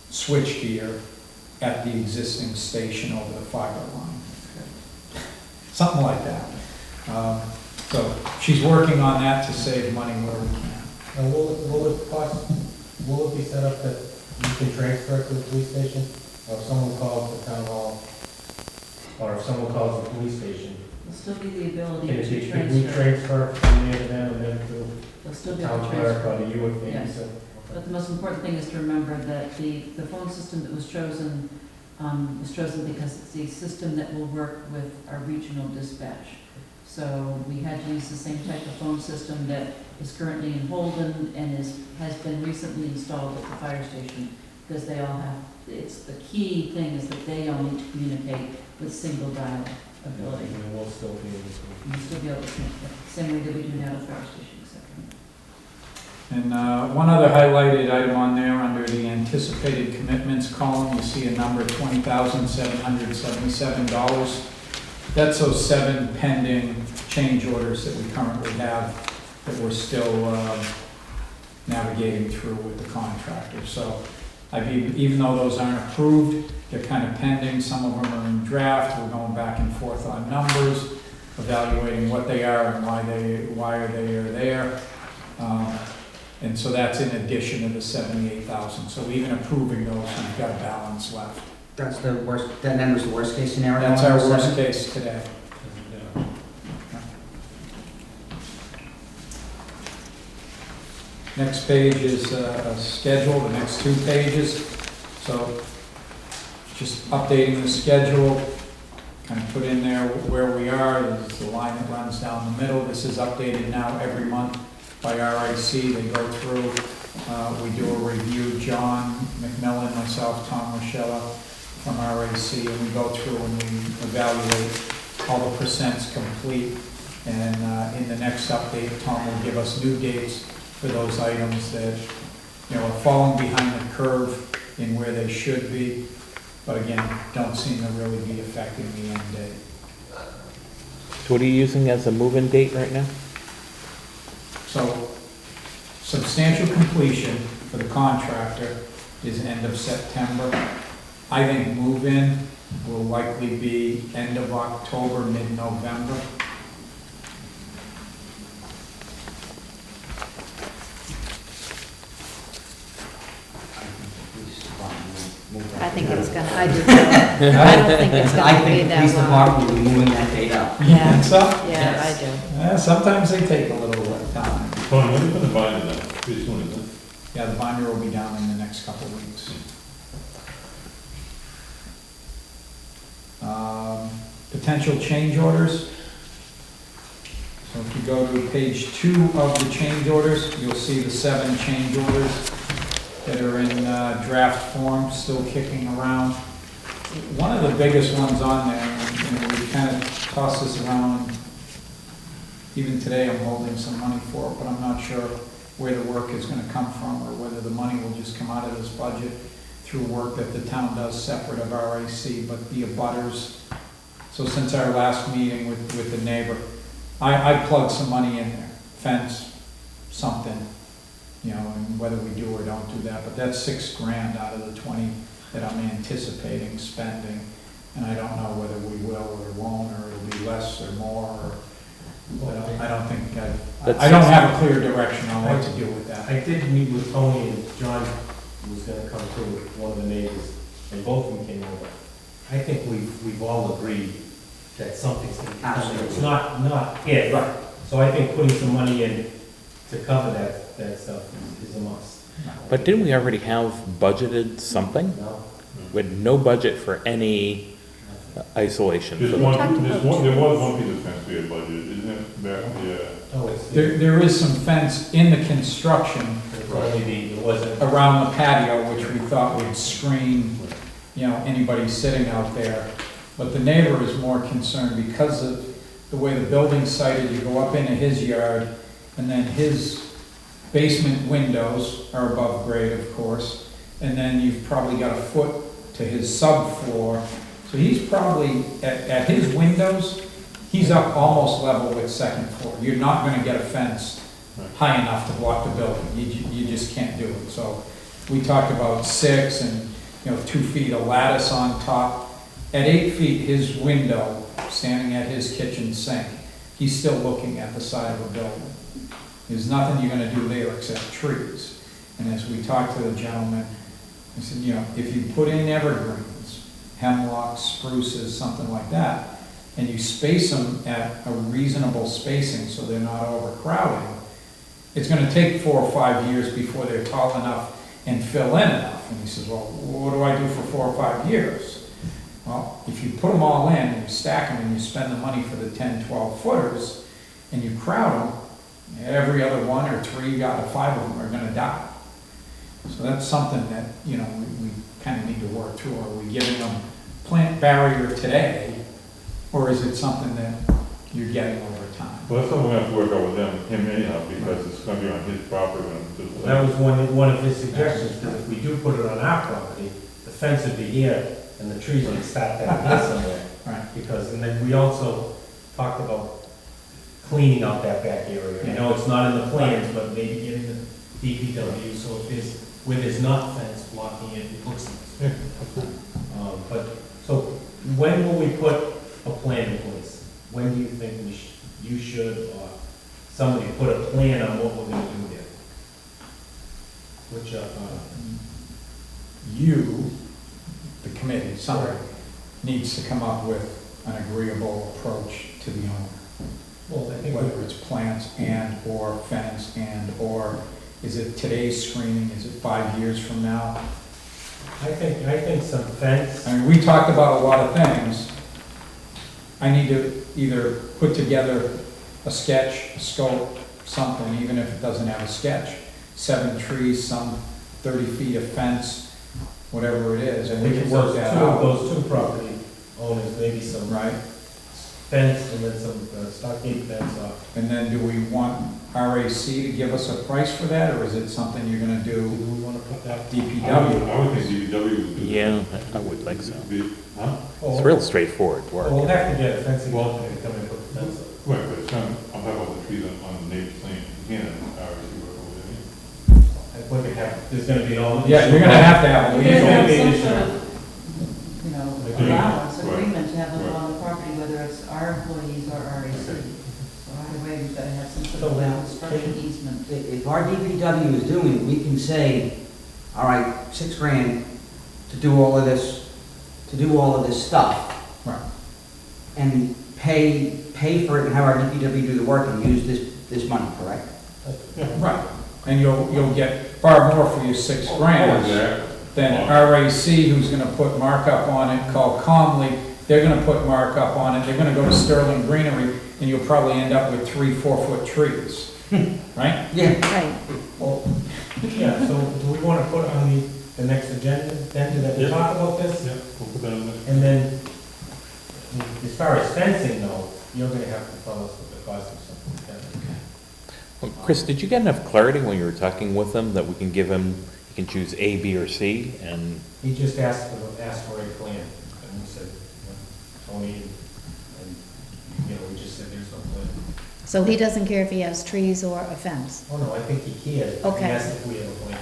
switch gear at the existing station over the fiber line. Something like that. So she's working on that to save money where we can. And will it cost will it be set up that you can transfer it to the police station? Or if someone calls the town hall, or if someone calls the police station, There'll still be the ability can to we transfer. transfer from there to them and then to They'll still the be able town to clerk transfer. or to you if they Yes. use it? But the most important thing is to remember that the phone system that was chosen because it's the system that will work with our regional dispatch. So we had to use the same type of phone system that is currently in Holden and has been recently installed at the fire station, because they all have, it's the key thing is that they all need to communicate with single dial ability. And we'll still be able to. We'll still be able to, same way that we do now at the fire station, etc. And one other highlighted item on there, under the anticipated commitments column, you see a number, $20,777. That's those 7 pending change orders that we currently have that we're still navigating through with the contractor. So even though those aren't approved, they're kind of pending. Some of them are in draft. We're going back and forth on numbers, evaluating what they are and why are they there. And so that's in addition to the 78,000. So even approving those, we've got a balance left. That's the worst, that number's the worst case scenario? That's our on worst 7? case today. Next page is a schedule, the next 2 pages. So just updating the schedule, kind of put in there where we are. There's the line that runs down the middle. This is updated now every month by RIC. They go through, we do a review, John McMillan, myself, Tom Rochella from RIC, and we go through and we evaluate all the percents complete. And in the next update, Tom will give us new dates for those items that, are falling behind the curve in where they should be, but again, don't seem to really be affecting the end date. So what are you using as a move-in date right now? So, substantial completion for the contractor is end of September. I think move-in will likely be end of October, mid-November. I think it's gonna, I do too. I don't think it's I gonna be think the police that long. department will be moving that date up. Yeah. So, Yeah, I do. sometimes they take a little time. Tony, when are you gonna buy that? Pretty soon, isn't it? Yeah, the binder will be down in the next couple of weeks. Potential change orders. So if you go to page 2 of the change orders, you'll see the 7 change orders that are in draft form, still kicking around. One of the biggest ones on there, and we kind of toss this around, even today I'm holding some money for it, but I'm not sure where the work is going to come from, or whether the money will just come out of this budget through work that the town does separate of RIC, but the abutters. So since our last meeting with the neighbor, I plugged some money in there, fence, something, and whether we do or don't do that, but that's $6,000 out of the 20 that I'm anticipating spending, and I don't know whether we will or won't, or it'll be less or more, or I don't think I don't have a clear direction on what to do with that. I did meet with Tony, and John was gonna come through with one of the neighbors, and both of them came over. I think we've all agreed that something's gonna be coming. It's not it. Right. So I think putting some money in to cover that stuff is a must. But didn't we already have budgeted something? No? We had no budget for any isolation. There for was the- one piece of fence we had budgeted, isn't it? Oh, it's, There is some fence in the construction it's only it wasn't. around the patio, which we thought would screen, anybody sitting out there. But the neighbor is more concerned because of the way the building's sited. You go up into his yard, and then his basement windows are above grade, of course, and then you've probably got a foot to his subfloor. So he's probably, at his windows, he's up almost level with second floor. You're not gonna get a fence high enough to block the building. You just can't do it. So we talked about 6 and, 2 feet of lattice on top. At 8 feet, his window, standing at his kitchen sink, he's still looking at the side of a building. There's nothing you're gonna do there except trees. And as we talked to the gentleman, I said, you know, if you put in evergreens, hemlocks, spruces, something like that, and you space them at a reasonable spacing so they're not overcrowding, it's gonna take 4 or 5 years before they're tall enough and fill in enough. And he says, well, what do I do for 4 or 5 years? Well, if you put them all in and you stack them and you spend the money for the 10, 12 footers and you crowd them, every other 1 or 3 out of 5 of them are gonna die. So that's something that, you know, we kind of need to work through. Are we giving them plant barrier today, or is it something that you're getting over time? Well, that's something we have to work out with him anyhow, because it's gonna be on his property. That was one of his suggestions, because if we do put it on our property, the fence would be here, and the trees would start down here somewhere. Right. Because, and then we also talked about cleaning out that back area. I know it's not in the plans, but maybe getting the DPW, so if there's, where there's not fence blocking it, it looks nice. But, so when will we put a plan in place? When do you think you should, or somebody put a plan on what we're gonna do there? Which, You, the committee, somebody, needs to come up with an agreeable approach to the owner. well, I think, Whether it's plants and or fence and or, is it today's screening, is it 5 years from now? I think some fence, I mean, we talked about a lot of things. I need to either put together a sketch, a scope, something, even if it doesn't have a sketch. 7 trees, some 30 feet of fence, whatever it is, I and we think can it's work that two of out. those 2 property owners, maybe some Right? fence and then some stockade fence off. And then do we want RAC to give us a price for that, or is it something you're gonna Do do we wanna put that? I DPW? would think DPW would do that. Yeah, I would think so. Huh? It's real straightforward work. Well, we'll have to get a fencing company to come and put the fence up. Right, but it's not, I'm talking about the trees on the neighbor's lane, you can't, obviously, work over there. I think we have, there's gonna be all. Yeah, you're gonna have to have a There's gonna be an Some sort issue. of, you know, Agreement. allowance, Right. agreement to have them Right. on the property, whether it's our employees or RAC. Okay. So either way, we've gotta have some sort So of then, construction easement. If our DPW is doing it, we can say, all right, $6,000 to do all of this stuff. Right. And pay for it and have our DPW do the work and use this money, correct? Right, and you'll get far more for your $6,000 Exactly. than RAC, who's gonna put markup on it, called Comley, they're gonna put markup on it, they're gonna go to Sterling Greenery, and you'll probably end up with 3 4-foot trees, right? Yeah. Right. Well, yeah, so do we wanna put on the next agenda, then, that we Yeah. talk about this? Yeah, we'll put that on there. And then, as far as fencing though, you're gonna have to tell us what the cost of something like that. Well, Chris, did you get enough clarity when you were talking with him that we can give him, he can choose A, B, or C, and He just asked for a plan, and we said, you know, Tony, and, you know, we just said there's no plan. So he doesn't care if he has trees or a fence? Oh, no, I think he cares. He Okay. asked if we have a plan.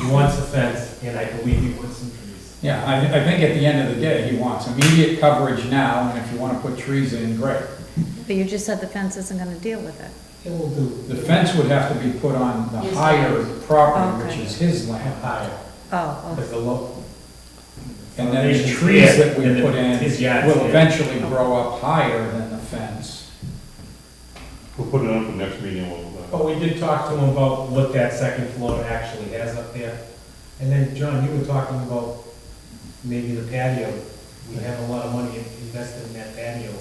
He wants a fence, and I believe he wants some trees. Yeah, I think at the end of the day, he wants immediate coverage now, and if you wanna put trees in, great. But you just said the fence isn't gonna deal with it. It will do. The fence would have to be put on the His higher land. property, Okay. which is his land. Higher, Oh, okay. because the low. And then the foundation's trees there, that we and put then in his yard's will there. eventually grow up higher than the fence. We'll put it on for the next meeting, we'll, But we did talk to him about what that second floor actually has up there. And then, John, you were talking about maybe the patio. We have a lot of money invested in that patio.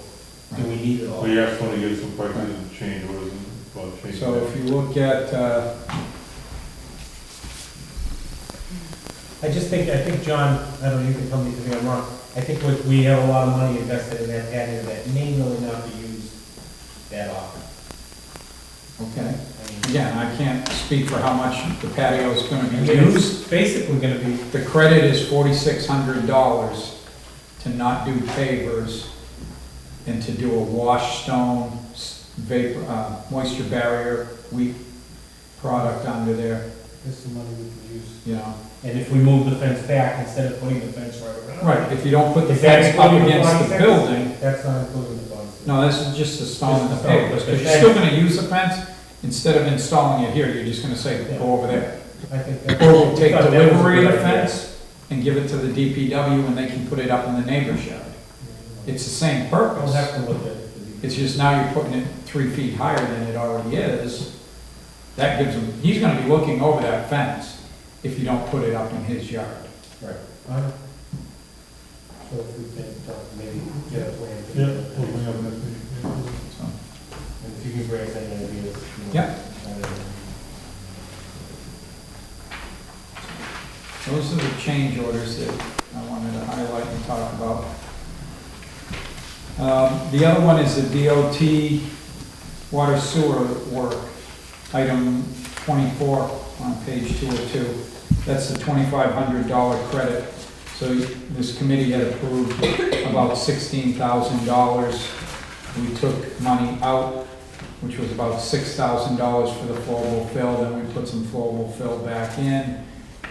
Do we need it all? we asked Tony to get some prices and change orders and, well, change. So if you look at, I think, John, I don't know, you can tell me if I'm wrong. I think we have a lot of money invested in that patio that may really not be used that often. okay, I mean, again, I can't speak for how much the patio is gonna be it's used. basically gonna be, The credit is $4,600 to not do pavers and to do a wash stone, vapor, moisture barrier, wheat product under there, there's some money we can use. you know. And if we move the fence back, instead of putting the fence right around. Right, if you don't put the Is that fence up including the against the 46? building, That's not including the bonds. no, this is just the stone and the Just the stone, pavers, but the because you're fence- still gonna use the fence, instead of installing it here, you're just gonna say, Yeah. go over there. I think that. Or we'll take I thought that was a delivery of good the idea. fence and give it to the DPW and they can put it up in the neighbor's yard. It's the same We'll purpose. have to look at it. It's just now you're putting it 3 feet higher than it already is. That gives him, he's gonna be looking over that fence if you don't put it up in his yard. Right. So if we can maybe get a plan. Yeah, we'll bring up next meeting. So, And if you can bring us any ideas. You know, Yeah. Those are the change orders that I wanted to highlight and talk about. The other one is the DOT water sewer work, item 24 on page 202. That's the $2,500 credit. So this committee had approved about $16,000. We took money out, which was about $6,000 for the flowable fill, then we put some flowable fill back in,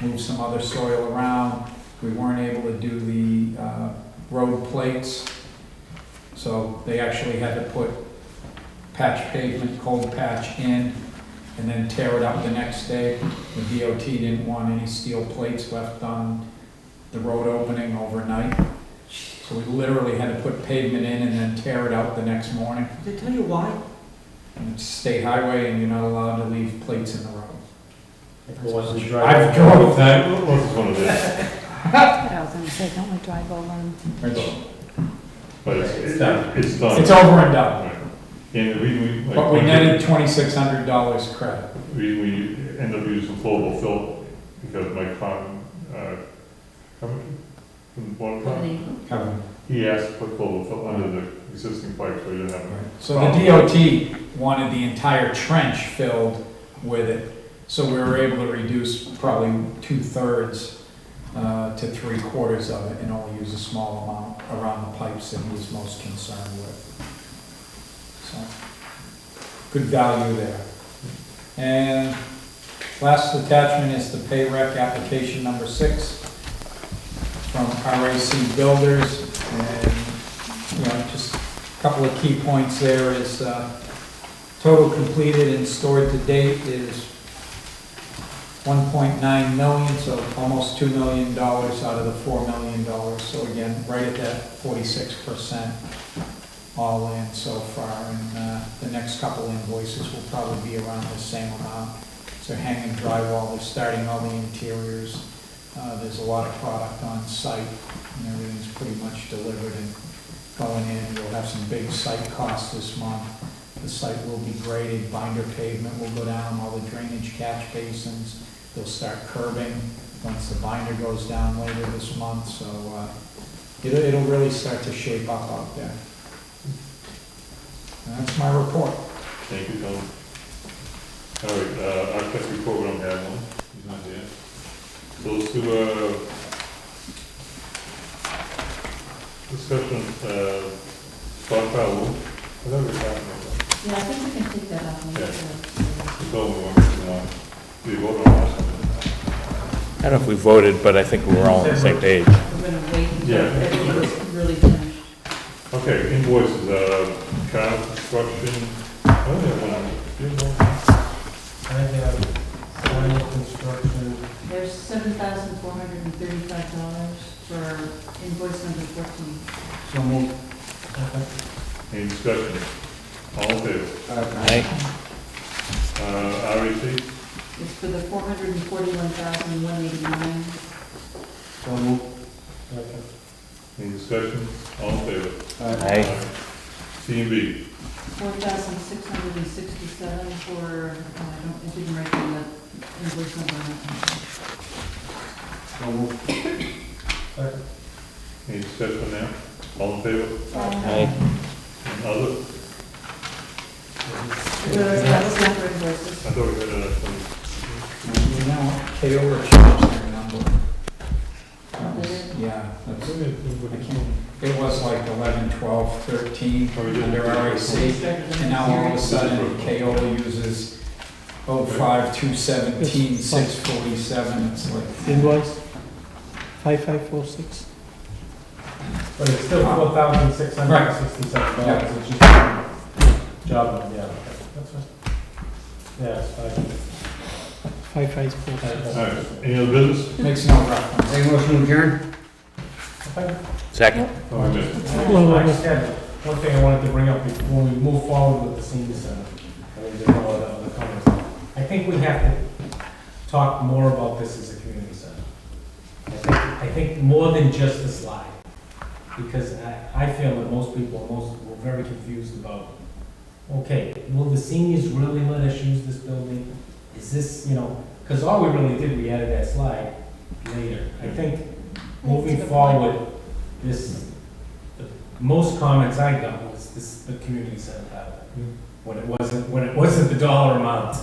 moved some other soil around. We weren't able to do the road plates, so they actually had to put patch pavement, cold patch in, and then tear it up the next day. The DOT didn't want any steel plates left on the road opening overnight. So we literally had to put pavement in and then tear it out the next morning. Did they tell you why? And it's state highway and you're not allowed to leave plates in the road. If it wasn't dry. I've drove that. What was one of this? I was gonna say, don't we drive over them? But It's done. It's done. It's over and done. Right. And we, like. But we netted $2,600 credit. We end up using flowable fill because my coming from water, he asked to put flowable fill under the existing pipe, so he didn't have. So the DOT wanted the entire trench filled with it. So we were able to reduce probably 2/3 to 3/4 of it and only use a small amount around the pipes that he was most concerned with. So, good value there. And last attachment is the pay rec application number 6 from RAC Builders. And, you know, just a couple of key points there is total completed and stored to date is 1.9 million, so almost $2 million out of the $4 million. So again, right at that 46% all in so far. And the next couple invoices will probably be around the same amount. So hanging drywall, they're starting all the interiors. There's a lot of product on site and everything's pretty much delivered and going in. We'll have some big site costs this month. The site will be graded, binder pavement will go down, all the drainage catch basins. They'll start curbing once the binder goes down later this month, so it'll really start to shape up out there. And that's my report. Thank you, Tom. All right, architect report, we don't have one, he's not here. So let's do discussion, stockpile loop. I thought we were talking about that. Yeah, I think we can take that up. Yeah. We told me one, we voted on last time. I don't know if we voted, but I think we were all on the same page. We're gonna wait until Yeah. everything's really finished. Okay, invoices, Kyle Construction, I only have one. Do you have one? I have soil construction. There's $7,435 for invoice number 14. So moved. Any discussion? All in favor? Aye. REC, It's for the $441,189. So moved. any discussion? All in favor? Aye. C&B, $4,667 for, I didn't write down the invoice number. So moved. any discussion on that? All in favor? Aye. And other? That was not for invoices. I thought we had a, You know, KO changed their number. That was- Did it? Yeah, that's, it was like 11, 12, 13 under RAC, and now all of a sudden KO uses 05, 217, 647, it's like. Invoice? 5546. But it's still $4,667. Right. It's just a job, yeah, okay, that's right. Yeah, it's fine. All right, any other business? Makes no reference. Make a motion to adjourn? Second. Oh, I missed it. I just had one thing I wanted to bring up before we move forward with the senior center. I mean, there's no other comments. I think we have to talk more about this as a community center. I think more than just a slide. Because I feel that most people, were very confused about, okay, will the seniors really let us use this building? Is this, because all we really did, we added that slide later. I think moving forward, the most comments I got was the community center part of it. When it wasn't the dollar amount,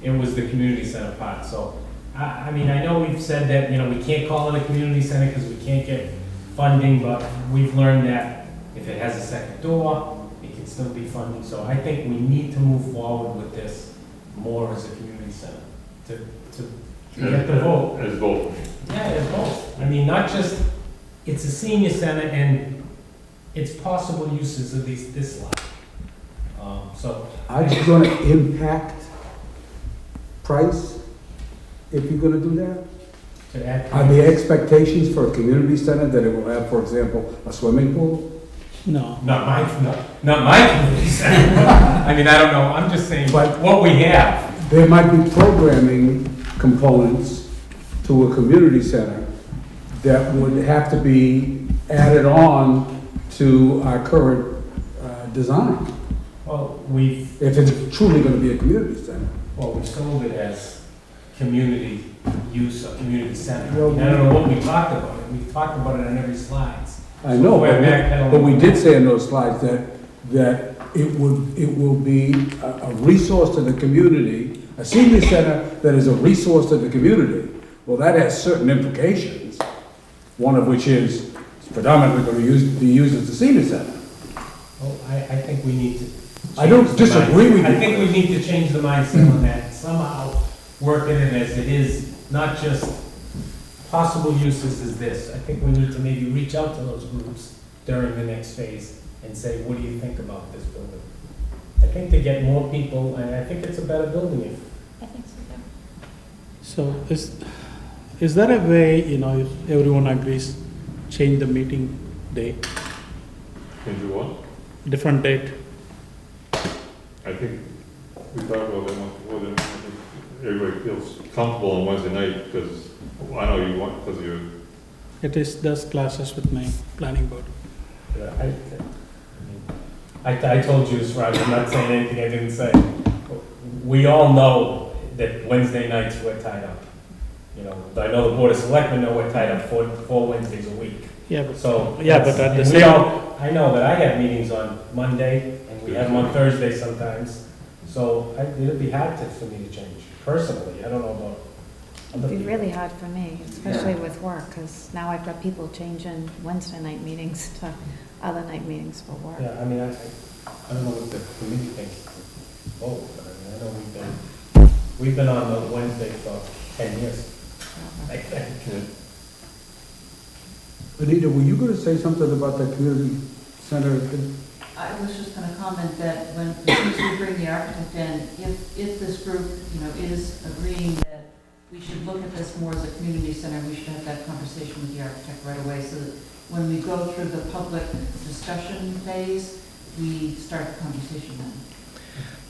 it was the community center part. So, I mean, I know we've said that, we can't call it a community center because we can't get funding, but we've learned that if it has a second door, it can still be funded. So I think we need to move forward with this more as a community center to get the vote. As both. Yeah, as both. I mean, not just, it's a senior center and it's possible uses of this lot. So. Are you gonna impact price if you're gonna do that? To add. Are the expectations for a community center that it will have, for example, a swimming pool? No. Not my community center. I mean, I don't know, I'm just saying But- what we have. There might be programming components to a community center that would have to be added on to our current design, Well, if it's truly gonna be a community center. we sold it as community use or community center. Well, I don't know what we talked about it. We talked about it on every slides. I know, So we're backpedaling. but we did say in those slides that it will be a resource to the community, a senior center that is a resource to the community. Well, that has certain implications, one of which is it's predominantly going to be used as a senior center. Well, I think we need to. I don't change the disagree mindset. with you. I think we need to change the mindset on that, somehow working it as it is, not just possible uses as this. I think we need to maybe reach out to those groups during the next phase and say, what do you think about this building? I think to get more people, and I think it's a better building if. I think so, too. So is there a way, if everyone agrees, change the meeting date, Can do what? different date? I think we talked about that once before, then I think everybody feels comfortable on Wednesday night, because I know you want, because you're. It does classes with my planning board. Yeah, I told you this, Roger, I'm not saying anything I didn't say. We all know that Wednesday nights we're tied up. I know the Board of Selectmen know we're tied up four Wednesdays a week. Yeah, but, So. yeah, but at the and same. I know that I have meetings on Monday, and we have them on Thursday sometimes. So it'd be hard for me to change, personally. I don't know about other It'd be people. really hard for me, especially with work, because now I've got people changing Wednesday night meetings to other night meetings for work. Yeah, I mean, I don't know what the committee thinks. Oh, but I mean, I know we've been on the Wednesday for 10 years. I think. Anita, were you gonna say something about that community center? I was just gonna comment that as soon as we bring the architect in, if this group, is agreeing that we should look at this more as a community center, we should have that conversation with the architect right away, so that when we go through the public discussion phase, we start the conversation then.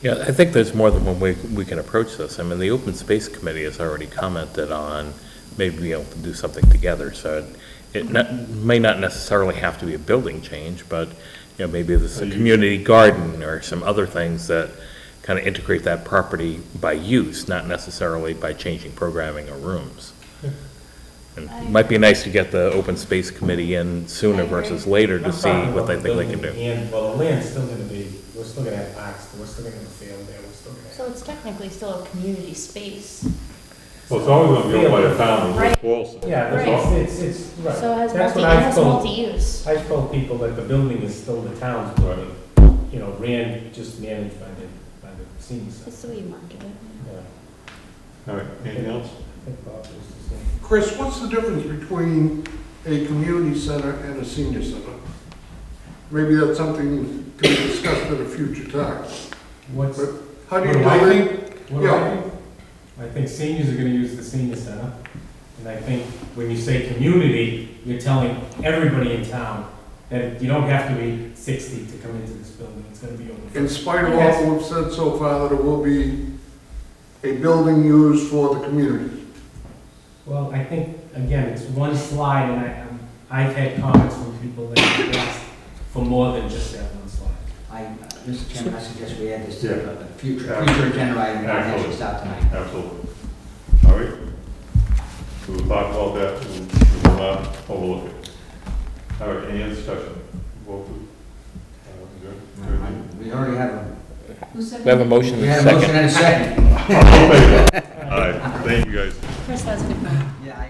Yeah, I think there's more than one way we can approach this. I mean, the Open Space Committee has already commented on maybe being able to do something together, so it may not necessarily have to be a building change, but, maybe there's a community garden or some other things that kind of integrate that property by use, not necessarily by changing programming or rooms. And it might be nice to get the Open Space Committee in sooner versus later to see what they think they can do. And, well, the land's still gonna be, we're still gonna have parks, we're still gonna have a field there, we're still gonna have. So it's technically still a community space. Well, it's always gonna be owned by the town, Right. of Boylston. Yeah, Right. it's, right. So it has That's what it I've has told- multi-use. I've told people that the building is still the town's building, just managed by the senior center. It's the way you market it. Yeah. All right, anything else? I think Bob was the same. Chris, what's the difference between a community center and a senior center? Maybe that's something to be discussed at a future time. What's, But how do you what do I relate? think? What do I think? I think seniors are gonna use the senior center. And I think when you say community, you're telling everybody in town that you don't have to be 60 to come into this building. It's gonna be over. In spite of all we've said so far, that it will be a building used for the community. Well, I think, again, it's one slide, and I've had comments from people that have asked for more than just that one slide. Mr. Chairman, I suggest we add this to Yeah. a future agenda item, not Absolutely. actually start tonight. Absolutely. All right. We will talk about that, we will not overlook it. All right, any other discussion? Vote, We already have a, Who said? We have a motion we and had a a motion second. and a second. all right, thank you guys. Chris, that's a good point. Yeah,